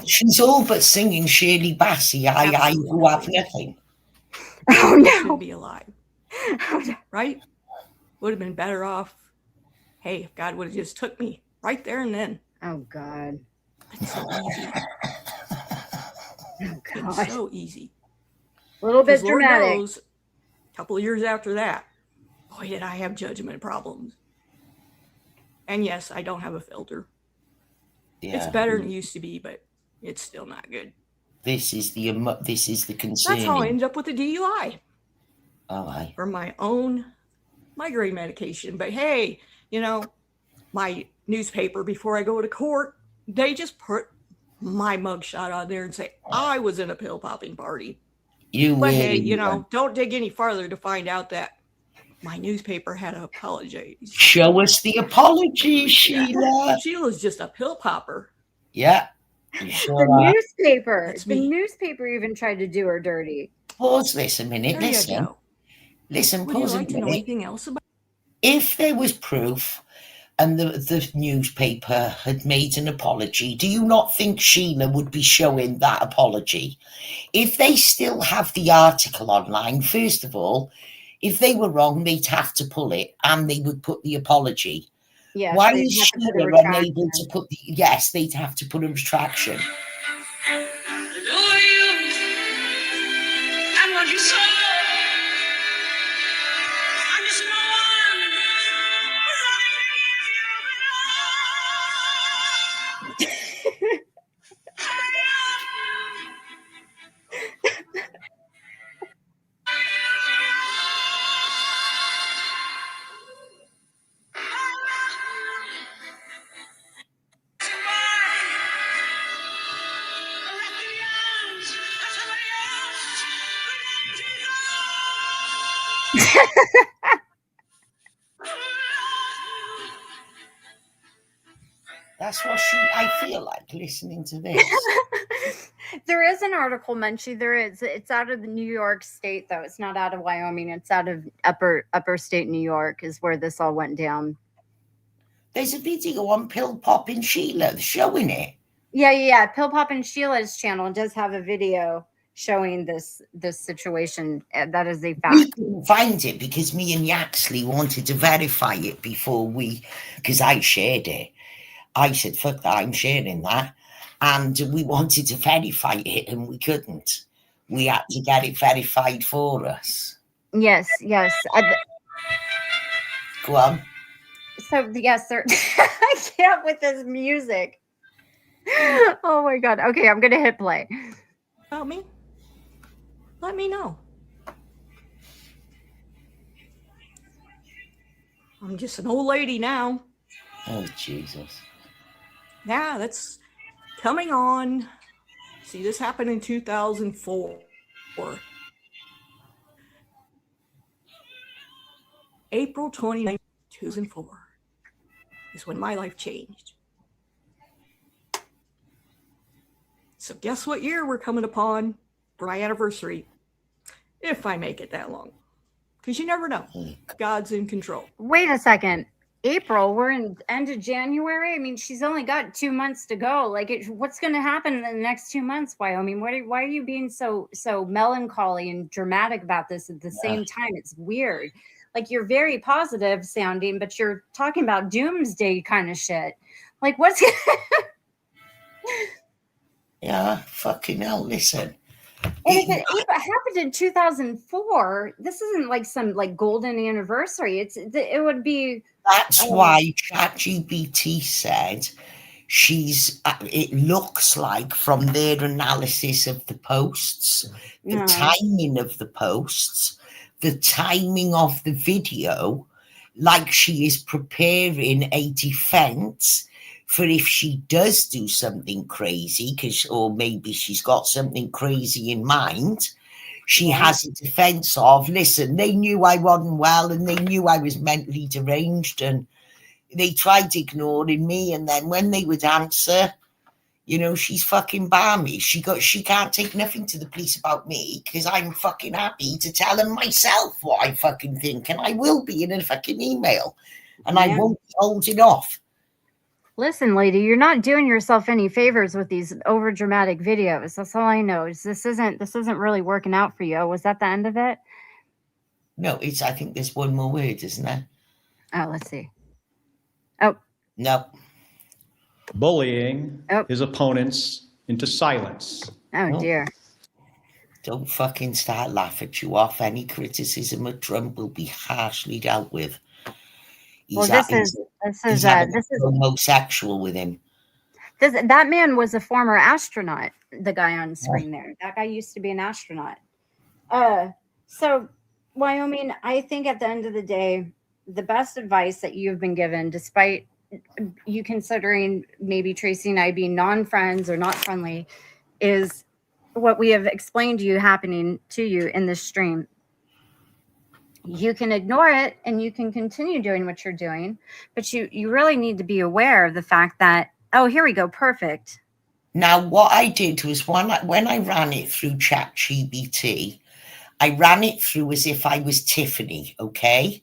She's all but singing Shirley Bassey. I who have nothing. Oh no! Should be alive, right? Would have been better off. Hey, if God would have just took me right there and then. Oh God! It's so easy. Oh God! It's so easy. A little bit Lord dramatic. knows, a couple of years after that, boy, did I have judgment problems. And yes, I don't have a filter. Yeah. It's better than it used to be, but it's still not good. This is the concern. That's how I ended up with the DUI. Oh, I. For my own migraine medication. But hey, my newspaper, before I go to court, they just put my mugshot on there and say I was in a pill popping party. But hey, don't dig any farther to find out that my newspaper had to apologize. Show us the apology, Sheila. Sheila's just a pill popper. Yeah. You The sure are. newspaper. That's The me. newspaper even tried to do her dirty. Pause this a minute. There Listen. you go. Listen, Would you pause like a to know minute. anything else about If there was proof and the newspaper had made an apology, do you not think Sheila would be showing that apology? If they still have the article online, first of all, if they were wrong, they'd have to pull it and they would put the apology. Yes, Why they'd is have to put a Sheila retraction. unable to put the... Yes, they'd have to put a retraction. And what you saw, I'm just no one That's what I feel like listening to this. There is an article, Munchie. There is. It's out of the New York State, though. It's not out of Wyoming. It's out of upper state New York is where this all went down. There's a video on Pill Popping Sheila showing it. Yeah. Pill Pop and Sheila's channel does have a video showing this situation. That is a We fact. couldn't find it because me and Yaxley wanted to verify it before because I shared it. I said, fuck that, I'm sharing that. And we wanted to verify it and we couldn't. We had to get it verified for us. Yes. Go on. So yes, sir. I can't with this music. Oh my god. Okay, I'm gonna hit play. about me? Let me know. I'm just an old lady now. Oh, Jesus. Yeah, that's coming on. See, this happened in 2004. April 29th, 2004 is when my life changed. So guess what year we're coming upon for my anniversary, if I make it that long. Because you never know. God's in control. Wait a second. April, we're in end of January. I mean, she's only got 2 months to go. Like, what's going to happen in the next 2 months, Wyoming? Why are you being so melancholy and dramatic about this at the same time? It's weird. Like, you're very positive sounding, but you're talking about doomsday kind of shit. Like, what's Yeah, fucking hell, listen. And if it happened in 2004, this isn't like some like golden anniversary. It would be. That's why ChatGPT said it looks like from their analysis of the posts, the timing of the posts, the timing of the video, like she is preparing a defense for if she does do something crazy, or maybe she's got something crazy in mind. She has a defense of, listen, they knew I wasn't well and they knew I was mentally deranged and they tried ignoring me. And then when they would answer, she's fucking balmy. She can't take nothing to the police about me because I'm fucking happy to tell them myself what I fucking think. And I will be in a fucking email and I won't be holding off. Listen, lady, you're not doing yourself any favors with these over dramatic videos. That's all I know. This isn't really working out for you. Was that the end of it? No, I think there's one more word, isn't there? Oh, let's see. Oh. No. Bullying his opponents into silence. Oh, dear. Don't fucking start laughing you off. Any criticism of Trump will be harshly dealt with. This is homosexual with him. That man was a former astronaut. The guy on screen there. That guy used to be an astronaut. So, Wyoming, I think at the end of the day, the best advice that you've been given, despite you considering maybe Tracy and I being non-friends or not friendly, is what we have explained to you happening to you in this stream. You can ignore it and you can continue doing what you're doing, but you really need to be aware of the fact that, oh, here we go, perfect. Now, what I did was when I ran it through ChatGPT, I ran it through as if I was Tiffany, okay?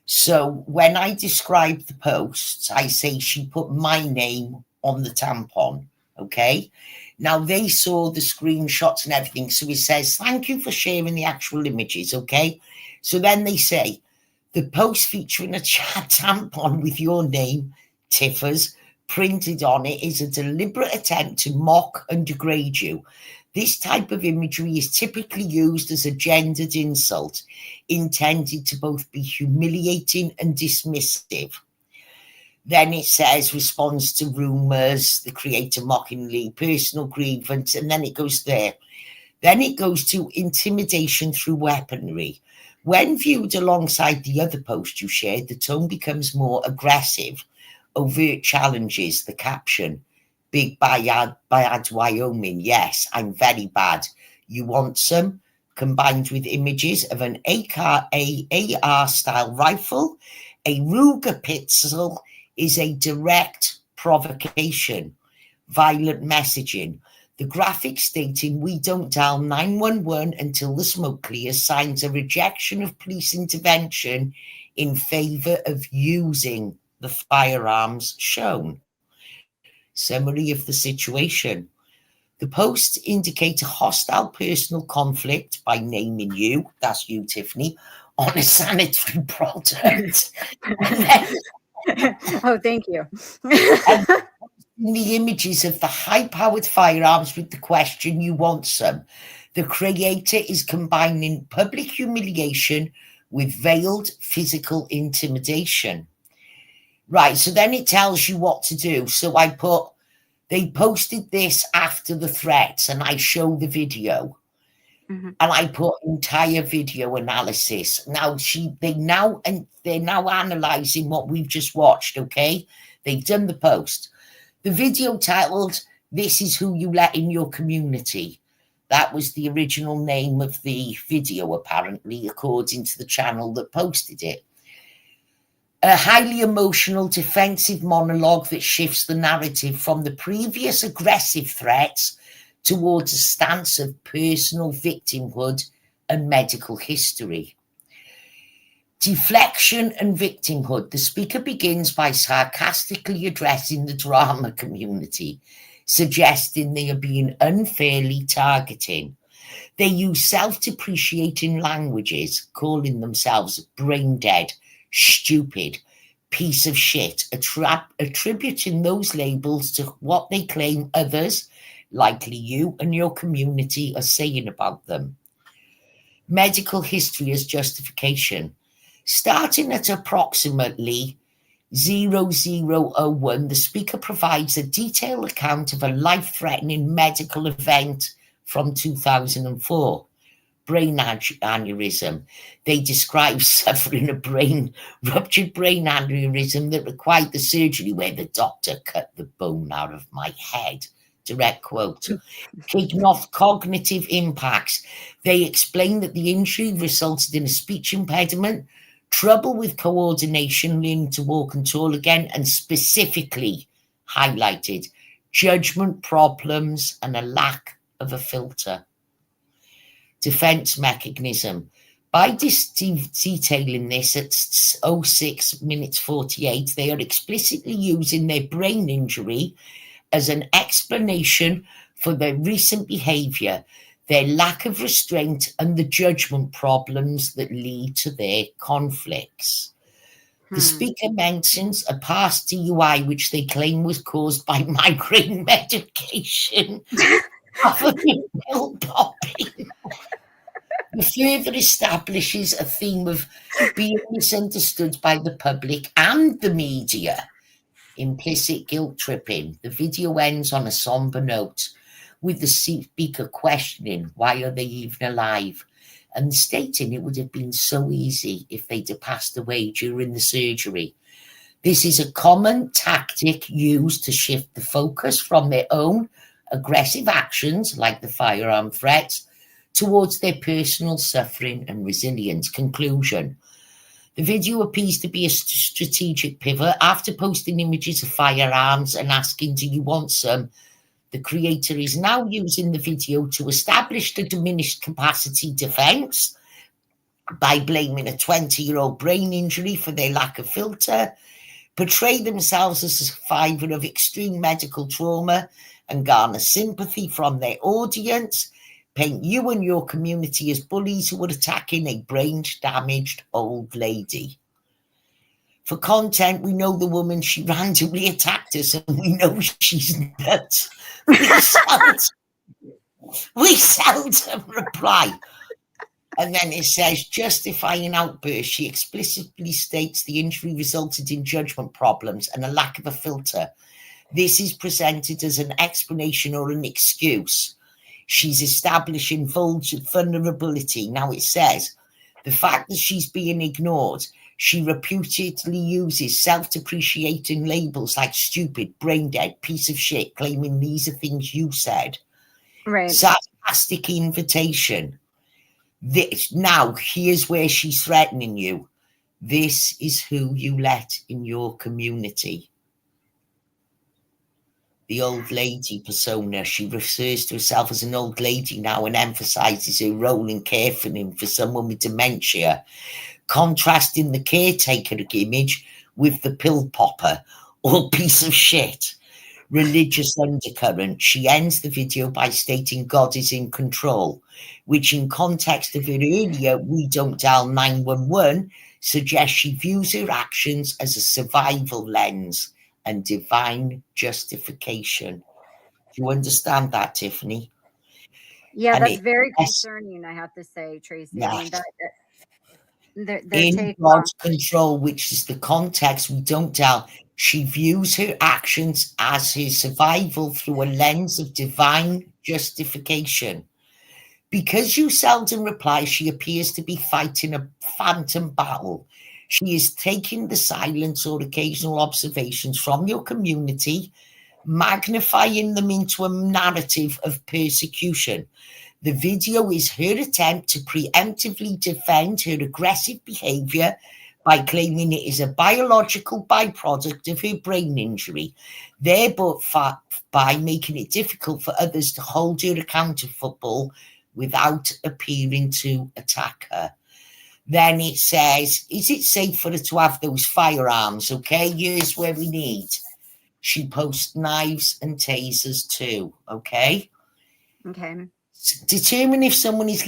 So when I describe the posts, I say she put my name on the tampon, okay? Now they saw the screenshots and everything, so it says, thank you for sharing the actual images, okay? So then they say, the post featuring a chat tampon with your name, Tiffers, printed on it is a deliberate attempt to mock and degrade you. This type of imagery is typically used as a gendered insult, intended to both be humiliating and dismissive. Then it says, response to rumours, the creator mockingly, personal grievance, and then it goes there. Then it goes to intimidation through weaponry. When viewed alongside the other post you shared, the tone becomes more aggressive. Overt challenges, the caption. Big bad Wyoming. Yes, I'm very bad. You want some? Combined with images of an AR-style rifle, a Ruger pistol is a direct provocation. Violent messaging. The graphic stating we don't dial 911 until the smoke clears signs a rejection of police intervention in favour of using the firearms shown. Summary of the situation. The posts indicate a hostile personal conflict by naming you, that's you, Tiffany, on a sanitary product. Oh, thank you. The images of the high-powered firearms with the question, you want some. The creator is combining public humiliation with veiled physical intimidation. Right, so then it tells you what to do. So I put, they posted this after the threats, and I show the video. Mm-hmm. And I put entire video analysis. Now they're now analysing what we've just watched, okay? They've done the post. The video titled, This is Who You Let in Your Community. That was the original name of the video, apparently, according to the channel that posted it. A highly emotional, defensive monologue that shifts the narrative from the previous aggressive threats towards a stance of personal victimhood and medical history. Deflection and victimhood. The speaker begins by sarcastically addressing the drama community, suggesting they are being unfairly targeting. They use self-depreciating languages, calling themselves brain dead, stupid, piece of shit, attributing those labels to what they claim others, likely you and your community, are saying about them. Medical history as justification. Starting at approximately 0001, the speaker provides a detailed account of a life-threatening medical event from 2004. Brain aneurysm. They describe suffering a ruptured brain aneurysm that required the surgery where the doctor cut the bone out of my head. Direct quote. Cognitive impacts. They explain that the injury resulted in a speech impediment, trouble with coordination, learning to walk and talk again, and specifically highlighted judgment problems and a lack of a filter. Defense mechanism. By detailing this at 06 minutes 48, they are explicitly using their brain injury as an explanation for their recent behavior, their lack of restraint, and the judgment problems that lead to their conflicts. The speaker mentions a past DUI, which they claim was caused by migraine medication. Pill popping. The further establishes a theme of being misunderstood by the public and the media. Implicit guilt tripping. The video ends on a somber note, with the speaker questioning why are they even alive, and stating it would have been so easy if they'd have passed away during the surgery. This is a common tactic used to shift the focus from their own aggressive actions, like the firearm threats, towards their personal suffering and resilience. Conclusion. The video appears to be a strategic pivot. After posting images of firearms and asking, do you want some? The creator is now using the video to establish the diminished capacity defense by blaming a 20-year-old brain injury for their lack of filter, portray themselves as a survivor of extreme medical trauma and garner sympathy from their audience, paint you and your community as bullies who are attacking a brain-damaged old lady. For content, we know the woman, she randomly attacked us, and we know she's nuts. We seldom reply. And then it says, justifying outburst, she explicitly states the injury resulted in judgment problems and a lack of a filter. This is presented as an explanation or an excuse. She's establishing vulnerability. Now it says, the fact that she's being ignored, she reputedly uses self-depreciating labels like stupid, brain dead, piece of shit, claiming these are things you said. Right. Sarcastic invitation. This, now, here's where she's threatening you. This is who you let in your community. The old lady persona. She refers to herself as an old lady now and emphasizes her role in caring for someone with dementia, contrasting the caretaker image with the pill popper or piece of shit. Religious undercurrent. She ends the video by stating God is in control, which in context of her earlier we don't dial 911 suggests she views her actions as a survival lens and divine justification. Do you understand that, Tiffany? Yeah, And that's it- very yes, concerning, I have to say, Tracy. yes. I mean, their In take God's control, which is the context we don't tell. She views her actions as her survival through a lens of divine justification. Because you seldom reply, she appears to be fighting a phantom battle. She is taking the silence or occasional observations from your community, magnifying them into a narrative of persecution. The video is her attempt to preemptively defend her aggressive behavior by claiming it is a biological byproduct of her brain injury, thereby making it difficult for others to hold her accountable without appearing to attack her. Then it says, is it safe for her to have those firearms? Okay, here's where we need. She posts knives and tasers too, okay? Okay. Determine if someone is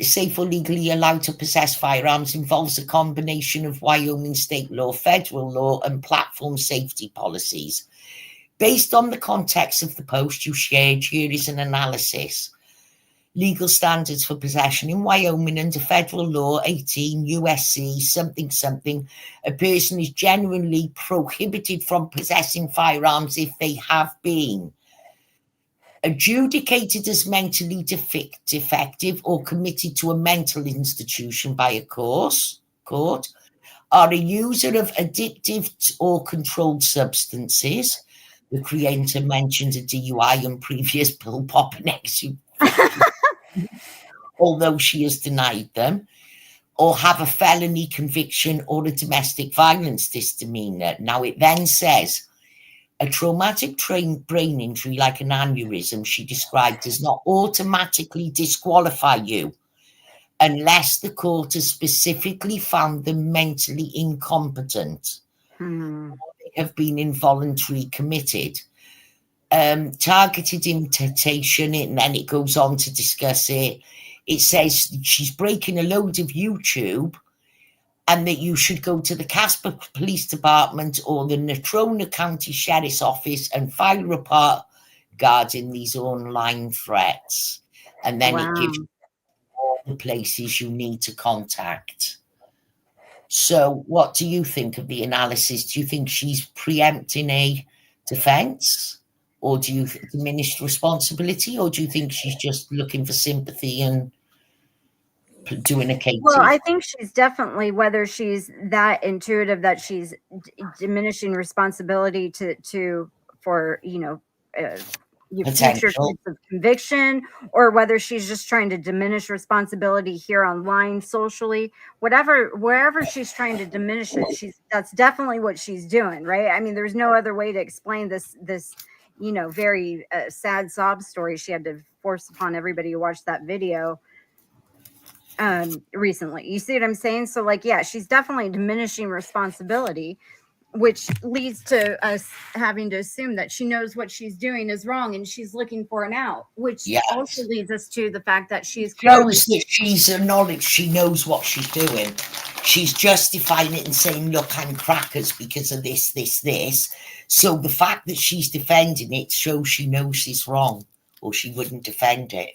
safe or legally allowed to possess firearms involves a combination of Wyoming state law, federal law, and platform safety policies. Based on the context of the post you shared, here is an analysis. Legal standards for possession in Wyoming under federal law 18 USC something, a person is genuinely prohibited from possessing firearms if they have been adjudicated as mentally defective or committed to a mental institution by a court, are a user of addictive or controlled substances. The creator mentioned a DUI and previous pill popping although she has denied them, or have a felony conviction or a domestic violence misdemeanor. Now it then says, a traumatic brain injury like an aneurysm, she described, does not automatically disqualify you unless the court has specifically found them mentally incompetent, have been involuntarily committed. Targeted imitation, and then it goes on to discuss it. It says she's breaking a load of YouTube and that you should go to the Casper Police Department or the Natrona County Sheriff's Office and file a report regarding these online threats. And then it gives you all the places you need to contact. So what do you think of the analysis? Do you think she's preempting a defense? Or do you diminish responsibility? Or do you think she's just looking for sympathy and doing a Katie? Well, I think she's definitely, whether she's that intuitive that she's diminishing responsibility for future Potential. case of conviction, or whether she's just trying to diminish responsibility here online, socially, wherever she's trying to diminish it, that's definitely what she's doing, right? I mean, there's no other way to explain this very sad sob story she had to force upon everybody who watched that video recently. You see what I'm saying? So, like, yeah, she's definitely diminishing responsibility, which leads to us having to assume that she knows what she's doing is wrong and she's looking for an out, which Yes. also leads us to the fact that she's Shows that she's acknowledged, she knows what she's doing. She's justifying it and saying, look, I'm crackers because of this, this, this. So the fact that she's defending it shows she knows it's wrong, or she wouldn't defend it.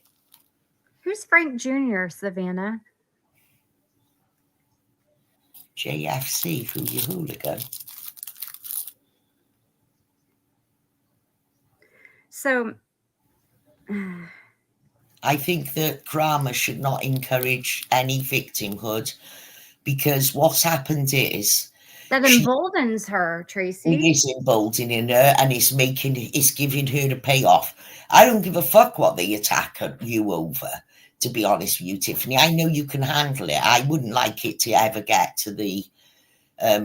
Who's Frank Jr., Savannah? JFC, who you hooligan. So I think that Kramer should not encourage any victimhood, because what's happened is that emboldens her, Tracy. it is emboldening her, and it's giving her a payoff. I don't give a fuck what they attack you over, to be honest with you, Tiffany. I know you can handle it. I wouldn't like it to ever get to the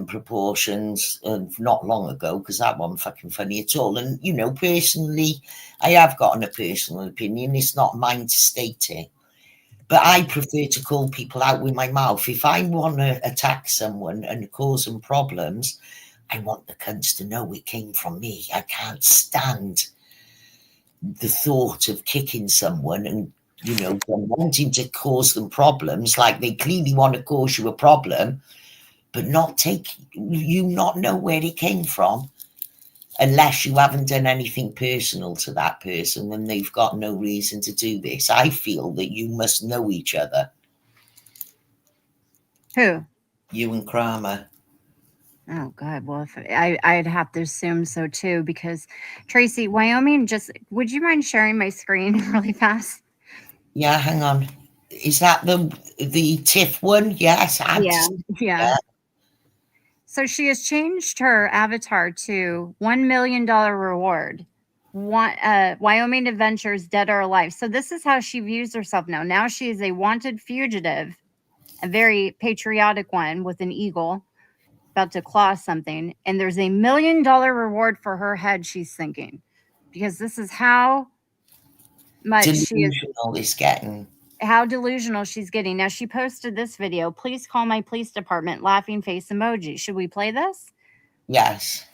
proportions of not long ago, because that wasn't fucking funny at all. And, personally, I have gotten a personal opinion. It's not mine to state it. But I prefer to call people out with my mouth. If I want to attack someone and cause them problems, I want the cunts to know it came from me. I can't stand the thought of kicking someone and, them wanting to cause them problems. Like, they clearly want to cause you a problem, but not know where it came from, unless you haven't done anything personal to that person, then they've got no reason to do this. I feel that you must know each other. Who? You and Kramer. Oh God. Well, I'd have to assume so too, because Tracy, Wyoming, would you mind sharing my screen really fast? Yeah, hang on. Is that the TIFF one? Yes. Yeah. So she has changed her avatar to $1 million reward. Wyoming Adventures, dead or alive. So this is how she views herself now. Now she is a wanted fugitive, a very patriotic one with an eagle about to claw something. And there's $1 million reward for her head, she's thinking. Because this is how much delusional is getting. How delusional she's getting. Now, she posted this video. Please call my police department. Laughing face emoji. Should we play this? Yes.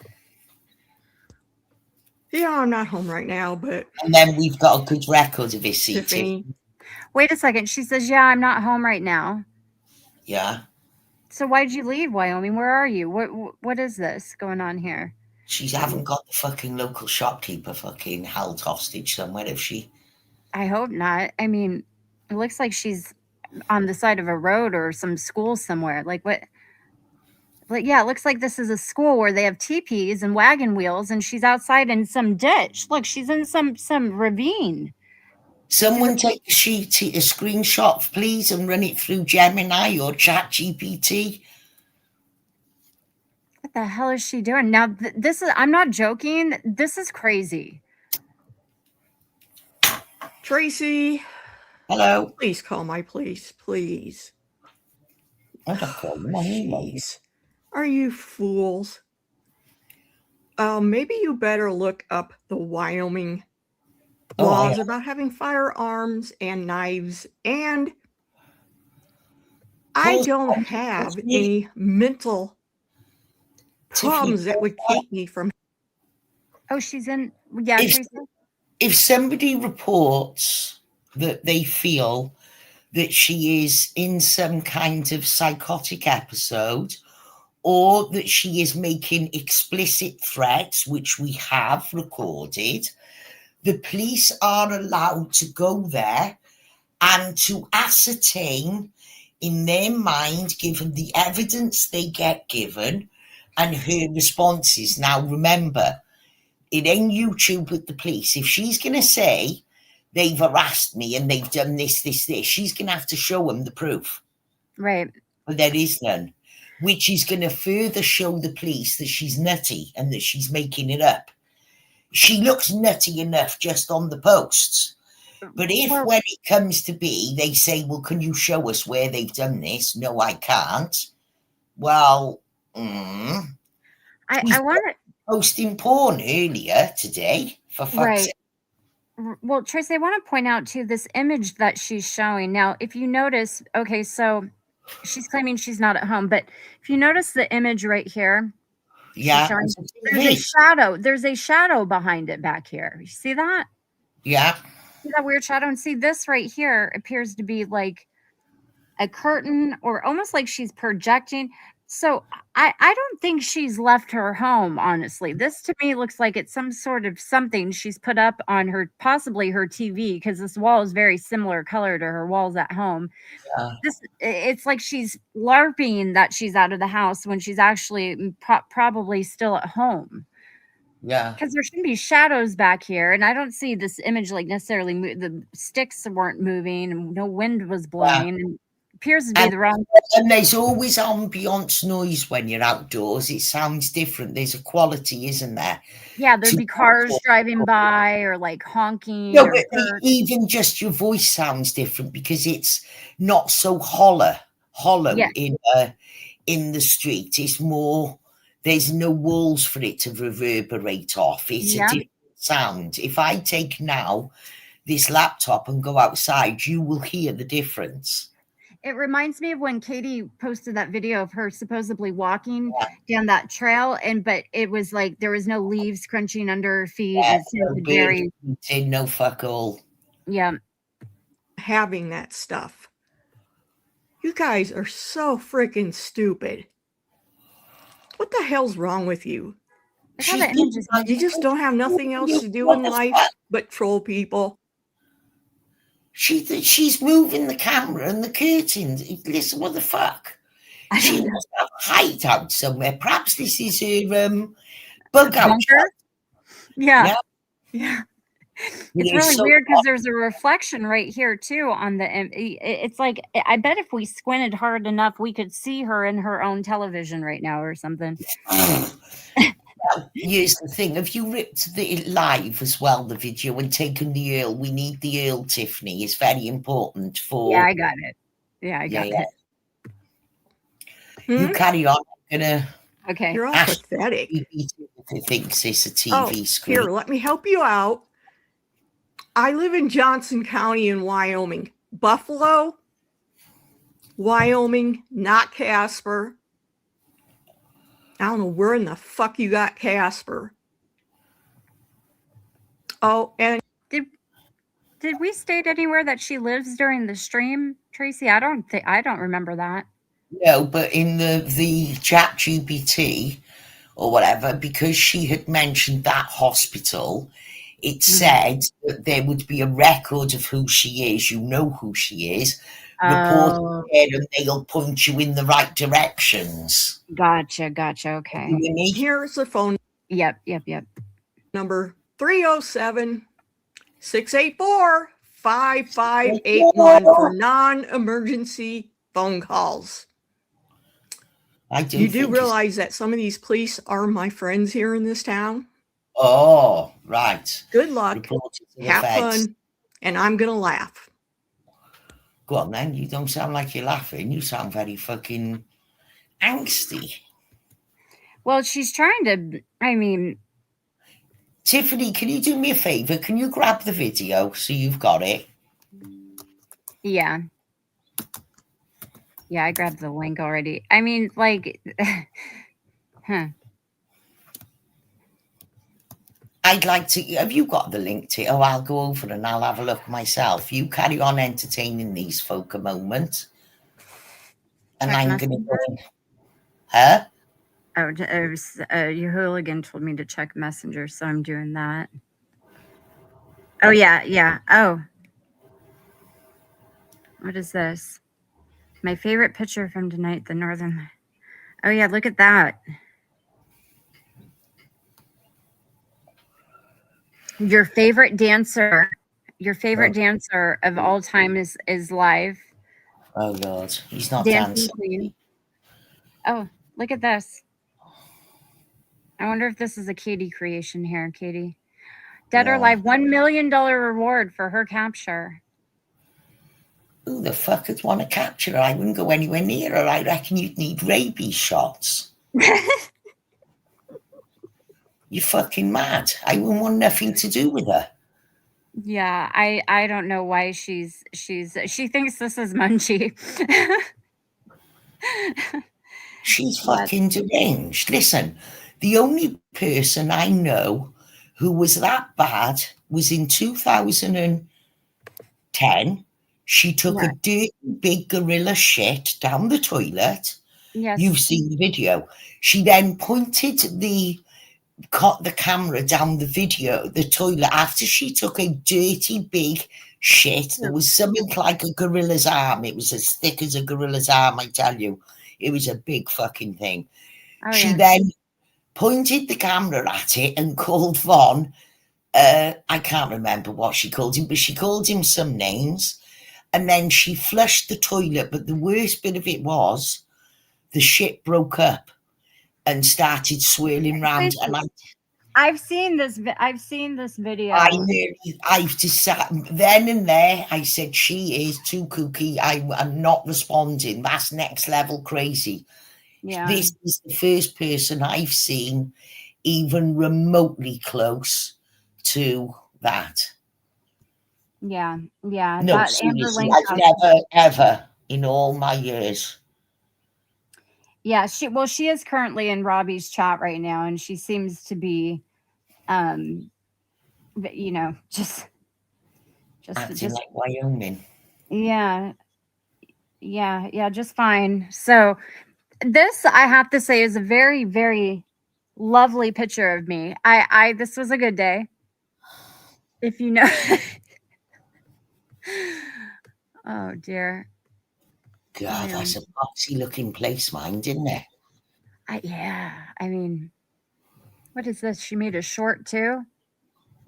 Yeah, I'm not home right now, but... And then we've got a good record of this, Tiffany. Wait a second. She says, yeah, I'm not home right now. Yeah. So why'd you leave, Wyoming? Where are you? What is this going on here? She haven't got the fucking local shopkeeper fucking held hostage somewhere, has she? I hope not. I mean... It looks like she's on the side of a road or some school somewhere. Like what? Like, yeah, it looks like this is a school where they have teepees and wagon wheels, and she's outside in some ditch. Look, she's in some ravine. Someone take a screenshot, please, and run it through Gemini or ChatGPT. What the hell is she doing? Now, this is, I'm not joking. This is crazy. Tracy. Hello. Please call my police, please. I don't call them anyway. Are you fools? Maybe you better look up the Wyoming laws about having firearms and knives, and I don't have any mental problems that would keep me from... Oh, she's in... Yeah, if somebody reports that they feel that she is in some kind of psychotic episode, or that she is making explicit threats, which we have recorded, the police are allowed to go there and to ascertain in their mind, given the evidence they get given and her responses. Now, remember, it ain't YouTube with the police. If she's going to say, they've harassed me and they've done this, she's going to have to show them the proof. Right. But there is none, which is going to further show the police that she's nutty and that she's making it up. she looks nutty enough just on the posts. But if Well- when it comes to be, they say, well, can you show us where they've done this? No, I can't. Well, I she's want to. posting porn earlier today, for fuck's Right. sake. Well, Tracy, I want to point out too this image that she's showing. Now, if you notice, okay, so she's claiming she's not at home, but if you notice the image right here, Yeah, showing, it's a there's a TV. shadow. There's a shadow behind it back here. You see that? Yeah, See that weird shadow? And see this right here appears to be like a curtain or almost like she's projecting. So I don't think she's left her home, honestly. This to me looks like it's some sort of something she's put up on her, possibly her TV, because this wall is very similar color to her walls at home. yeah, It's like she's LARPing that she's out of the house when she's actually probably still at home. yeah. Because there shouldn't be shadows back here, and I don't see this image like necessarily the sticks weren't moving, and no wind was blowing, and appears to be And, the wrong. and there's always ambiance noise when you're outdoors. It sounds different. There's a quality, isn't there? Yeah, there'd to be cars driving by or like honking. No, or but birds. even just your voice sounds different because it's not so hollow Yeah. in the street. It's more, there's no walls for it to reverberate off. It's Yeah. a different sound. If I take now this laptop and go outside, you will hear the difference. It reminds me of when Katie posted that video of her supposedly walking Yeah. down that trail, but it was like there was no leaves crunching under her feet. Yeah, It sounded very, no fuck all. yeah. Having that stuff. You guys are so freaking stupid. What the hell's wrong with you? Look how the image is. You just don't have nothing else to do in life but troll people. She's moving the camera and the curtains. Listen, what the fuck? She must have hide out somewhere. Perhaps this is her bug out. Bunker? Yeah. Yeah. It's You know, really so weird because there's a reflection right here too on the. It's like I bet if we squinted hard enough, we could see her in her own television right now or something. Now, here's the thing: have you ripped the live as well, the video, and taken the Earl? We need the Earl, Tiffany. It's very important for. Yeah, I got it. Yeah, I got it. You carry on. I'm gonna. Okay. You're all ask pathetic. if it thinks it's a TV Oh, screen. here, let me help you out. I live in Johnson County in Wyoming. Buffalo, Wyoming, not Casper. I don't know where in the fuck you got Casper. Oh, and Did we state anywhere that she lives during the stream, Tracy? I don't remember that. No, but in the chat GPT or whatever, because she had mentioned that hospital, it said that there would be a record of who she is. You know who she is. Report it there and they'll point you in the right directions. Gotcha. Okay. You with me? here's the phone Yep. number 307-684-5581 for non-emergency phone calls. I do. You do realize that some of these police are my friends here in this town? Oh, right. Good luck. Report it to the Have feds. fun. And I'm going to laugh. Go on then. You don't sound like you're laughing. You sound very fucking angsty. Well, she's trying to. I mean, Tiffany, can you do me a favor? Can you grab the video so you've got it? yeah. Yeah, I grabbed the link already. I mean, like, huh? I'd like to. Have you got the link to? Oh, I'll go over and I'll have a look myself. You carry on entertaining these folk a moment, and Check I'm going to Messenger? go in. Huh? Oh, it was, your hooligan told me to check Messenger, so I'm doing that. Oh yeah. Oh, what is this? My favorite picture from tonight, the northern. Oh yeah, look at that. Your favorite dancer of all time is live. Oh Lord, he's not Dancing dancing. Queen. Oh, look at this. I wonder if this is a Katie creation here, Katie. Dead or Yeah. alive, $1 million reward for her capture. Who the fuck would want to capture her? I wouldn't go anywhere near her. I reckon you'd need rabies shots. You're fucking mad. I wouldn't want nothing to do with her. Yeah, I don't know why she thinks this is Munchie. She's But fucking deranged. Listen, the only person I know who was that bad was in 2010. She took a right. dirty big gorilla shit down the toilet. Yes. You've seen the video. She then pointed the camera down the toilet after she took a dirty big shit. There was something like a gorilla's arm. It was as thick as a gorilla's arm, I tell you. It was a big fucking thing. Oh, She yeah. then pointed the camera at it and called Von. I can't remember what she called him, but she called him some names. And then she flushed the toilet. But the worst bit of it was the shit broke up and started swirling round. And I've seen this video. I've decided then and there, I said, she is too kooky. I'm not responding. That's next level crazy. Yeah. This is the first person I've seen even remotely close to that. Yeah. Yeah. No, That Amber seriously, Lane I've never, ever in all my years. Yeah, she is currently in Robbie's chat right now, and she seems to be, just Acting like Wyoming. Yeah, just fine. So this, I have to say, is a very, very lovely picture of me. This was a good day. If you know. Oh dear. God, that's a boxy looking place, mine, didn't it? Yeah. I mean, what is this? She made a short too?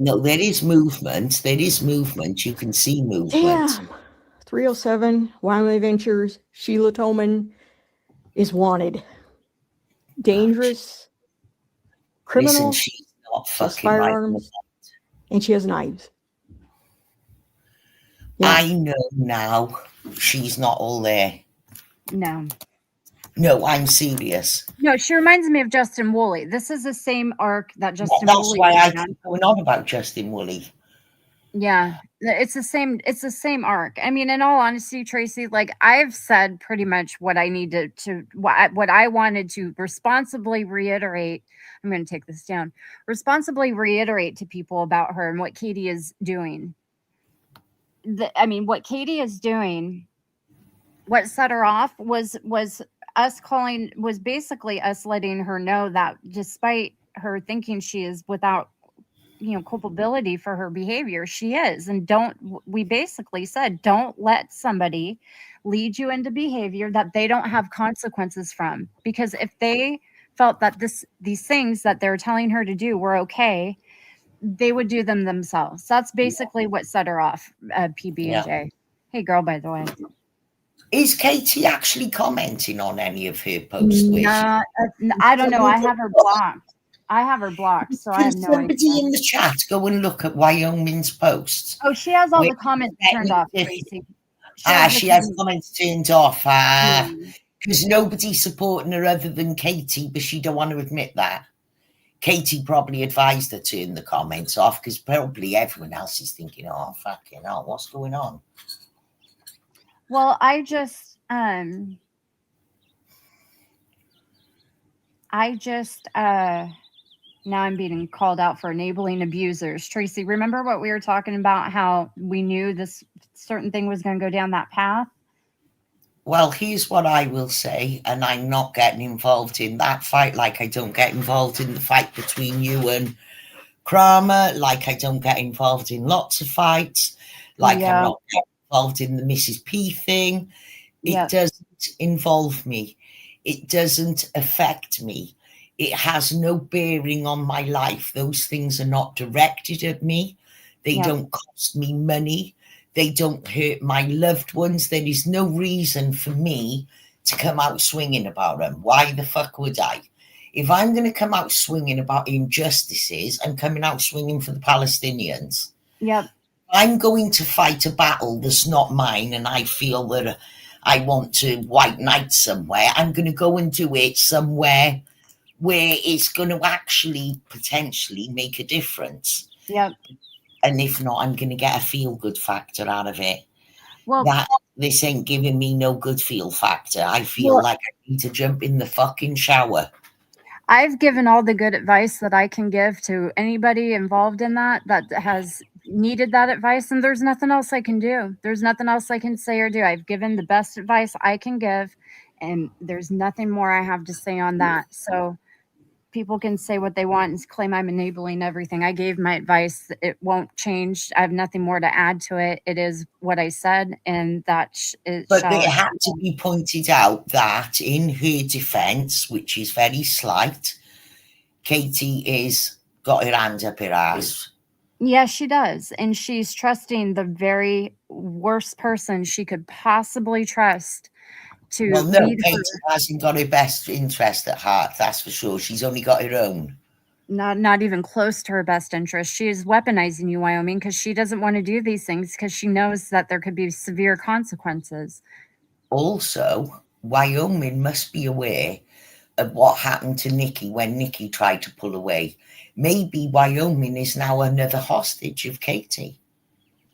No, there is movement. There is movement. You can see movement. Damn. 307, Wyoming Adventures, Sheila Tolman is wanted. Dangerous, criminal. Listen, she's not She has fucking right. firearms, and she has knives. Yeah. I know now she's not all there. No. No, I'm serious. No, she reminds me of Justin Woolley. This is the same arc that Justin That's Woolley. why I keep going on about Justin Woolley. Yeah, it's the same. It's the same arc. I mean, in all honesty, Tracy, like I've said pretty much what I needed what I wanted to responsibly reiterate. I'm going to take this down. Responsibly reiterate to people about her and what Katie is doing. What Katie is doing, what set her off was basically us letting her know that despite her thinking she is without, culpability for her behavior, she is. And we basically said, don't let somebody lead you into behavior that they don't have consequences from. Because if they felt that these things that they're telling her to do were okay, they would do them themselves. That's basically what set her off, PB&J. Hey, girl, by the way. Is Katie actually commenting on any of her posts? I don't know. I have her blocked. So I have no idea. Somebody in the chat go and look at Wyoming's posts. Oh, she has all the comments turned off, Tracy. She has comments turned off. Because nobody's supporting her other than Katie, but she don't want to admit that. Katie probably advised her to turn the comments off because probably everyone else is thinking, oh, fucking hell, what's going on? Well, I just now I'm being called out for enabling abusers. Tracy, remember what we were talking about, how we knew this certain thing was going to go down that path? Well, here's what I will say, and I'm not getting involved in that fight like I don't get involved in the fight between you and Kramer, like I don't get involved in lots of fights, like I'm not getting involved in the Mrs. P thing. It doesn't involve me. It doesn't affect me. It has no bearing on my life. Those things are not directed at me. They don't cost me money. They don't hurt my loved ones. There is no reason for me to come out swinging about them. Why the fuck would I? If I'm going to come out swinging about injustices, I'm coming out swinging for the Palestinians. Yep. I'm going to fight a battle that's not mine, and I feel that I want to white knight somewhere. I'm going to go and do it somewhere where it's going to actually potentially make a difference. Yep. And if not, I'm going to get a feel-good factor out of it. Well, That this ain't giving me no good feel factor. I feel Well- like I need to jump in the fucking shower. I've given all the good advice that I can give to anybody involved in that has needed that advice, and there's nothing else I can do. There's nothing else I can say or do. I've given the best advice I can give, and there's nothing more I have to say on that. So people can say what they want and claim I'm enabling everything. I gave my advice. It won't change. I have nothing more to add to it. It is what I said, and But it had to be pointed out that in her defence, which is very slight, Katie is got her hand up her ass. Yeah, she does. And she's trusting the very worst person she could possibly trust to Well, no, lead Katie her. hasn't got her best interest at heart, that's for sure. She's only got her own. Not even close to her best interest. She is weaponizing you, Wyoming, because she doesn't want to do these things because she knows that there could be severe consequences. Also, Wyoming must be aware of what happened to Nikki when Nikki tried to pull away. Maybe Wyoming is now another hostage of Katie.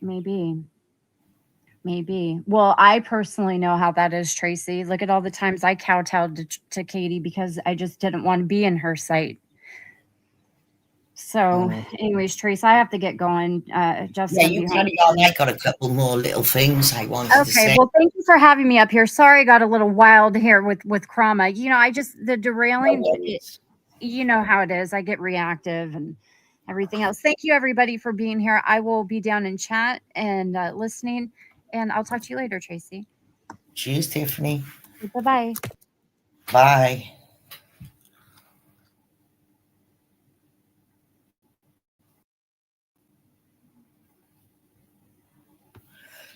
Maybe. Well, I personally know how that is, Tracy. Look at all the times I kowtowed to Katie because I just didn't want to be in her sight. So, anyways, Trace, I have to get going. Jessica, Yeah, you carry on. I got a couple more little things I wanted to say. Okay, well, thank you for having me up here. Sorry, I got a little wild here with Krama. You know, the derailing. You know how it is. I get reactive and everything else. Thank you, everybody, for being here. I will be down in chat and listening, and I'll talk to you later, Tracy. Cheers, Tiffany. Bye-bye. Bye.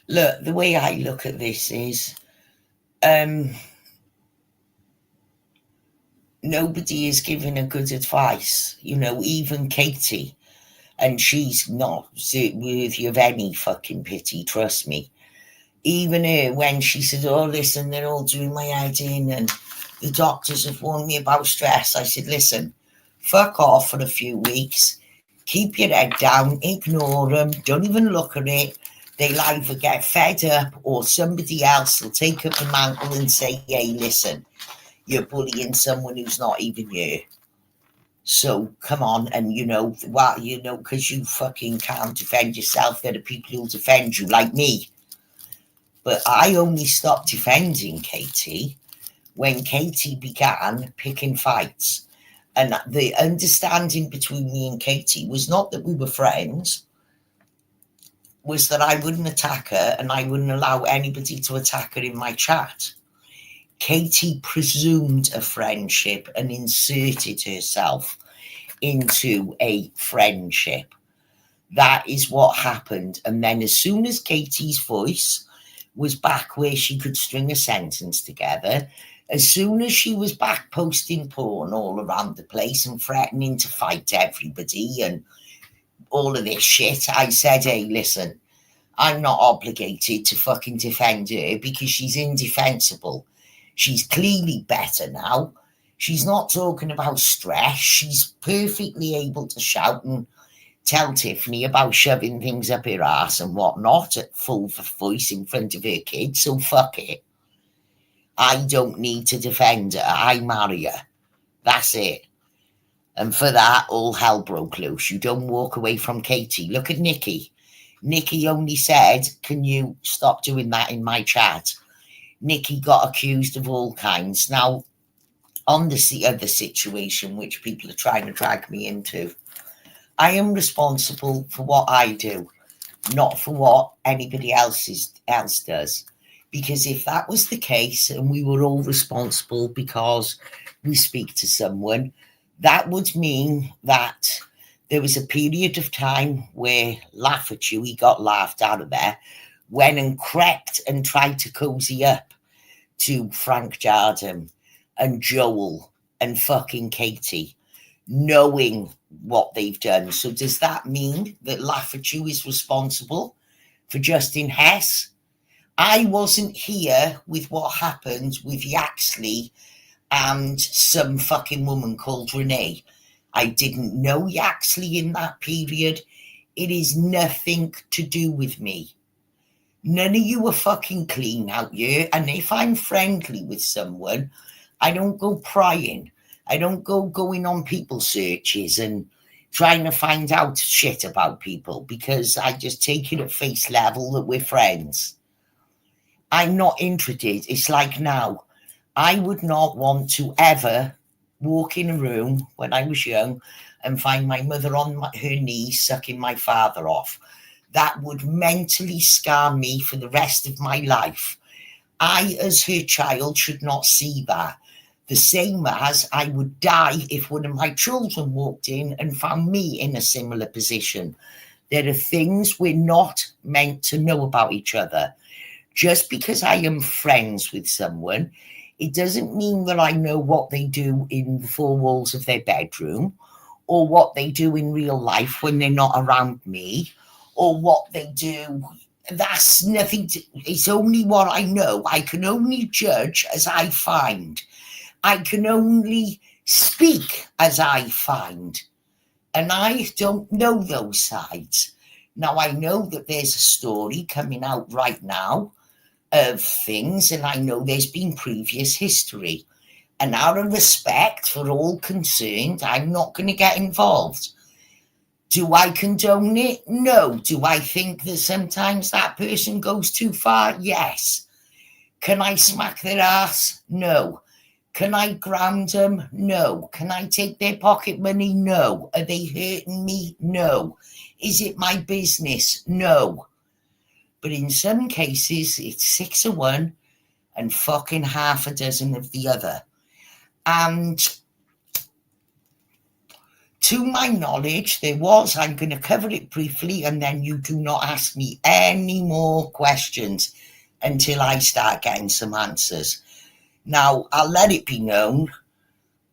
Look, the way I look at this is nobody is giving a good advice, you know, even Katie, and she's not worthy of any fucking pity, trust me. Even her, when she said, oh, listen, they're all doing my head in and the doctors have warned me about stress. I said, listen, fuck off for a few weeks, keep your head down, ignore them, don't even look at it. They'll either get fed up or somebody else will take up the mantle and say, hey, listen, you're bullying someone who's not even you. So come on, and because you fucking can't defend yourself, there are people who'll defend you, like me. But I only stopped defending Katie when Katie began picking fights. And the understanding between me and Katie was not that we were friends, was that I wouldn't attack her and I wouldn't allow anybody to attack her in my chat. Katie presumed a friendship and inserted herself into a friendship. That is what happened. And then as soon as Katie's voice was back where she could string a sentence together, as soon as she was back posting porn all around the place and threatening to fight everybody and all of this shit, I said, hey, listen, I'm not obligated to fucking defend her because she's indefensible. She's clearly better now. She's not talking about stress. She's perfectly able to shout and tell Tiffany about shoving things up her ass and whatnot at full voice in front of her kids. So fuck it. I don't need to defend her. I marry her. That's it. And for that, all hell broke loose. You don't walk away from Katie. Look at Nikki. Nikki only said, can you stop doing that in my chat? Nikki got accused of all kinds. Now, on the other situation, which people are trying to drag me into, I am responsible for what I do, not for what anybody else does. Because if that was the case and we were all responsible because we speak to someone, that would mean that there was a period of time where Laugh at You, he got laughed out of there, went and crept and tried to cozy up to Frank Jardim and Joel and fucking Katie, knowing what they've done. So does that mean that Lafferty is responsible for Justin Hess? I wasn't here with what happened with Yaxley and some fucking woman called Renee. I didn't know Yaxley in that period. It is nothing to do with me. None of you are fucking clean out here. And if I'm friendly with someone, I don't go prying. I don't go going on people searches and trying to find out shit about people, because I just take it at face level that we're friends. I'm not interested. It's like now, I would not want to ever walk in a room when I was young and find my mother on her knees sucking my father off. That would mentally scar me for the rest of my life. I, as her child, should not see that. The same as I would die if one of my children walked in and found me in a similar position. There are things we're not meant to know about each other. Just because I am friends with someone, it doesn't mean that I know what they do in the four walls of their bedroom, or what they do in real life when they're not around me, or what they do. That's nothing to, it's only what I know. I can only judge as I find. I can only speak as I find. And I don't know those sides. Now, I know that there's a story coming out right now of things, and I know there's been previous history. And out of respect for all concerned, I'm not going to get involved. Do I condone it? No. Do I think that sometimes that person goes too far? Yes. Can I smack their ass? No. Can I ground them? No. Can I take their pocket money? No. Are they hurting me? No. Is it my business? No. But in some cases, it's 6 of one and fucking half a dozen of the other. And to my knowledge, there was, I'm going to cover it briefly, and then you do not ask me any more questions until I start getting some answers. Now, I'll let it be known,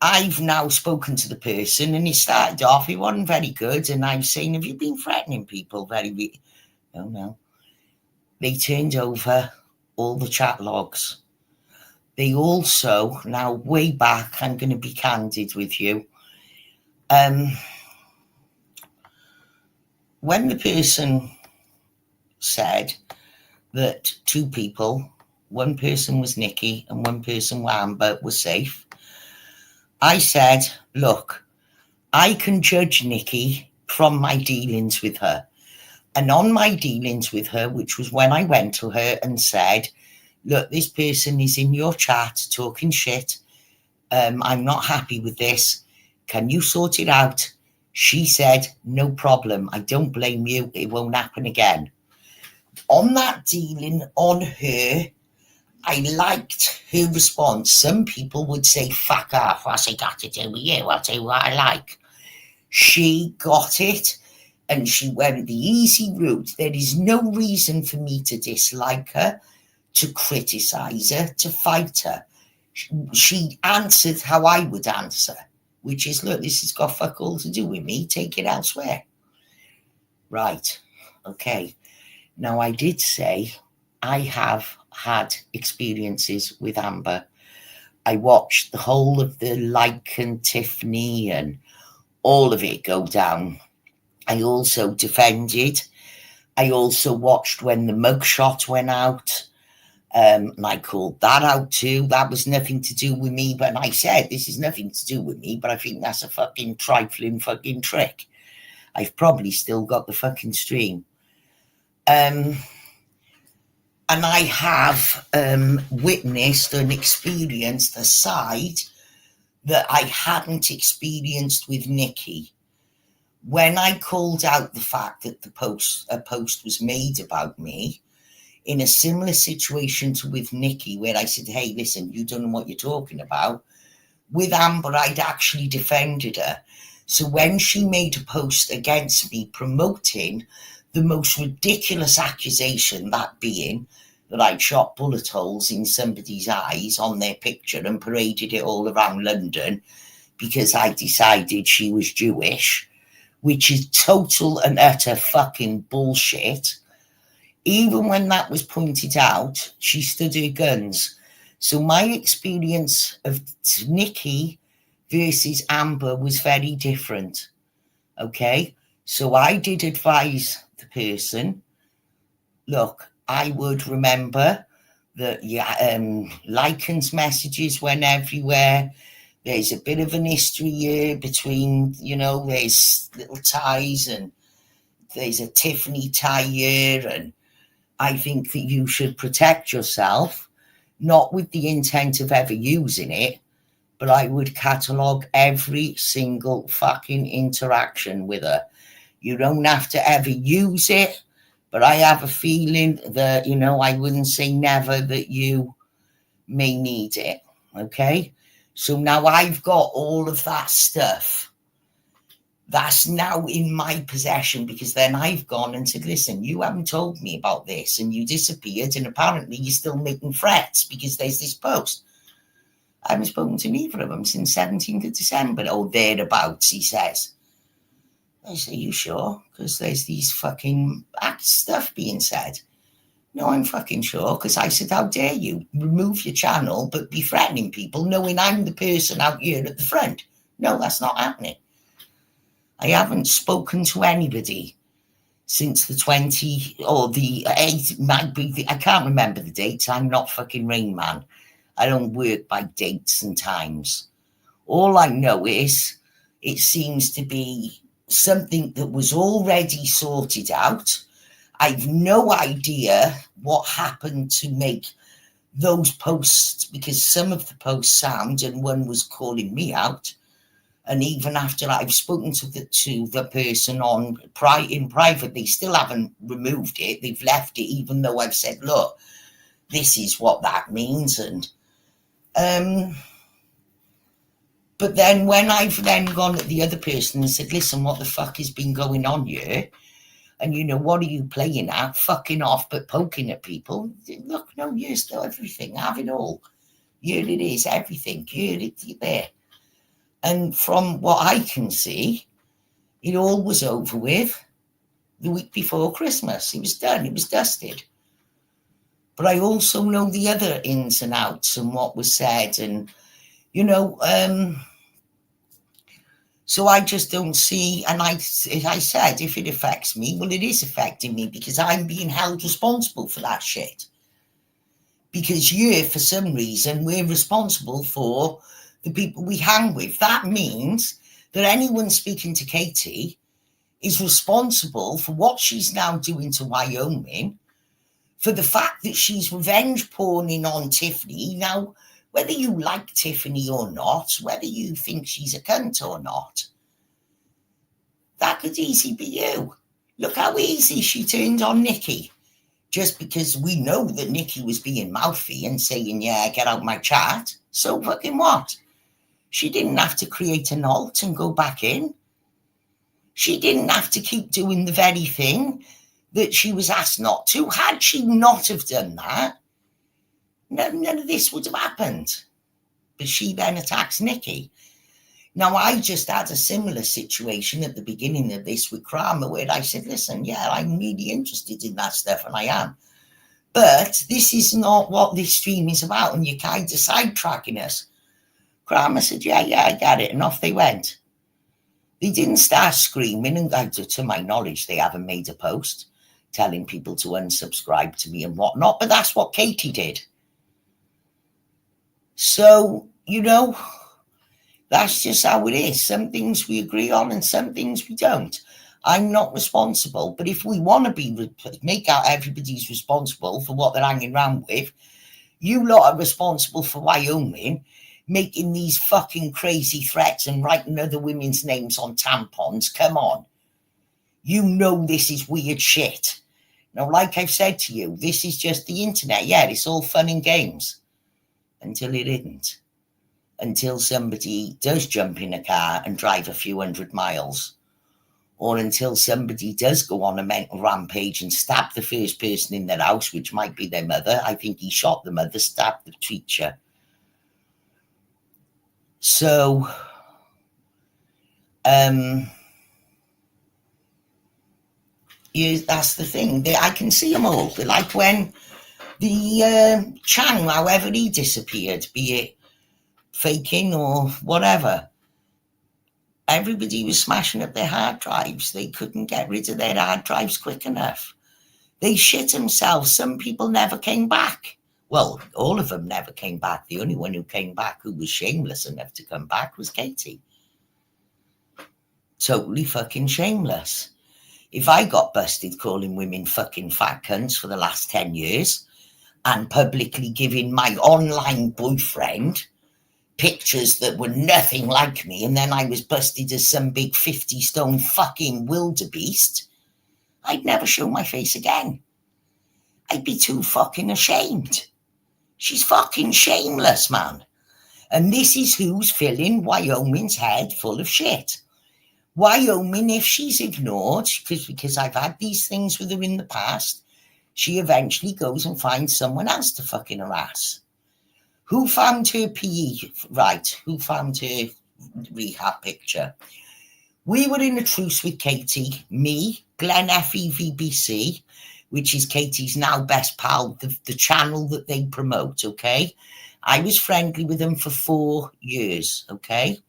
I've now spoken to the person, and he started off, he wasn't very good, and I'm saying, have you been threatening people No. They turned over all the chat logs. They also, now way back, I'm going to be candid with you, when the person said that 2 people, one person was Nikki and one person was Amber, were safe, I said, look, I can judge Nikki from my dealings with her. And on my dealings with her, which was when I went to her and said, look, this person is in your chat talking shit. I'm not happy with this. Can you sort it out? She said, no problem. I don't blame you. It won't happen again. On that dealing on her, I liked her response. Some people would say, fuck off. What's it got to do with you? I'll tell you what I like. She got it, and she went the easy route. There is no reason for me to dislike her, to criticize her, to fight her. She answered how I would answer, which is, look, this has got fuck all to do with me. Take it elsewhere. Right. Okay. Now, I did say I have had experiences with Amber. I watched the whole of the Like and Tiffany and all of it go down. I also defended. I also watched when the mugshot went out. And I called that out too. That was nothing to do with me. But I said, this is nothing to do with me, but I think that's a fucking trifling fucking trick. I've probably still got the fucking stream. And I have witnessed and experienced a side that I hadn't experienced with Nikki. When I called out the fact that a post was made about me, in a similar situation to with Nikki, where I said, hey, listen, you don't know what you're talking about. With Amber, I'd actually defended her. So when she made a post against me promoting the most ridiculous accusation, that being that I'd shot bullet holes in somebody's eyes on their picture and paraded it all around London because I decided she was Jewish, which is total and utter fucking bullshit. Even when that was pointed out, she stood her guns. So my experience of Nikki versus Amber was very different. Okay, so I did advise the person, look, I would remember that Lycan's messages went everywhere. There's a bit of an history here between, there's little ties and there's a Tiffany tie here. And I think that you should protect yourself, not with the intent of ever using it, but I would catalogue every single fucking interaction with her. You don't have to ever use it, but I have a feeling that, I wouldn't say never that you may need it. Okay? So now I've got all of that stuff. That's now in my possession, because then I've gone and said, listen, you haven't told me about this and you disappeared, and apparently you're still making threats because there's this post. I haven't spoken to neither of them since 17th of December, or thereabouts, he says. I say, you sure? Because there's these fucking stuff being said. No, I'm fucking sure, because I said, how dare you remove your channel but be threatening people knowing I'm the person out here at the front? No, that's not happening. I haven't spoken to anybody since the 20 or the 8, might be, I can't remember the dates. I'm not fucking Rain Man. I don't work by dates and times. All I know is it seems to be something that was already sorted out. I've no idea what happened to make those posts, because some of the posts sound, and one was calling me out. And even after I've spoken to the person in private, they still haven't removed it. They've left it, even though I've said, look, this is what that means. And but then when I've then gone at the other person and said, listen, what the fuck has been going on here? And, what are you playing at? Fucking off, but poking at people. Look, no, you're still everything. Have it all. Here it is, everything. Here it's there. And from what I can see, it all was over with the week before Christmas. It was done. It was dusted. But I also know the other ins and outs and what was said. And, so I just don't see. And I said, if it affects me, well, it is affecting me, because I'm being held responsible for that shit. Because for some reason, we're responsible for the people we hang with. That means that anyone speaking to Katie is responsible for what she's now doing to Wyoming, for the fact that she's revenge porning on Tiffany. Now, whether you like Tiffany or not, whether you think she's a cunt or not, that could easily be you. Look how easy she turned on Nikki, just because we know that Nikki was being mouthy and saying, yeah, get out my chat. So fucking what? She didn't have to create an alt and go back in. She didn't have to keep doing the very thing that she was asked not to. Had she not have done that, none of this would have happened. But she then attacks Nikki. Now, I just had a similar situation at the beginning of this with Kramer, where I said, listen, yeah, I'm really interested in that stuff, and I am. But this is not what this stream is about, and you're kind of sidetracking us. Kramer said, yeah, I get it. And off they went. They didn't start screaming. And to my knowledge, they haven't made a post telling people to unsubscribe to me and whatnot. But that's what Katie did. So, that's just how it is. Some things we agree on and some things we don't. I'm not responsible. But if we want to make out everybody's responsible for what they're hanging around with, you lot are responsible for Wyoming making these fucking crazy threats and writing other women's names on tampons. Come on. This is weird shit. Now, like I've said to you, this is just the internet. Yeah, it's all fun and games. Until it isn't. Until somebody does jump in a car and drive a few hundred miles. or until somebody does go on a mental rampage and stab the first person in their house, which might be their mother. I think he shot the mother, stabbed the teacher. So, that's the thing. I can see them all. Like when the Chang, however he disappeared, be it faking or whatever, everybody was smashing up their hard drives. They couldn't get rid of their hard drives quick enough. They shit themselves. Some people never came back. Well, all of them never came back. The only one who came back, who was shameless enough to come back, was Katie. Totally fucking shameless. If I got busted calling women fucking fat cunts for the last 10 years and publicly giving my online boyfriend pictures that were nothing like me, and then I was busted as some big 50-stone fucking wildebeest, I'd never show my face again. I'd be too fucking ashamed. She's fucking shameless, man. And this is who's filling Wyoming's head full of shit. Wyoming, if she's ignored, because I've had these things with her in the past, she eventually goes and finds someone else to fucking harass. Who found her PE right? Who found her rehab picture? We were in a truce with Katie, me, Glenn FEVBC, which is Katie's now best pal, the channel that they promote, okay? I was friendly with them for 4 years, okay?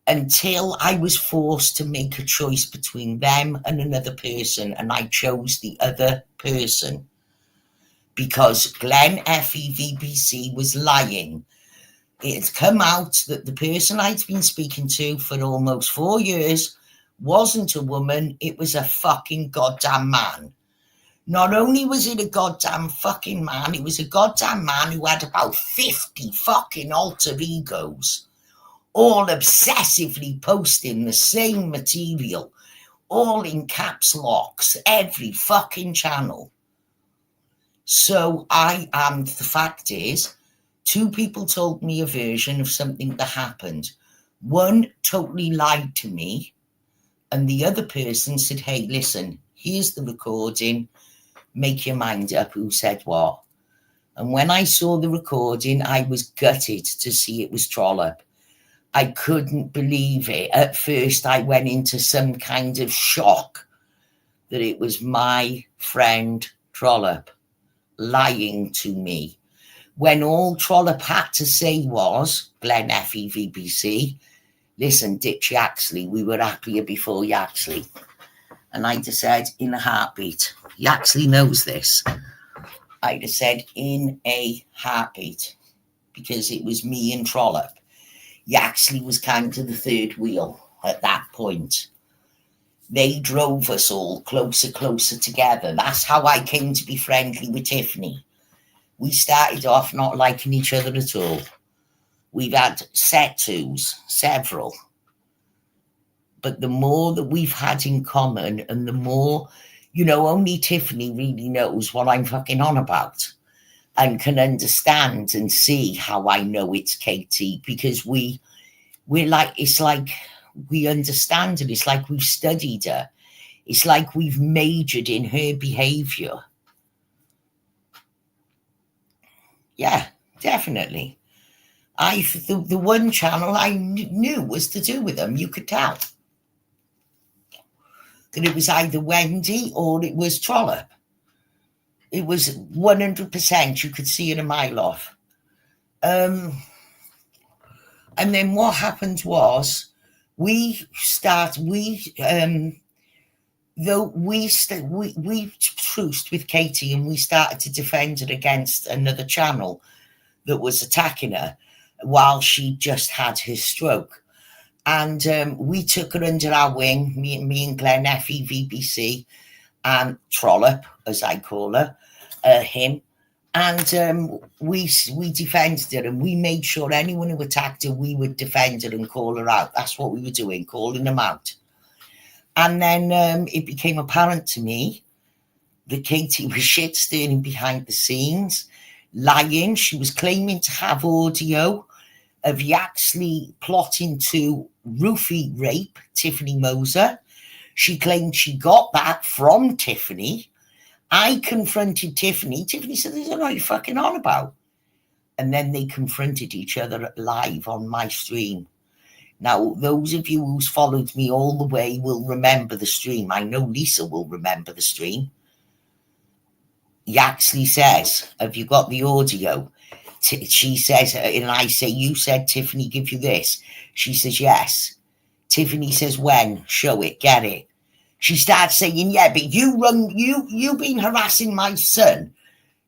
Until I was forced to make a choice between them and another person, and I chose the other person because Glenn FEVBC was lying. It had come out that the person I'd been speaking to for almost 4 years wasn't a woman, it was a fucking goddamn man. Not only was it a goddamn fucking man, it was a goddamn man who had about 50 fucking alter egos, all obsessively posting the same material, all in caps locks, every fucking channel. So the fact is, 2 people told me a version of something that happened. One totally lied to me, and the other person said, hey, listen, here's the recording, make your mind up who said what. And when I saw the recording, I was gutted to see it was Trollope. I couldn't believe it. At first, I went into some kind of shock that it was my friend Trollope lying to me. When all Trollope had to say was, Glenn FEVBC, listen, ditch Yaxley, we were happier before Yaxley. And I'd have said, in a heartbeat, Yaxley knows this. I'd have said, in a heartbeat, because it was me and Trollope. Yaxley was kind of the third wheel at that point. They drove us all closer together. That's how I came to be friendly with Tiffany. We started off not liking each other at all. We've had set twos, several. But the more that we've had in common and the more, only Tiffany really knows what I'm fucking on about and can understand and see how I know it's Katie, because we're like, it's like we understand it. It's like we've studied her. It's like we've majored in her behavior. Yeah, definitely. The one channel I knew was to do with them. You could tell that it was either Wendy or it was Trollope. It was 100%. You could see it a mile off. And then what happened was we truced with Katie and we started to defend her against another channel that was attacking her while she just had her stroke. And we took her under our wing, me and Glenn FEVBC and Trollope, as I call her, him. And we defended her, and we made sure anyone who attacked her, we would defend her and call her out. That's what we were doing, calling them out. And then it became apparent to me that Katie was shit-stirring behind the scenes, lying. She was claiming to have audio of Yaxley plotting to roofie rape Tiffany Moser. She claimed she got that from Tiffany. I confronted Tiffany. Tiffany said, "There's what you're fucking on about." And then they confronted each other live on my stream. Now, those of you who's followed me all the way will remember the stream. I know Lisa will remember the stream. Yaxley says, "Have you got the audio?" She says, and I say, "You said Tiffany give you this." She says, "Yes." Tiffany says, "When? Show it, get it." She starts saying, "Yeah, but you been harassing my son."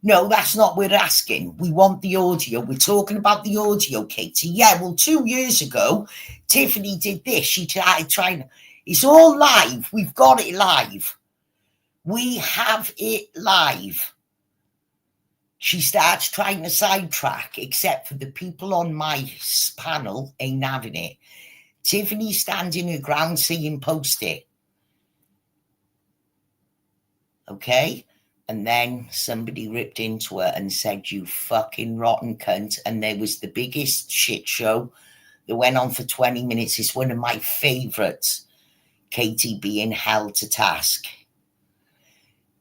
No, that's not what we're asking. We want the audio. We're talking about the audio, Katie. Yeah, well, 2 years ago, Tiffany did this. She tried trying. It's all live. We've got it live. We have it live. She starts trying to sidetrack, except for the people on my panel ain't having it. Tiffany standing her ground saying, "Post it." Okay? And then somebody ripped into her and said, "You fucking rotten cunt." And there was the biggest shit show that went on for 20 minutes. It's one of my favourites, Katie being held to task.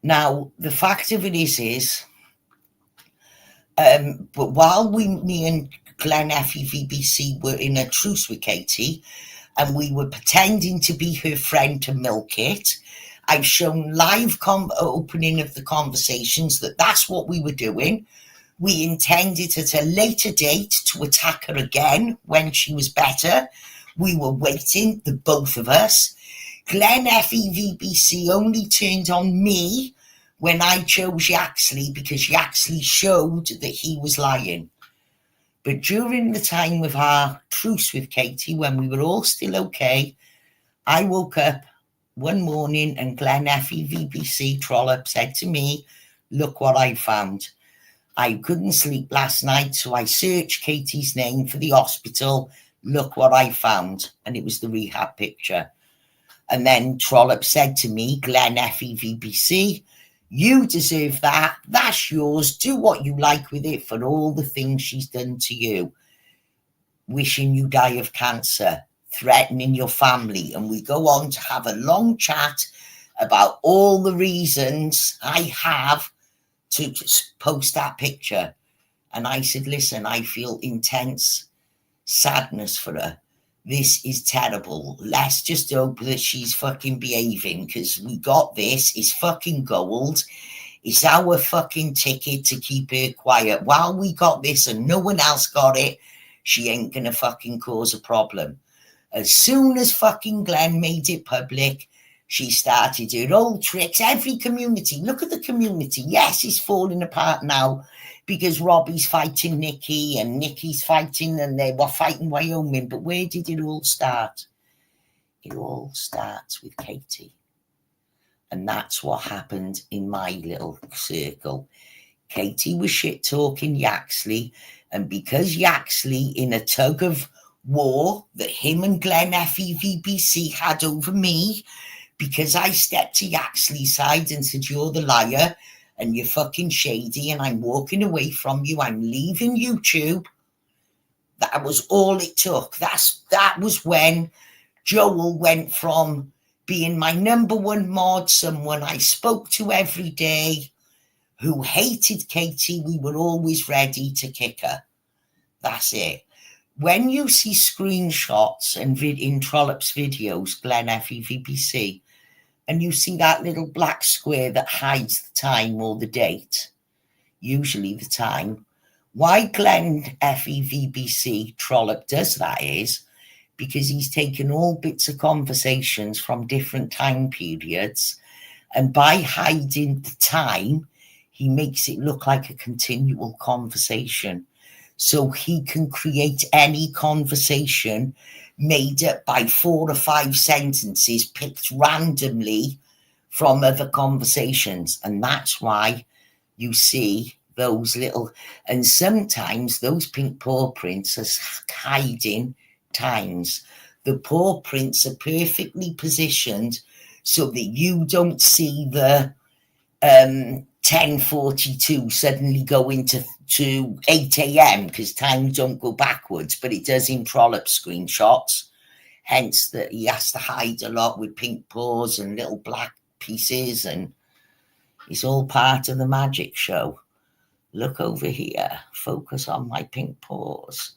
Now, the fact of it is, but while me and Glenn FEVBC were in a truce with Katie, and we were pretending to be her friend to milk it, I've shown live opening of the conversations that's what we were doing. We intended at a later date to attack her again when she was better. We were waiting, the both of us. Glenn FEVBC only turned on me when I chose Yaxley because Yaxley showed that he was lying. But during the time of our truce with Katie, when we were all still okay, I woke up one morning and Glenn FEVBC Trollope said to me, "Look what I found. I couldn't sleep last night, so I searched Katie's name for the hospital. Look what I found." And it was the rehab picture. And then Trollope said to me, "Glenn FEVBC, you deserve that. That's yours. Do what you like with it for all the things she's done to you. Wishing you die of cancer, threatening your family." And we go on to have a long chat about all the reasons I have to post that picture. And I said, "Listen, I feel intense sadness for her. This is terrible. Let's just hope that she's fucking behaving, because we got this. It's fucking gold. It's our fucking ticket to keep her quiet. While we got this and no one else got it, she ain't gonna fucking cause a problem." As soon as fucking Glenn made it public, she started her old tricks. Every community, look at the community. Yes, it's falling apart now because Robbie's fighting Nikki and Nikki's fighting, and they were fighting Wyoming. But where did it all start? It all starts with Katie. And that's what happened in my little circle. Katie was shit talking Yaxley, and because Yaxley, in a tug of war that him and Glenn FEVBC had over me, because I stepped to Yaxley's side and said, "You're the liar and you're fucking shady and I'm walking away from you. I'm leaving YouTube." That was all it took. That was when Joel went from being my number one mod, someone I spoke to every day, who hated Katie. We were always ready to kick her. That's it. When you see screenshots and in Trollope's videos, Glenn FEVBC, and you see that little black square that hides the time or the date, usually the time, why Glenn FEVBC Trollope does that is because he's taken all bits of conversations from different time periods, and by hiding the time, he makes it look like a continual conversation. So he can create any conversation made up by 4 or 5 sentences picked randomly from other conversations. And that's why you see those little, and sometimes those pink paw prints are hiding times. The paw prints are perfectly positioned so that you don't see the 10:42 suddenly go into 8 a.m. because time don't go backwards, but it does in Trollope screenshots. hence that he has to hide a lot with pink paws and little black pieces, and it's all part of the magic show. Look over here, focus on my pink paws.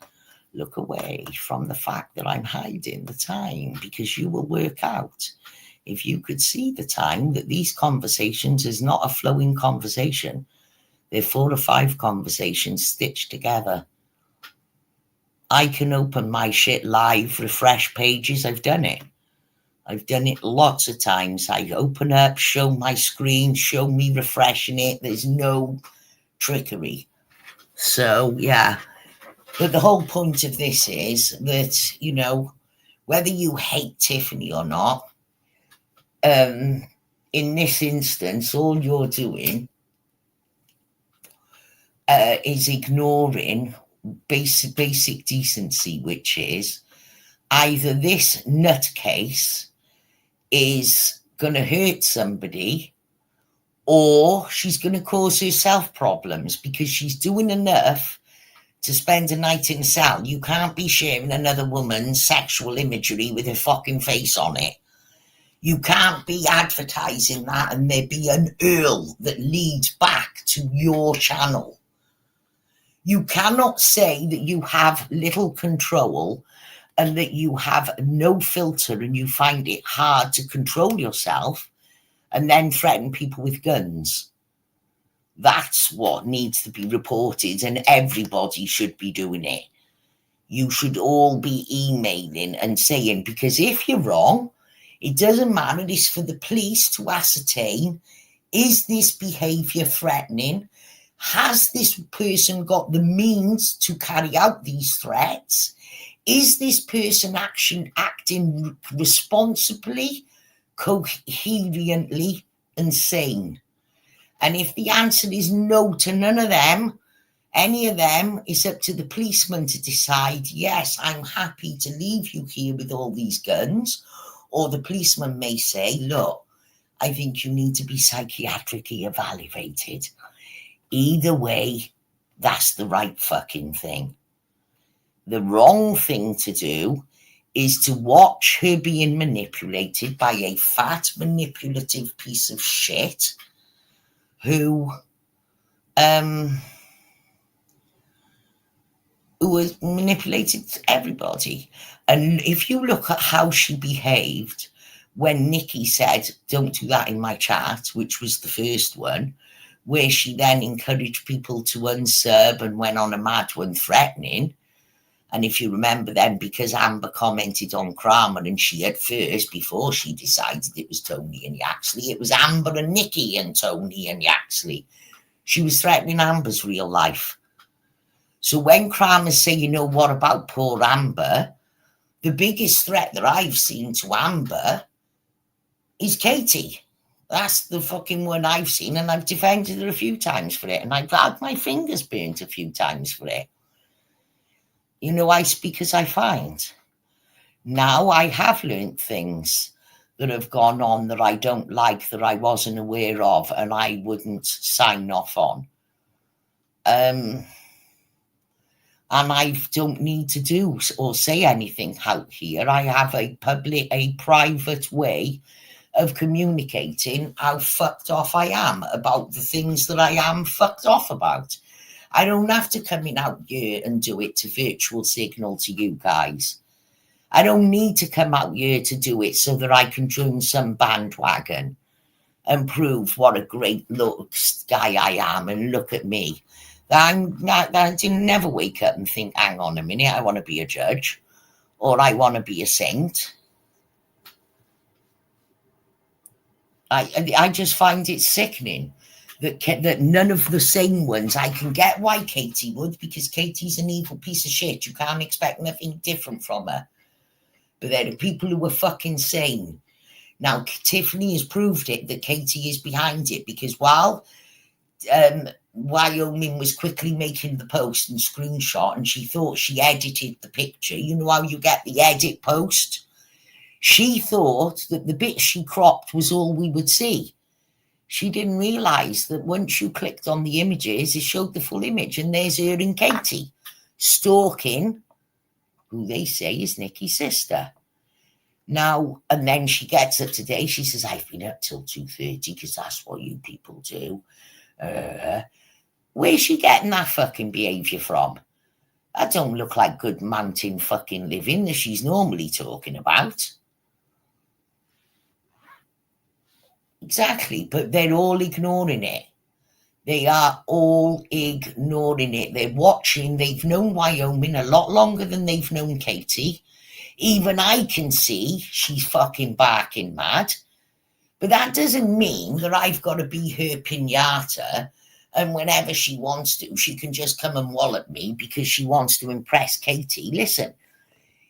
Look away from the fact that I'm hiding the time, because you will work out, if you could see the time, that these conversations is not a flowing conversation. They're 4 or 5 conversations stitched together. I can open my shit live, refresh pages. I've done it. I've done it lots of times. I open up, show my screen, show me refreshing it. There's no trickery. So, yeah. But the whole point of this is that, you know, whether you hate Tiffany or not, in this instance, all you're doing is ignoring basic decency, which is either this nutcase is going to hurt somebody, or she's going to cause herself problems, because she's doing enough to spend a night in a cell. You can't be sharing another woman's sexual imagery with her fucking face on it. You can't be advertising that and there be an URL that leads back to your channel. You cannot say that you have little control and that you have no filter and you find it hard to control yourself and then threaten people with guns. That's what needs to be reported, and everybody should be doing it. You should all be emailing and saying, because if you're wrong, it doesn't matter. It's for the police to ascertain, is this behaviour threatening? Has this person got the means to carry out these threats? Is this person acting responsibly, coherently, and sane? And if the answer is no to none of them, any of them, it's up to the policeman to decide, yes, I'm happy to leave you here with all these guns. Or the policeman may say, look, I think you need to be psychiatrically evaluated. Either way, that's the right fucking thing. The wrong thing to do is to watch her being manipulated by a fat, manipulative piece of shit who has manipulated everybody. And if you look at how she behaved when Nikki said, don't do that in my chat, which was the first one, where she then encouraged people to unsub and went on a mad one threatening. And if you remember then, because Amber commented on Kramer, and she at first, before she decided it was Tony and Yaxley, it was Amber and Nikki and Tony and Yaxley. She was threatening Amber's real life. So when Kramer's saying, you know, what about poor Amber? The biggest threat that I've seen to Amber is Katie. That's the fucking one I've seen, and I've defended her a few times for it, and I've had my fingers burnt a few times for it. You know, I speak as I find. Now I have learnt things that have gone on that I don't like, that I wasn't aware of, and I wouldn't sign off on. And I don't need to do or say anything out here. I have a private way of communicating how fucked off I am about the things that I am fucked off about. I don't have to come in out here and do it to virtual signal to you guys. I don't need to come out here to do it so that I can join some bandwagon and prove what a great looks guy I am and look at me. I didn't never wake up and think, hang on a minute, I want to be a judge or I want to be a saint. I just find it sickening that none of the sane ones, I can get why Katie would, because Katie's an evil piece of shit. You can't expect nothing different from her. But there are people who are fucking sane. Now, Tiffany has proved it, that Katie is behind it, because while Wyoming was quickly making the post and screenshot, and she thought she edited the picture, you know how you get the edit post? She thought that the bit she cropped was all we would see. She didn't realise that once you clicked on the images, it showed the full image, and there's her and Katie stalking who they say is Nikki's sister. Now, and then she gets up today. She says, I've been up till 2:30 because that's what you people do. Where's she getting that fucking behaviour from? That don't look like good mountain fucking living that she's normally talking about. Exactly, but they're all ignoring it. They are all ignoring it. They're watching. They've known Wyoming a lot longer than they've known Katie. Even I can see she's fucking barking mad. But that doesn't mean that I've got to be her pinata, and whenever she wants to, she can just come and wallop me because she wants to impress Katie. Listen,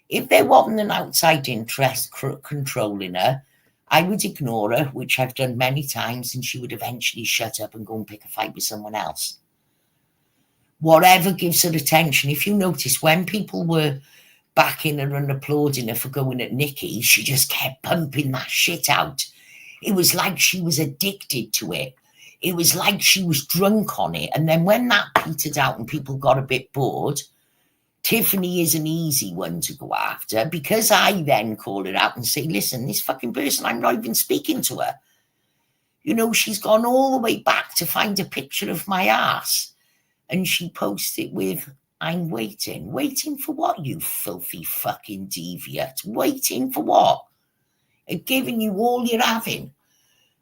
if there wasn't an outside interest controlling her, I would ignore her, which I've done many times, and she would eventually shut up and go and pick a fight with someone else. Whatever gives her attention. If you notice, when people were backing her and applauding her for going at Nikki, she just kept pumping that shit out. It was like she was addicted to it. It was like she was drunk on it. And then when that petered out and people got a bit bored, Tiffany is an easy one to go after because I then call it out and say, listen, this fucking person, I'm not even speaking to her. You know, she's gone all the way back to find a picture of my ass. And she posts it with, I'm waiting. Waiting for what, you filthy fucking deviant? Waiting for what? I've given you all you're having.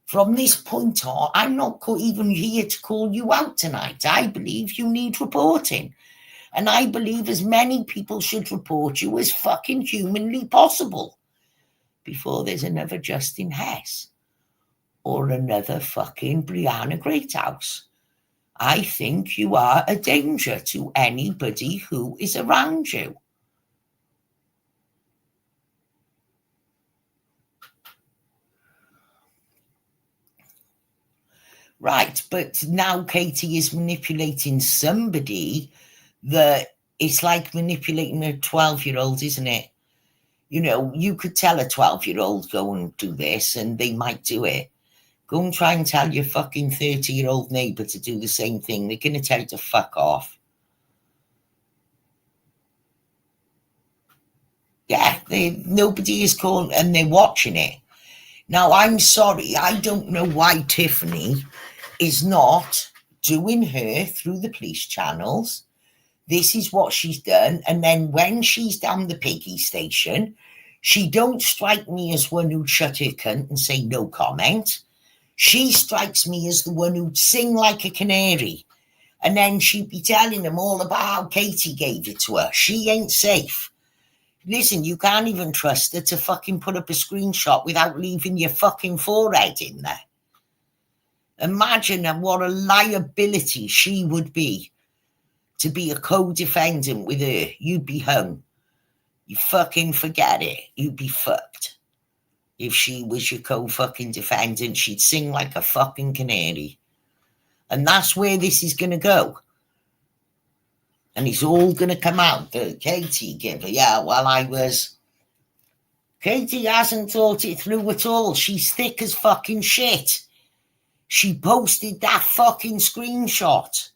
From this point on, I'm not even here to call you out tonight. I believe you need reporting. And I believe as many people should report you as fucking humanly possible before there's another Justin Hess or another fucking Brianna Greathouse. I think you are a danger to anybody who is around you. Right, but now Katie is manipulating somebody that it's like manipulating a 12-year-old, isn't it? You know, you could tell a 12-year-old, go and do this, and they might do it. Go and try and tell your fucking 30-year-old neighbour to do the same thing. They're going to tell you to fuck off. Yeah, nobody is calling, and they're watching it. Now, I'm sorry, I don't know why Tiffany is not doing her through the police channels. This is what she's done. And then when she's down the piggy station, she don't strike me as one who'd shut her cunt and say no comment. She strikes me as the one who'd sing like a canary. And then she'd be telling them all about how Katie gave it to her. She ain't safe. Listen, you can't even trust her to fucking put up a screenshot without leaving your fucking forehead in there. Imagine what a liability she would be to be a co-defendant with her. You'd be hung. You fucking forget it. You'd be fucked. If she was your co-fucking defendant, she'd sing like a fucking canary. And that's where this is going to go. And it's all going to come out. The Katie giver, yeah, well, Katie hasn't thought it through at all. She's thick as fucking shit. She posted that fucking screenshot.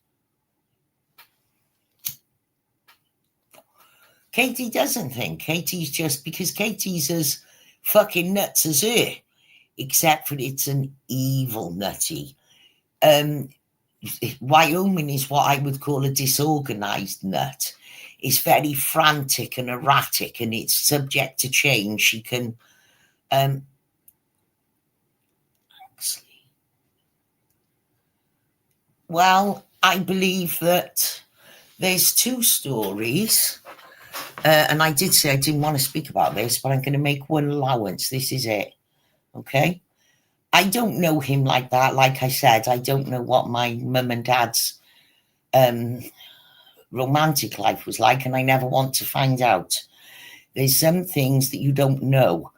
Katie doesn't think. Katie's just because Katie's as fucking nuts as her, except for it's an evil nutty. Wyoming is what I would call a disorganized nut. It's very frantic and erratic, and it's subject to change. She can, well, I believe that there's two stories. And I did say I didn't want to speak about this, but I'm going to make one allowance. This is it. Okay? I don't know him like that. Like I said, I don't know what my mum and dad's romantic life was like, and I never want to find out. There's some things that you don't know.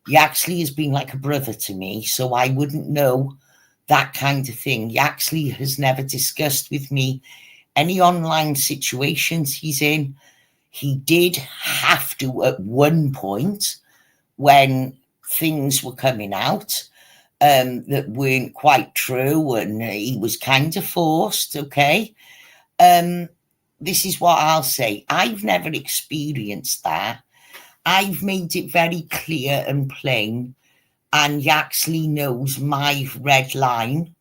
Yaxley has been like a brother to me, so I wouldn't know that kind of thing. Yaxley has never discussed with me any online situations he's in. He did have to at one point when things were coming out that weren't quite true, and he was kind of forced, okay? This is what I'll say. I've never experienced that. I've made it very clear and plain, and Yaxley knows my red line,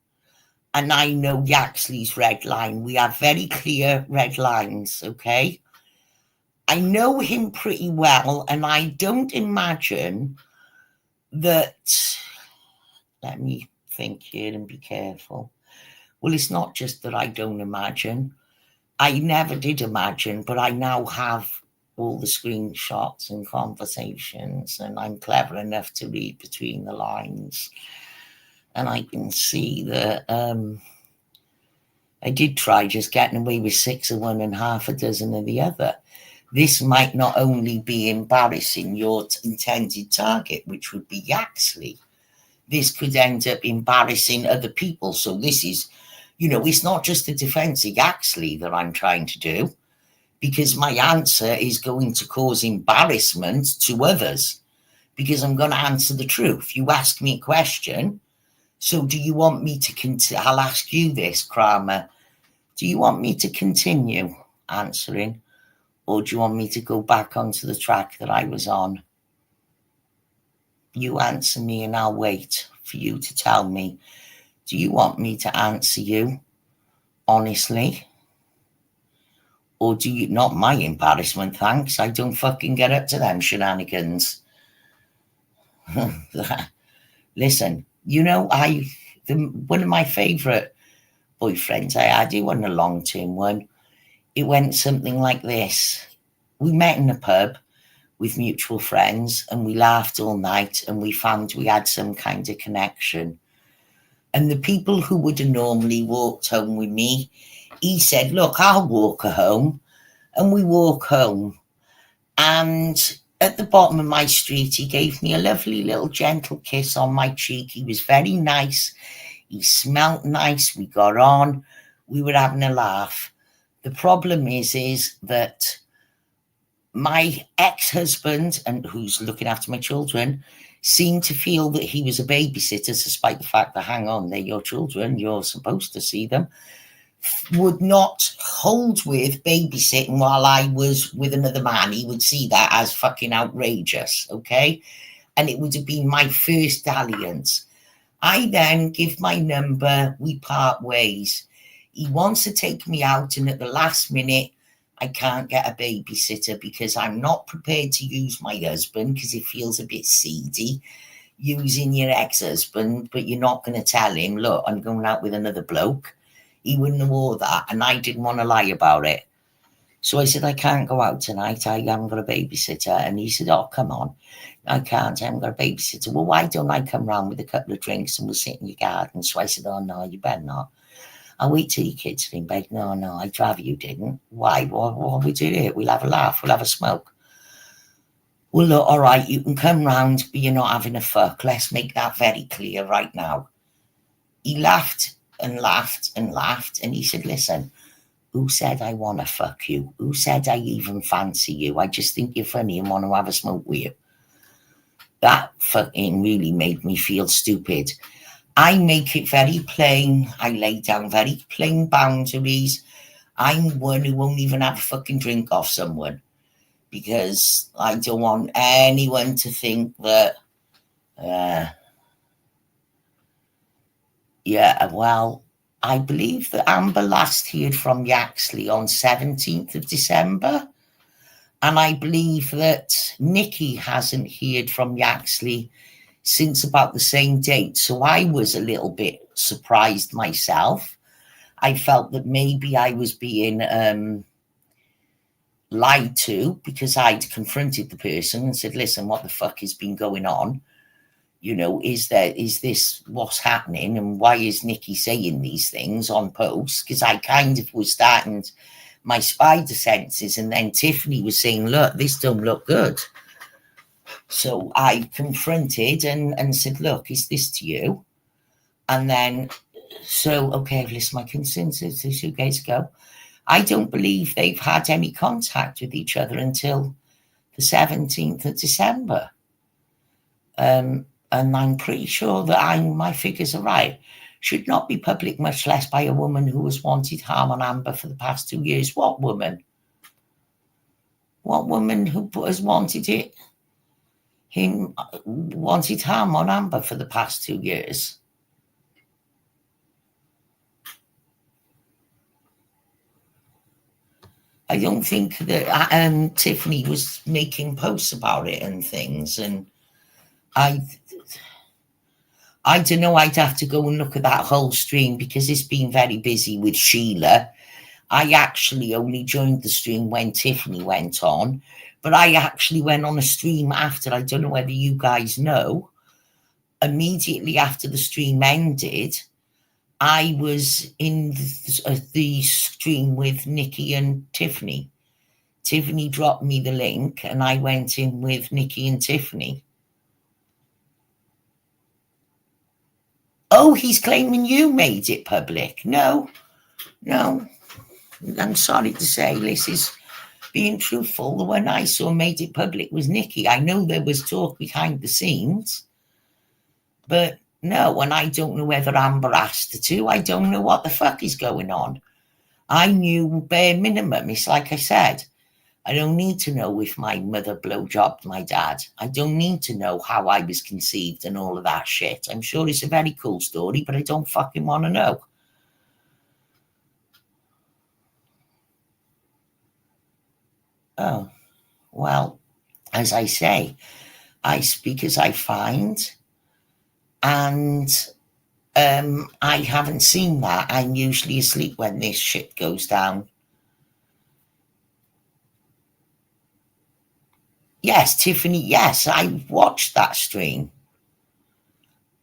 and I know Yaxley's red line. We have very clear red lines, okay? I know him pretty well, and I don't imagine that... Let me think here and be careful. Well, it's not just that I don't imagine. I never did imagine, but I now have all the screenshots and conversations, and I'm clever enough to read between the lines. And I can see that I did try just getting away with 6 of one and half a dozen of the other. This might not only be embarrassing your intended target, which would be Yaxley. This could end up embarrassing other people. So this is, it's not just a defense of Yaxley that I'm trying to do, because my answer is going to cause embarrassment to others, because I'm going to answer the truth. You ask me a question. So do you want me to I'll ask you this, Kramer. Do you want me to continue answering, or do you want me to go back onto the track that I was on? You answer me and I'll wait for you to tell me. Do you want me to answer you honestly? Or do you... Not my embarrassment, thanks. I don't fucking get up to them shenanigans. Listen, one of my favourite boyfriends I had, he wasn't a long-term one. It went something like this. We met in a pub with mutual friends, and we laughed all night, and we found we had some kind of connection. And the people who would have normally walked home with me, he said, look, I'll walk her home. And we walk home. And at the bottom of my street, he gave me a lovely little gentle kiss on my cheek. He was very nice. He smelt nice. We got on. We were having a laugh. The problem is that my ex-husband, and who's looking after my children, seemed to feel that he was a babysitter, despite the fact that, hang on, they're your children, you're supposed to see them, would not hold with babysitting while I was with another man. He would see that as fucking outrageous, okay? And it would have been my first dalliance. I then give my number, we part ways. He wants to take me out, and at the last minute, I can't get a babysitter because I'm not prepared to use my husband, because it feels a bit seedy using your ex-husband, but you're not going to tell him, look, I'm going out with another bloke. He wouldn't have all that, and I didn't want to lie about it. So I said, I can't go out tonight. I haven't got a babysitter. And he said, oh, come on. I can't. I haven't got a babysitter. Well, why don't I come round with a couple of drinks and we'll sit in your garden? So I said, oh, no, you better not. I'll wait till your kids are in bed. No, I'd rather you didn't. Why? What we do here? We'll have a laugh. We'll have a smoke. Well, look, all right, you can come round, but you're not having a fuck. Let's make that very clear right now. He laughed and laughed and laughed. And he said, listen, who said I want to fuck you? Who said I even fancy you? I just think you're funny and want to have a smoke with you. That fucking really made me feel stupid. I make it very plain. I lay down very plain boundaries. I'm one who won't even have a fucking drink off someone, because I don't want anyone to think that, well, I believe that Amber last heard from Yaxley on 17th of December. And I believe that Nikki hasn't heard from Yaxley since about the same date. So I was a little bit surprised myself. I felt that maybe I was being lied to, because I'd confronted the person and said, listen, what the fuck has been going on? Is this what's happening? And why is Nikki saying these things on post? Because I kind of was starting my spider senses. And then Tiffany was saying, look, this don't look good. So I confronted and said, look, is this to you? And then, okay, I've listed my concerns 2 days ago. I don't believe they've had any contact with each other until the 17th of December. And I'm pretty sure that my figures are right. Should not be public, much less by a woman who has wanted harm on Amber for the past 2 years. What woman? What woman who has wanted it? him wanted harm on Amber for the past 2 years. I don't think that Tiffany was making posts about it and things, and I don't know. I'd have to go and look at that whole stream because it's been very busy with Sheila. I actually only joined the stream when Tiffany went on, but I actually went on a stream after. I don't know whether you guys know. Immediately after the stream ended, I was in the stream with Nikki and Tiffany. Tiffany dropped me the link and I went in with Nikki and Tiffany. Oh, he's claiming you made it public. No. I'm sorry to say, this is being truthful. The one I saw made it public was Nikki. I know there was talk behind the scenes, but no, and I don't know whether Amber asked her to. I don't know what the fuck is going on. I knew bare minimum. It's like I said, I don't need to know if my mother blowjobbed my dad. I don't need to know how I was conceived and all of that shit. I'm sure it's a very cool story, but I don't fucking want to know. Oh, well, as I say, I speak as I find, and I haven't seen that. I'm usually asleep when this shit goes down. Yes, Tiffany, yes, I watched that stream.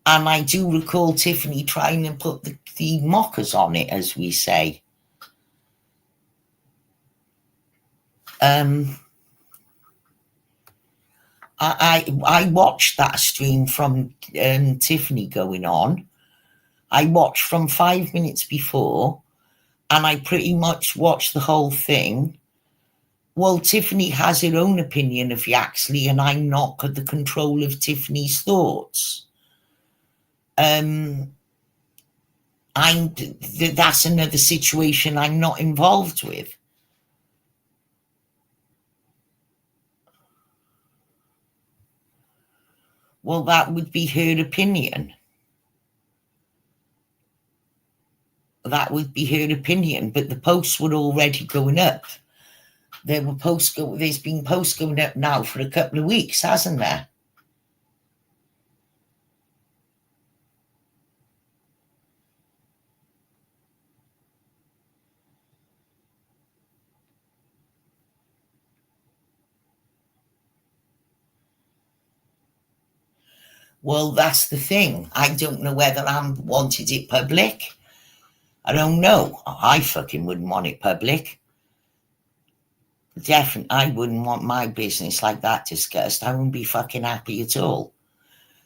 And I do recall Tiffany trying to put the mockers on it, as we say. I watched that stream from Tiffany going on. I watched from 5 minutes before, and I pretty much watched the whole thing. Well, Tiffany has her own opinion of Yaxley, and I'm not got the control of Tiffany's thoughts. That's another situation I'm not involved with. Well, that would be her opinion. That would be her opinion, but the posts were already going up. There's been posts going up now for a couple of weeks, hasn't there? Well, that's the thing. I don't know whether I wanted it public. I don't know. I fucking wouldn't want it public. Definitely, I wouldn't want my business like that discussed. I wouldn't be fucking happy at all.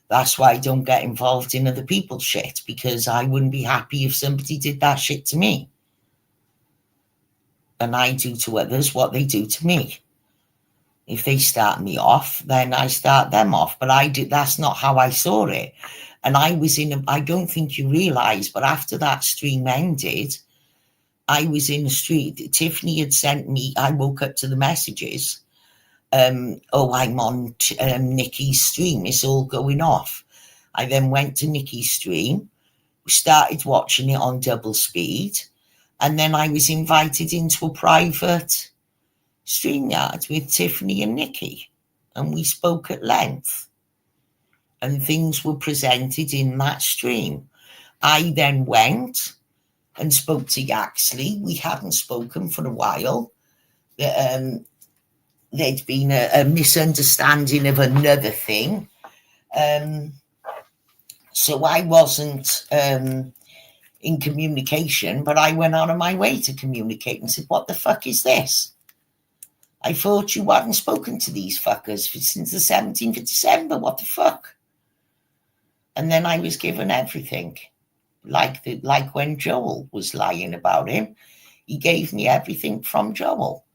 That's why I don't get involved in other people's shit, because I wouldn't be happy if somebody did that shit to me. And I do to others what they do to me. If they start me off, then I start them off. But that's not how I saw it. And I don't think you realise, but after that stream ended, I was in the street. Tiffany had sent me, I woke up to the messages. I'm on Nikki's stream. It's all going off. I then went to Nikki's stream, started watching it on double speed. And then I was invited into a private StreamYard with Tiffany and Nikki, and we spoke at length, and things were presented in that stream. I then went and spoke to Yaxley. We hadn't spoken for a while. There'd been a misunderstanding of another thing. So I wasn't in communication, but I went out of my way to communicate and said, what the fuck is this? I thought you hadn't spoken to these fuckers since the 17th of December. What the fuck? And then I was given everything. Like when Joel was lying about him, he gave me everything from Joel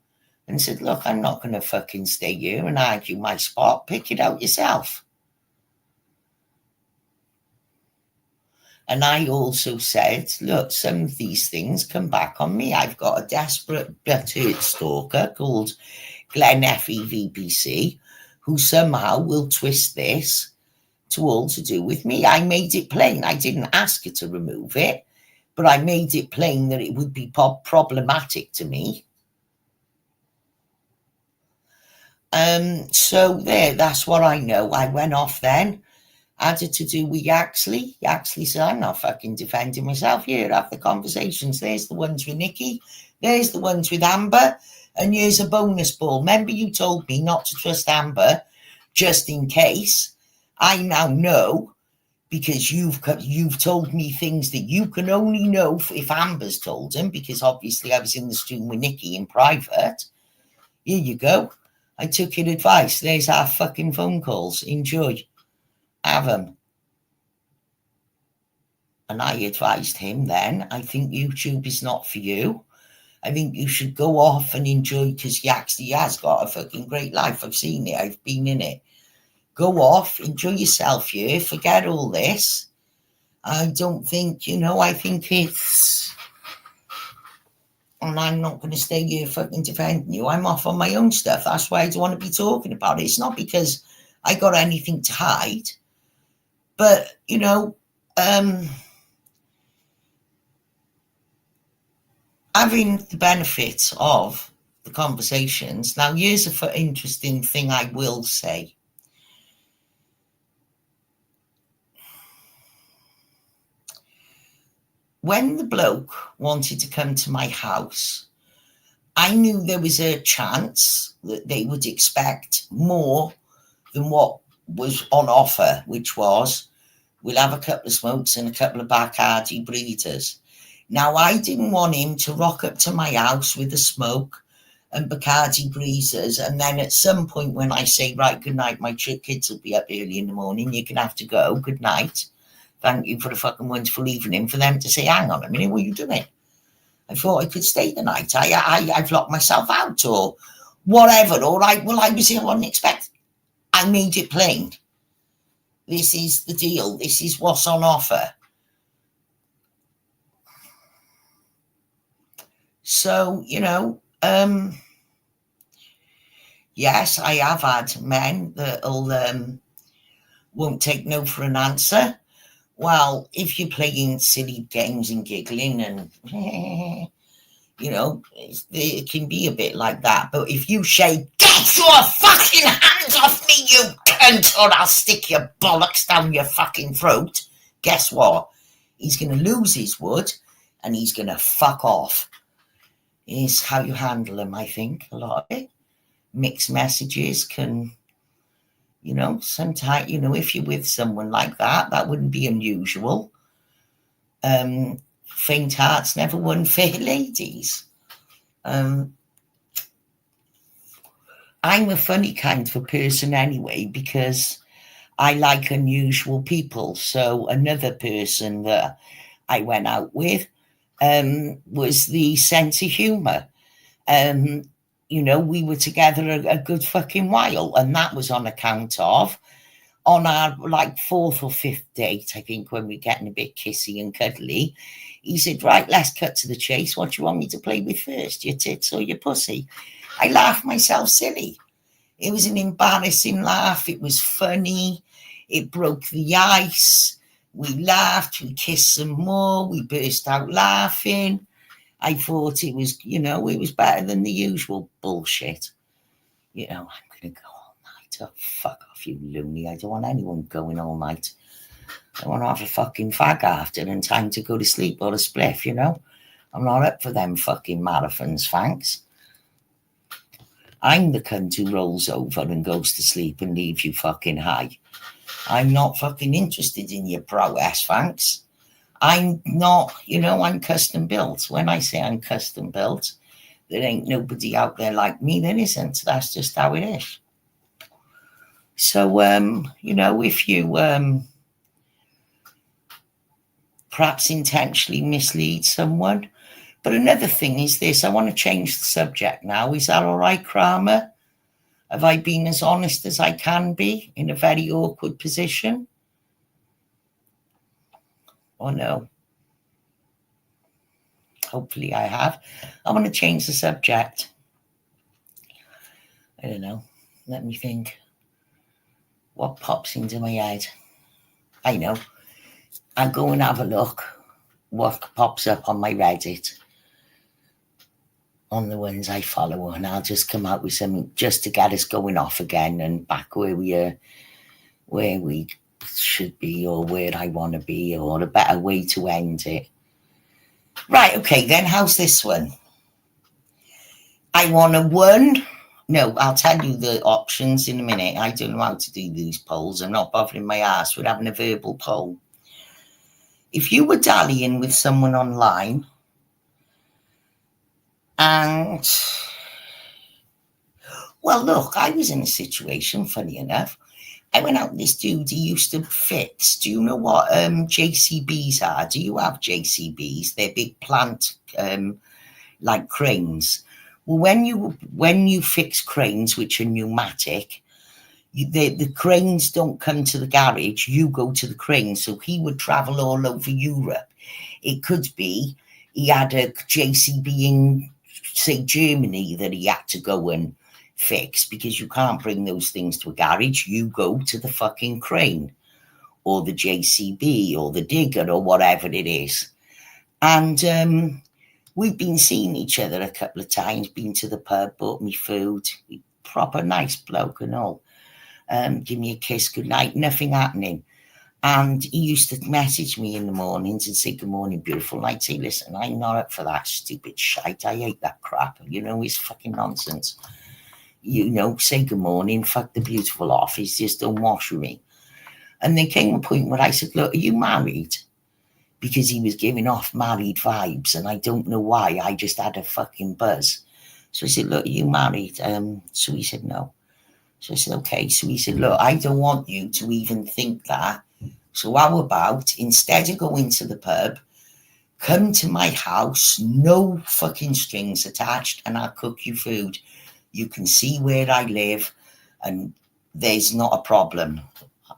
and said, look, I'm not going to fucking stay here and argue my spot. Pick it out yourself. And I also said, look, some of these things come back on me. I've got a desperate butthurt stalker called Glenn FEVPC, who somehow will twist this to all to do with me. I made it plain. I didn't ask her to remove it, but I made it plain that it would be problematic to me. So that's what I know. I went off then, had it to do with Yaxley. Yaxley said, I'm not fucking defending myself. Here, have the conversations. There's the ones with Nikki. There's the ones with Amber. And here's a bonus ball. Remember you told me not to trust Amber just in case. I now know, because you've told me things that you can only know if Amber's told him, because obviously I was in the stream with Nikki in private. Here you go. I took your advice. There's our fucking phone calls. Enjoy. Have them. And I advised him then, I think YouTube is not for you. I think you should go off and enjoy, because he actually has got a fucking great life. I've seen it. I've been in it. Go off, enjoy yourself here, forget all this. I don't think, I think it's... And I'm not going to stay here fucking defending you. I'm off on my own stuff. That's why I don't want to be talking about it. It's not because I got anything to hide. But, having the benefit of the conversations. Now, here's an interesting thing I will say. When the bloke wanted to come to my house, I knew there was a chance that they would expect more than what was on offer, which was, we'll have a couple of smokes and a couple of Bacardi breeders. Now, I didn't want him to rock up to my house with a smoke and Bacardi breezers, and then at some point when I say, right, good night, my kids will be up early in the morning, you're going to have to go, good night. Thank you for the fucking wonderful evening, for them to say, hang on a minute, what are you doing? I thought I could stay the night. I've locked myself out or whatever. All right, well, I was here unexpected. I made it plain. This is the deal. This is what's on offer. So, yes, I have had men that won't take no for an answer. Well, if you're playing silly games and giggling and, it can be a bit like that. But if you say, get your fucking hands off me, you cunt, or I'll stick your bollocks down your fucking throat, guess what? He's going to lose his wood and he's going to fuck off. Is how you handle him, I think, a lot of it. Mixed messages can... sometimes, if you're with someone like that, that wouldn't be unusual. Faint hearts never won fair ladies. I'm a funny kind of a person anyway, because I like unusual people. So another person that I went out with was the sense of humour. We were together a good fucking while, and that was on account of, on our fourth or fifth date, I think, when we're getting a bit kissy and cuddly, he said, right, let's cut to the chase. What do you want me to play with first, your tits or your pussy? I laughed myself silly. It was an embarrassing laugh. It was funny. It broke the ice. We laughed, we kissed some more, we burst out laughing. I thought it was, it was better than the usual bullshit. I'm going to go all night. Oh, fuck off, you loony. I don't want anyone going all night. I want to have a fucking fag after and time to go to sleep or a spliff, I'm not up for them fucking marathons, thanks. I'm the cunt who rolls over and goes to sleep and leaves you fucking high. I'm not fucking interested in your prowess, thanks. I'm not, I'm custom built. When I say I'm custom built, there ain't nobody out there like me. There isn't. That's just how it is. So, if you perhaps intentionally mislead someone. But another thing is this. I want to change the subject now. Is that all right, Kramer? Have I been as honest as I can be in a very awkward position? Or no? Hopefully I have. I want to change the subject. I don't know. Let me think. what pops into my head? I know. I'll go and have a look what pops up on my Reddit on the ones I follow, and I'll just come out with something just to get us going off again and back where we should be, or where I want to be, or a better way to end it. Right, okay, then how's this one? I want a one. No, I'll tell you the options in a minute. I don't know how to do these polls. I'm not bothering my ass with having a verbal poll. If you were dallying with someone online and, well, look, I was in a situation, funny enough. I went out with this dude he used to fix. Do you know what JCBs are? Do you have JCBs? They're big plant, like cranes. Well, when you fix cranes, which are pneumatic, the cranes don't come to the garage. You go to the crane. So he would travel all over Europe. It could be he had a JCB in, say, Germany that he had to go and fix, because you can't bring those things to a garage. You go to the fucking crane or the JCB or the digger or whatever it is. And we've been seeing each other a couple of times, been to the pub, bought me food, proper nice bloke and all. Give me a kiss, good night, nothing happening. And he used to message me in the mornings and say, good morning, beautiful. And I'd say, listen, I'm not up for that stupid shite. I hate that crap. It's fucking nonsense. Say good morning, fuck the beautiful off. He's just don't wash with me. And there came a point where I said, look, are you married? Because he was giving off married vibes, and I don't know why. I just had a fucking buzz. So I said, look, are you married? So he said, no. So I said, okay. So he said, look, I don't want you to even think that. So how about, instead of going to the pub, come to my house, no fucking strings attached, and I'll cook you food. You can see where I live, and there's not a problem.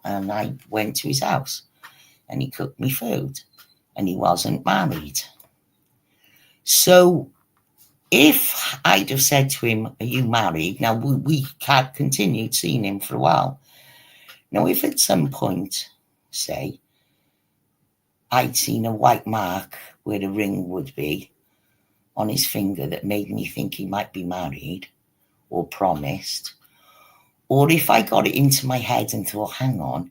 And I went to his house, and he cooked me food, and he wasn't married. So if I'd have said to him, are you married? Now, we had continued seeing him for a while. Now, if at some point, say, I'd seen a white mark where a ring would be on his finger that made me think he might be married or promised, or if I got it into my head and thought, hang on,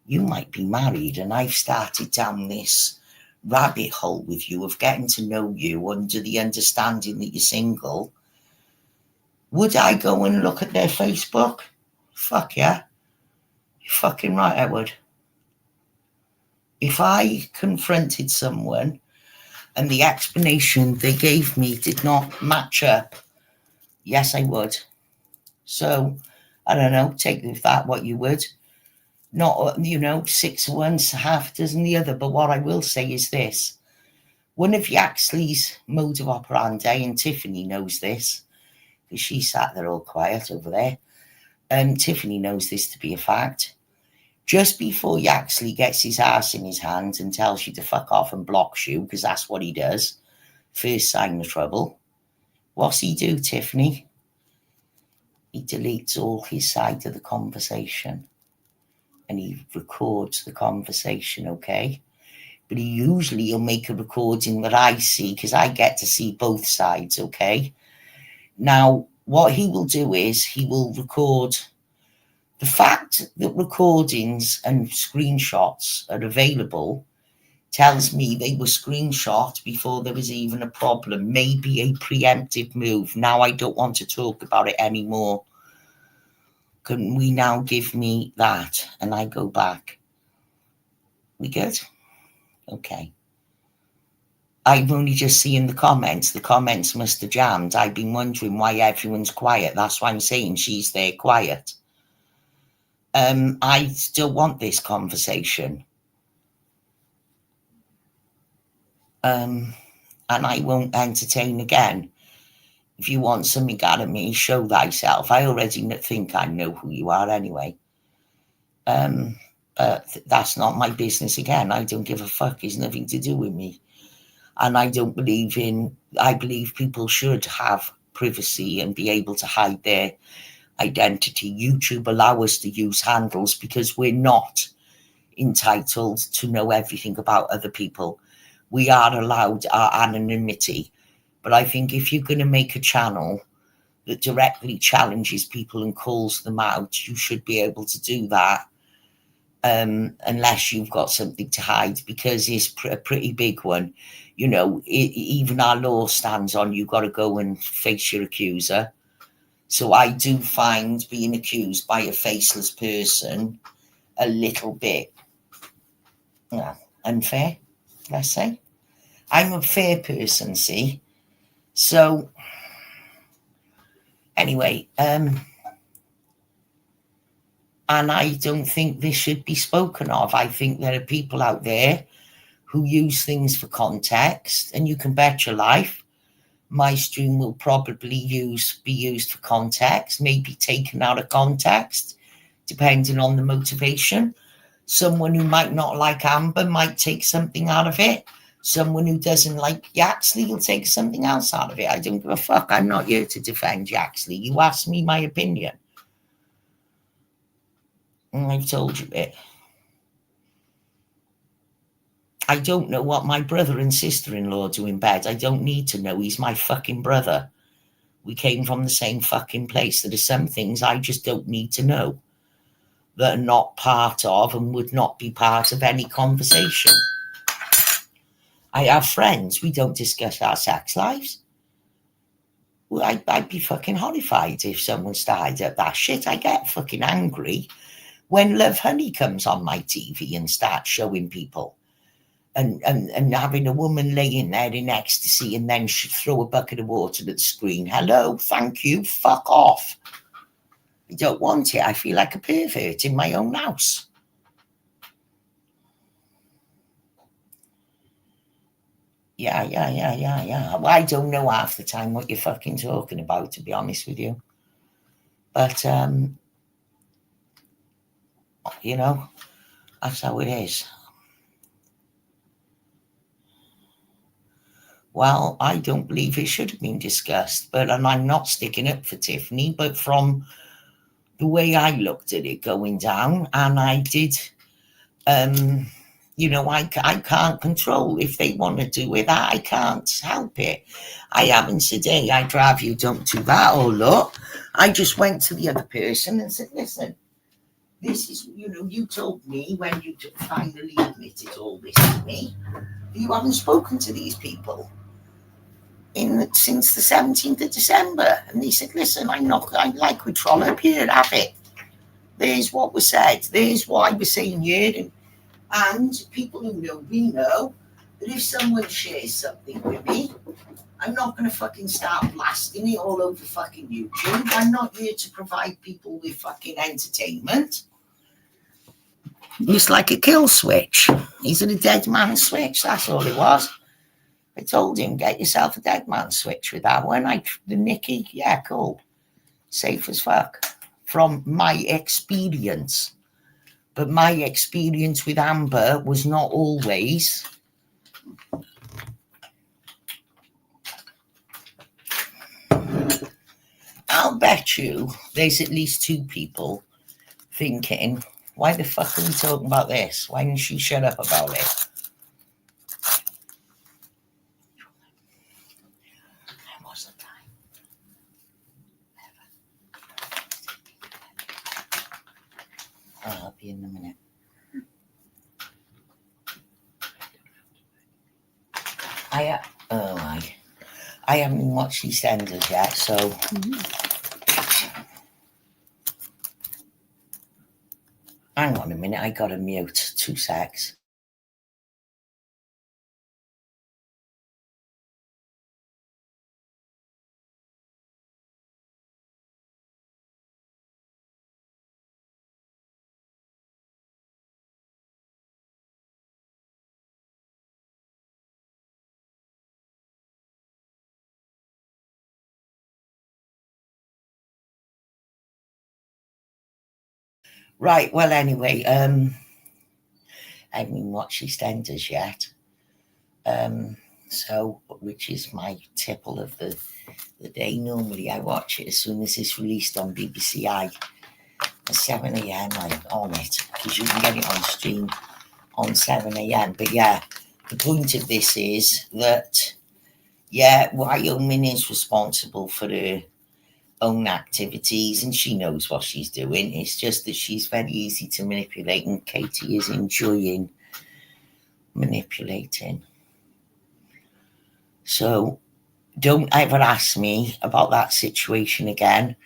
you might be married, and I've started down this rabbit hole with you of getting to know you under the understanding that you're single, would I go and look at their Facebook? Fuck yeah. You're fucking right, I would. If I confronted someone and the explanation they gave me did not match up, yes, I would. So, I don't know, take with that what you would. Not, 6 of one, half a dozen the other. But what I will say is this. One of Yaxley's mode of operandi, and Tiffany knows this, because she sat there all quiet over there. Tiffany knows this to be a fact. Just before Yaxley gets his ass in his hand and tells you to fuck off and blocks you, because that's what he does, first sign of trouble, what's he do, Tiffany? He deletes all his side of the conversation. And he records the conversation, okay? But he'll make a recording that I see, because I get to see both sides, okay? Now, what he will do is he will record. The fact that recordings and screenshots are available tells me they were screenshot before there was even a problem, maybe a preemptive move. Now I don't want to talk about it anymore. Can we now give me that? And I go back. We good? Okay. I've only just seen the comments. The comments must have jammed. I've been wondering why everyone's quiet. That's why I'm saying she's there quiet. I still want this conversation. And I won't entertain again. If you want something out of me, show thyself. I already think I know who you are anyway. That's not my business again. I don't give a fuck. It's nothing to do with me. And I believe people should have privacy and be able to hide their identity. YouTube allow us to use handles because we're not entitled to know everything about other people. We are allowed our anonymity. But I think if you're going to make a channel that directly challenges people and calls them out, you should be able to do that, unless you've got something to hide, because it's a pretty big one. You know, even our law stands on you got to go and face your accuser. So I do find being accused by a faceless person a little bit unfair, let's say. I'm a fair person, see? So anyway, and I don't think this should be spoken of. I think there are people out there who use things for context, and you can bet your life my stream will probably be used for context, maybe taken out of context, depending on the motivation. Someone who might not like Amber might take something out of it. Someone who doesn't like Yaxley will take something else out of it. I don't give a fuck. I'm not here to defend Yaxley. You asked me my opinion, and I've told you it. I don't know what my brother and sister-in-law do in bed. I don't need to know. He's my fucking brother. We came from the same fucking place. There are some things I just don't need to know that are not part of and would not be part of any conversation. I have friends. We don't discuss our sex lives. Well, I'd be fucking horrified if someone started at that shit. I get fucking angry when Love Honey comes on my TV and starts showing people. And having a woman laying there in ecstasy and then she'd throw a bucket of water at the screen. Hello, thank you, fuck off. I don't want it. I feel like a pervert in my own house. Yeah. Well, I don't know half the time what you're fucking talking about, to be honest with you. But, you know, that's how it is. Well, I don't believe it should have been discussed, and I'm not sticking up for Tiffany, but from the way I looked at it going down, and I did, you know, I can't control if they want to do it. I can't help it. I haven't said, hey, I'd rather you don't do that, or look. I just went to the other person and said, listen, this is, you know, you told me when you finally admitted all this to me, you haven't spoken to these people since the 17th of December. And they said, listen, I like with Trollop here, have it. There's what was said. There's what I was saying here. And people who know me know that if someone shares something with me, I'm not going to fucking start blasting it all over fucking YouTube. I'm not here to provide people with fucking entertainment. It's like a kill switch. He's a dead man switch. That's all it was. I told him, get yourself a dead man switch with that one. The Nikki, yeah, cool. Safe as fuck. From my experience. But my experience with Amber was not always. I'll bet you there's at least two people thinking, why the fuck are we talking about this? Why didn't she shut up about it? I'll be in a minute. I haven't watched these enders yet, so. Hang on a minute, I got to mute. 2 secs. Right, well, anyway, I haven't even watched EastEnders yet. So, which is my tipple of the day. Normally I watch it as soon as it's released on BBC I at 7 a.m. I'm on it, because you can get it on stream on 7 a.m. But yeah, the point of this is that, yeah, Wyoming is responsible for her own activities and she knows what she's doing. It's just that she's very easy to manipulate, and Katie is enjoying manipulating. So don't ever ask me about that situation again.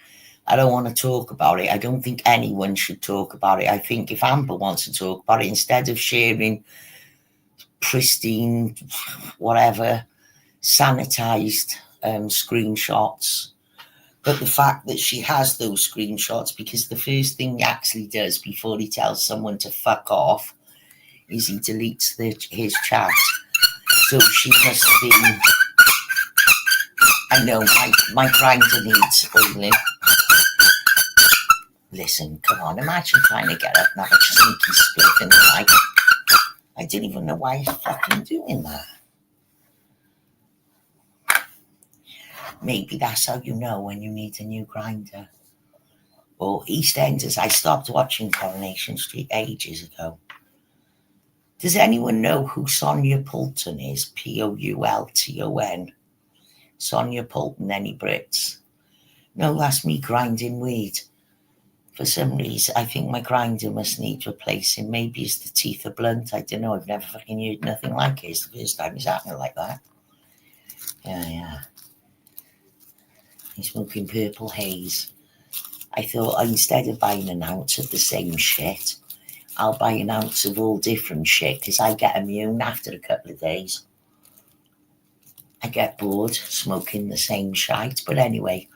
I don't want to talk about it. I don't think anyone should talk about it. I think if Amber wants to talk about it, instead of sharing pristine, whatever, sanitized screenshots, but the fact that she has those screenshots, because the first thing he actually does before he tells someone to fuck off is he deletes his chat. So she must be... I know, my grinder needs oiling. Listen, come on, imagine trying to get up and have a sneaky split in the night. I didn't even know why he's fucking doing that. Maybe that's how you know when you need a new grinder. Or EastEnders, I stopped watching Coronation Street ages ago. Does anyone know who Sonia Poulton is? Poulton. Sonia Poulton, any Brits? No, that's me grinding weed. For some reason, I think my grinder must need replacing. Maybe it's the teeth are blunt. I don't know. I've never fucking heard nothing like it. It's the first time it's happening like that. Yeah. He's smoking purple haze. I thought instead of buying an ounce of the same shit, I'll buy an ounce of all different shit, because I get immune after a couple of days. I get bored smoking the same shite. But anyway,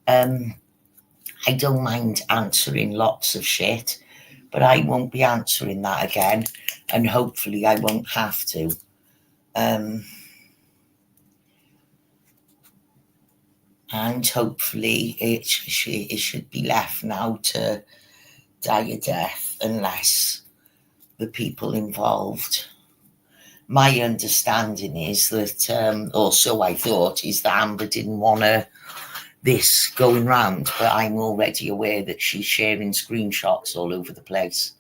I don't mind answering lots of shit, but I won't be answering that again, and hopefully I won't have to. And hopefully it should be left now to die a death, unless the people involved... My understanding is that, or so I thought, is that Amber didn't want this going round, but I'm already aware that she's sharing screenshots all over the place.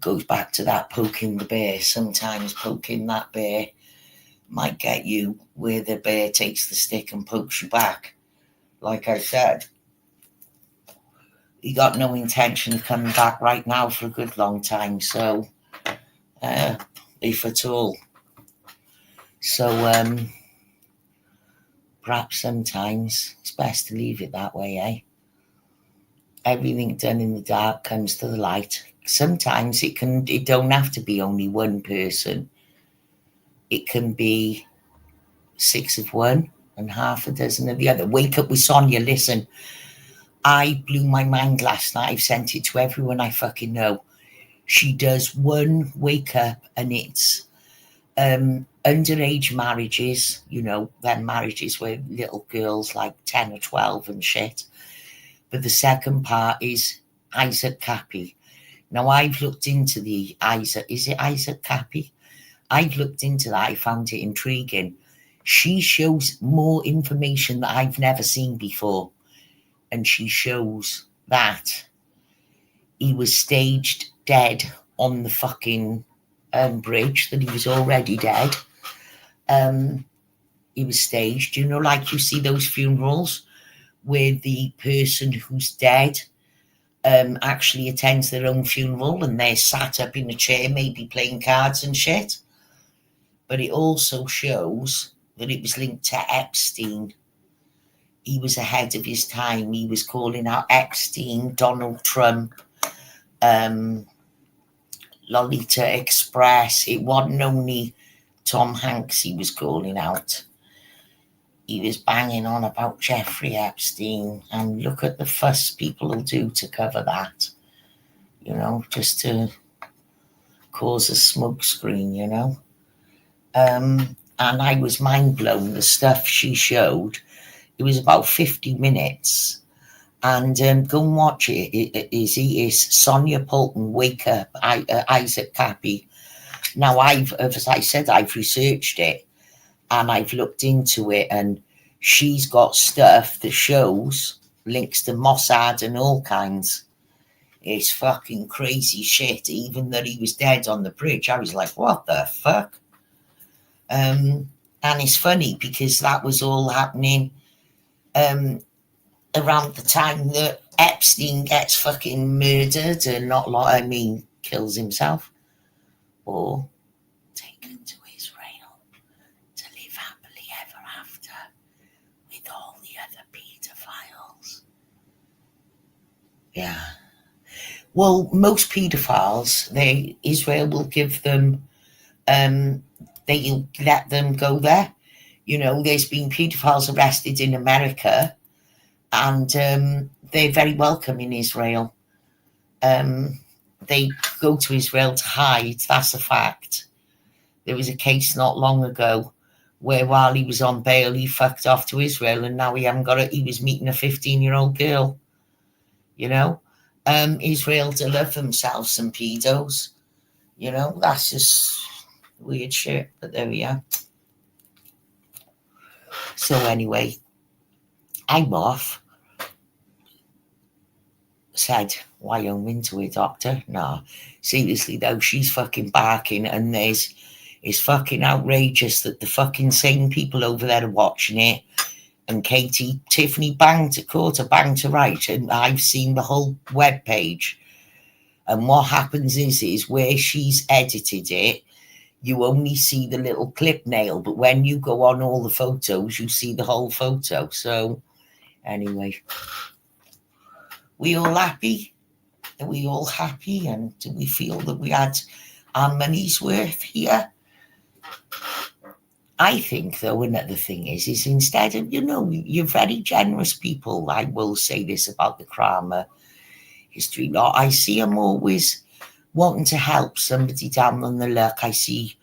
Goes back to that poking the bear. Sometimes poking that bear might get you where the bear takes the stick and pokes you back. Like I said, he got no intention of coming back right now for a good long time, so if at all. So perhaps sometimes it's best to leave it that way, eh? Everything done in the dark comes to the light. Sometimes it don't have to be only one person. It can be 6 of one and half a dozen of the other. Wake up with Sonia. Listen, I blew my mind last night. I've sent it to everyone I fucking know. She does one wake up, and it's underage marriages, you know, them marriages where little girls like 10 or 12 and shit. But the second part is Isaac Cappy. Now, I've looked into the Isaac, is it Isaac Cappy? I've looked into that. I found it intriguing. She shows more information that I've never seen before. And she shows that he was staged dead on the fucking bridge, that he was already dead. He was staged, you know, like you see those funerals where the person who's dead actually attends their own funeral and they're sat up in a chair, maybe playing cards and shit. But it also shows that it was linked to Epstein. He was ahead of his time. He was calling out Epstein, Donald Trump, Lolita Express. It wasn't only Tom Hanks he was calling out. He was banging on about Jeffrey Epstein, and look at the fuss people will do to cover that, you know, just to cause a smokescreen, you know. And I was mind blown, the stuff she showed. It was about 50 minutes. And go and watch it. It is Sonia Poulton, Wake Up, Isaac Cappy. Now, as I said, I've researched it and I've looked into it, and she's got stuff that shows links to Mossad and all kinds. It's fucking crazy shit. Even that he was dead on the bridge, I was like, what the fuck? And it's funny because that was all happening around the time that Epstein gets fucking murdered, and kills himself, or taken to Israel to live happily ever after with all the other paedophiles. Yeah. Well, most paedophiles, Israel will give them, they'll let them go there. You know, there's been paedophiles arrested in America, and they're very welcome in Israel. They go to Israel to hide. That's a fact. There was a case not long ago where while he was on bail, he fucked off to Israel, and now he was meeting a 15-year-old girl. You know, Israel to love themselves some pedos. You know, that's just weird shit, but there we are. So anyway, I'm off. Said, why home into it, doctor? No, seriously though, she's fucking barking, and it's fucking outrageous that the fucking same people over there are watching it. And Tiffany banged to quarter, banged to right, and I've seen the whole web page. And what happens is where she's edited it, you only see the little clip nail, but when you go on all the photos, you see the whole photo. So anyway, we all happy? Are we all happy? And do we feel that we had our money's worth here? I think, though, another thing is instead of, you're very generous people. I will say this about the Kramer history lot. I see them always wanting to help somebody down on the luck. I see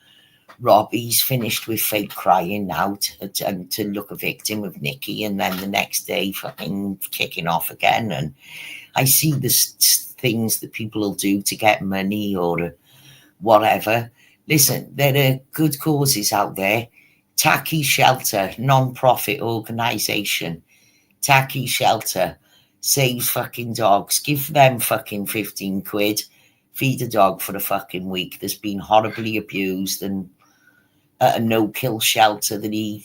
Robbie's finished with fake crying now to look a victim of Nikki, and then the next day fucking kicking off again. And I see the things that people will do to get money or whatever. Listen, there are good causes out there. Tacky Shelter, non-profit organisation. Tacky Shelter saves fucking dogs. Give them fucking 15 quid. Feed a dog for a fucking week that's been horribly abused, and at a no-kill shelter that he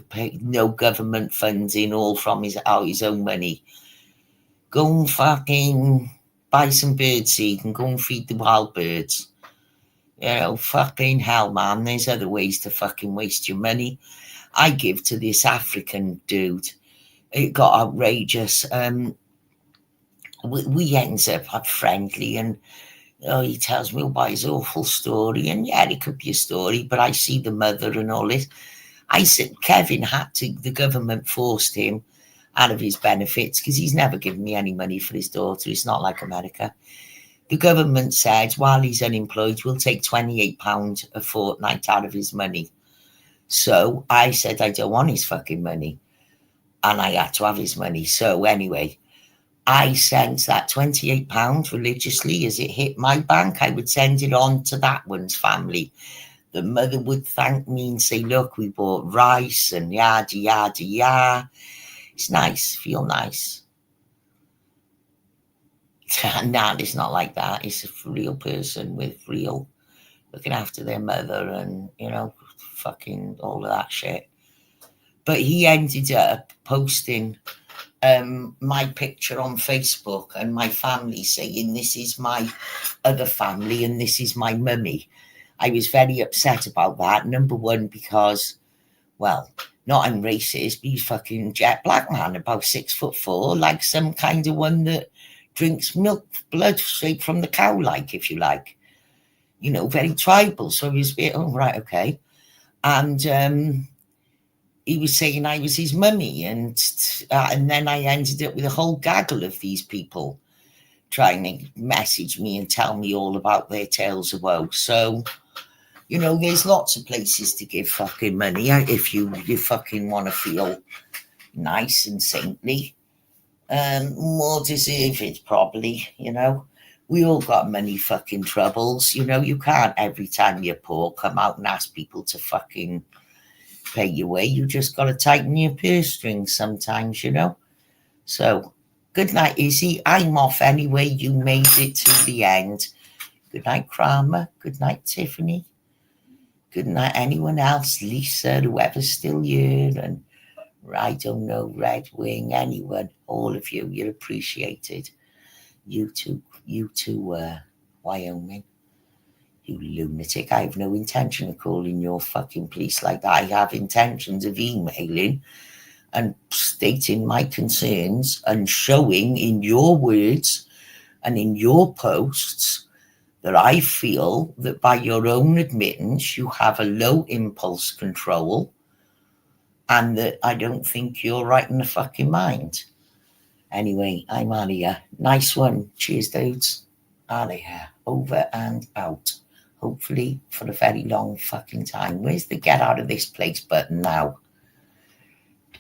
paid no government funding, all from his own money. Go and fucking buy some birdseed and go and feed the wild birds. Fucking hell, man. There's other ways to fucking waste your money. I give to this African dude. It got outrageous. We ends up friendly, and he tells me about his awful story. And yeah, it could be a story, but I see the mother and all this. I said, Kevin the government forced him out of his benefits because he's never given me any money for his daughter. It's not like America. The government said, while he's unemployed, we'll take £28 a fortnight out of his money. So I said, I don't want his fucking money. And I had to have his money. So anyway, I sent that £28 religiously. As it hit my bank, I would send it on to that one's family. The mother would thank me and say, look, we bought rice and yada, yada, yada. It's nice, feel nice. Nah, it's not like that. It's a real person with real looking after their mother and, fucking all of that shit. But he ended up posting my picture on Facebook and my family saying, this is my other family and this is my mummy. I was very upset about that. Number one, because, well, not I'm racist, but he's fucking jet black man, about 6'4", like some kind of one that drinks milk blood straight from the cow, like, if you like, very tribal. So he was a bit, oh right, okay. And he was saying I was his mummy, and then I ended up with a whole gaggle of these people trying to message me and tell me all about their tales of woe. So there's lots of places to give fucking money if you fucking want to feel nice and saintly. More deserved, probably, We all got money fucking troubles. You know, you can't every time you're poor come out and ask people to fucking pay your way. You just got to tighten your purse strings sometimes, you know. So, good night, Izzy. I'm off anyway. You made it to the end. Good night, Kramer. Good night, Tiffany. Good night, anyone else? Lisa, whoever's still here, and I don't know, Red Wing, anyone, all of you, you're appreciated. You too, Wyoming. You lunatic. I have no intention of calling your fucking police like that. I have intentions of emailing and stating my concerns and showing in your words and in your posts that I feel that by your own admittance, you have a low impulse control and that I don't think you're right in the fucking mind. Anyway, I'm out of here. Nice one. Cheers, dudes. Out of here. Over and out. Hopefully for a very long fucking time. Where's the get out of this place button now?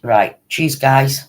Right. Cheers, guys.